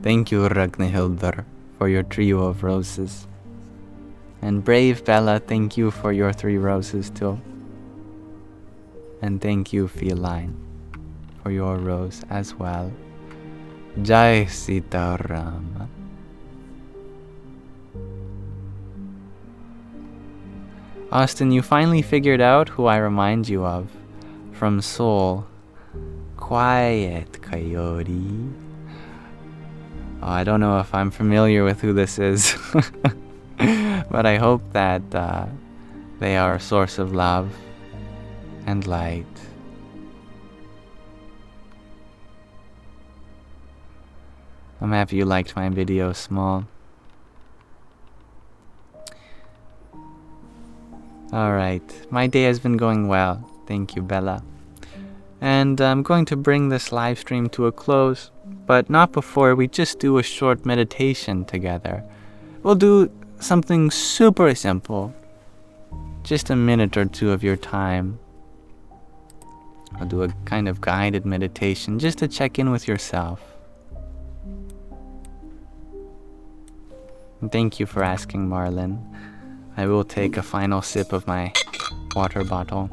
Thank you, Ragnhildur, for your trio of roses. And brave Bella, thank you for your 3 roses too. And thank you, Feline, for your rose as well. Jai Sita Rama. Austin, you finally figured out who I remind you of from Soul. Quiet Coyote. Oh, I don't know if I'm familiar with who this is. But I hope that they are a source of love and light. I'm happy you liked my video, Small. Alright, my day has been going well. Thank you, Bella. And I'm going to bring this live stream to a close, but not before we just do a short meditation together. We'll do something super simple. Just a minute or 2 of your time. I'll do a kind of guided meditation just to check in with yourself. And thank you for asking, Marlon. I will take a final sip of my water bottle.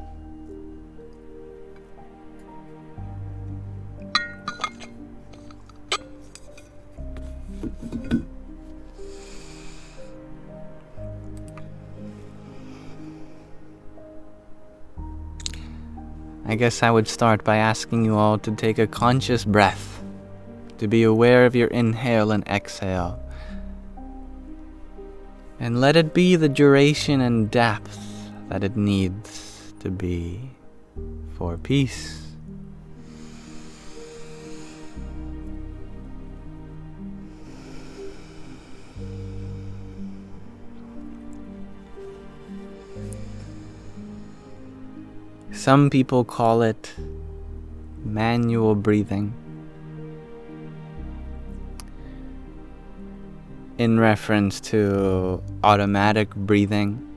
I guess I would start by asking you all to take a conscious breath, to be aware of your inhale and exhale, and let it be the duration and depth that it needs to be for peace. Some people call it manual breathing, in reference to automatic breathing,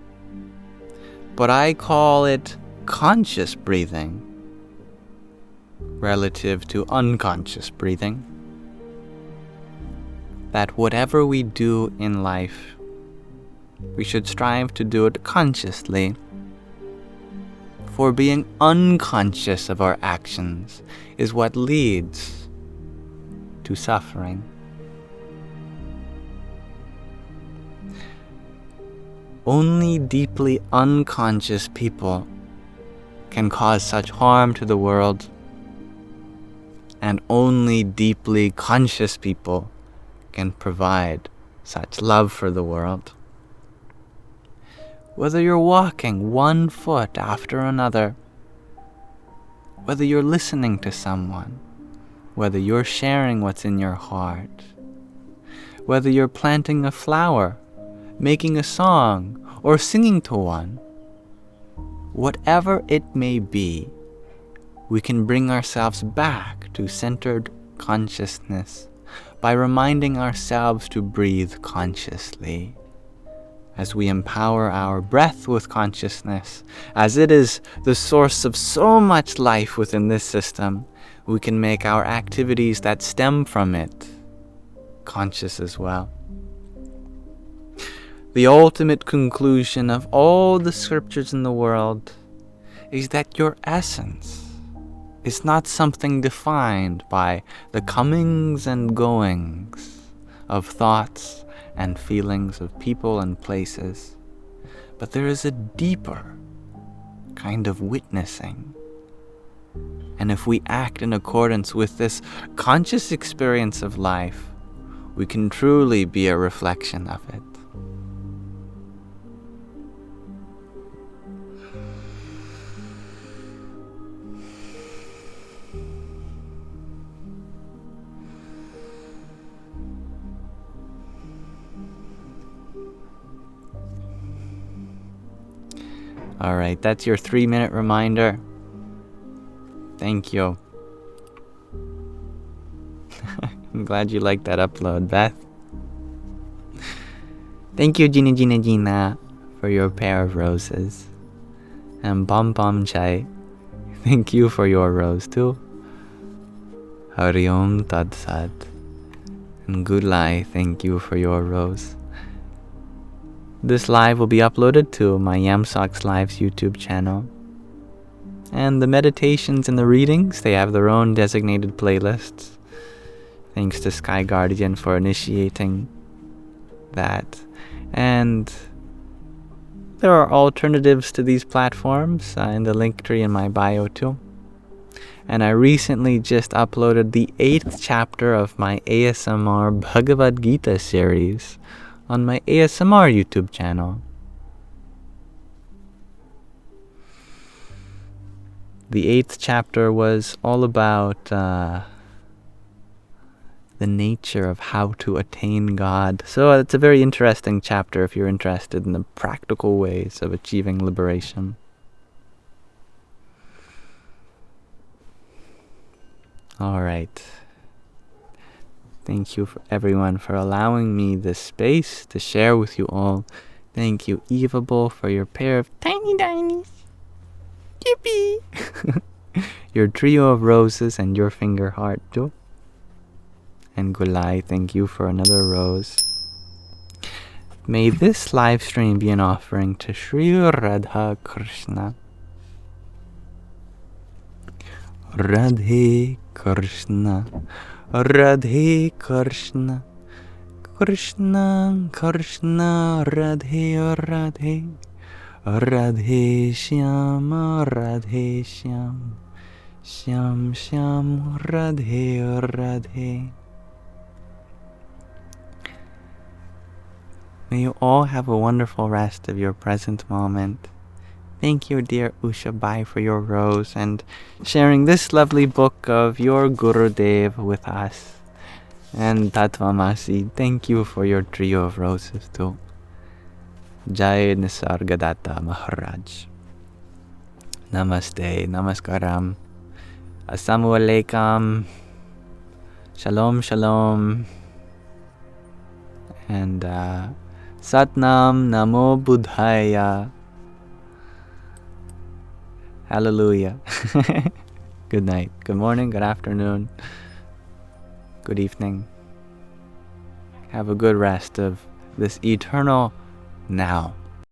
but I call it conscious breathing relative to unconscious breathing. That whatever we do in life, we should strive to do it consciously. For being unconscious of our actions is what leads to suffering. Only deeply unconscious people can cause such harm to the world, and only deeply conscious people can provide such love for the world. Whether you're walking one foot after another, whether you're listening to someone, whether you're sharing what's in your heart, whether you're planting a flower, making a song, or singing to one, whatever it may be, we can bring ourselves back to centered consciousness by reminding ourselves to breathe consciously. As we empower our breath with consciousness, as it is the source of so much life within this system, we can make our activities that stem from it conscious as well. The ultimate conclusion of all the scriptures in the world is that your essence is not something defined by the comings and goings of thoughts and feelings of people and places, but there is a deeper kind of witnessing. And if we act in accordance with this conscious experience of life, we can truly be a reflection of it. Alright, that's your 3-minute reminder. Thank you. I'm glad you liked that upload, Beth. Thank you, Gina, for your pair of roses. And Bom Chai, thank you for your rose too. Hari Om Tat Sat. And Gulai, thank you for your rose. This live will be uploaded to my Yamsox Live's YouTube channel. And the meditations and the readings, they have their own designated playlists. Thanks to Sky Guardian for initiating that. And there are alternatives to these platforms in the link tree in my bio too. And I recently just uploaded the 8th chapter of my ASMR Bhagavad Gita series on my ASMR YouTube channel. The 8th chapter was all about the nature of how to attain God. So it's a very interesting chapter if you're interested in the practical ways of achieving liberation. All right. Thank you for everyone for allowing me this space to share with you all. Thank you, Evable, for your pair of tiny tinies. Yippee! Your trio of roses and your finger heart too. And Gulai, thank you for another rose. May this live stream be an offering to Sri Radha Krishna. Radhe Krishna, Radhe Krishna, Krishna Krishna, Radhe Radhe, Radhe Shyam, Radhe Shyam, Shyam Shyam, Radhe Radhe. May you all have a wonderful rest of your present moment. Thank you, dear Usha Bai, for your rose and sharing this lovely book of your Gurudev with us. And Tatvamasi, thank you for your trio of roses too. Jai Nisargadatta Maharaj. Namaste, Namaskaram, Assalamu Alaikum, Shalom Shalom, and Satnam Namo Buddhaya. Hallelujah. Good night, good morning, good afternoon, good evening. Have a good rest of this eternal now.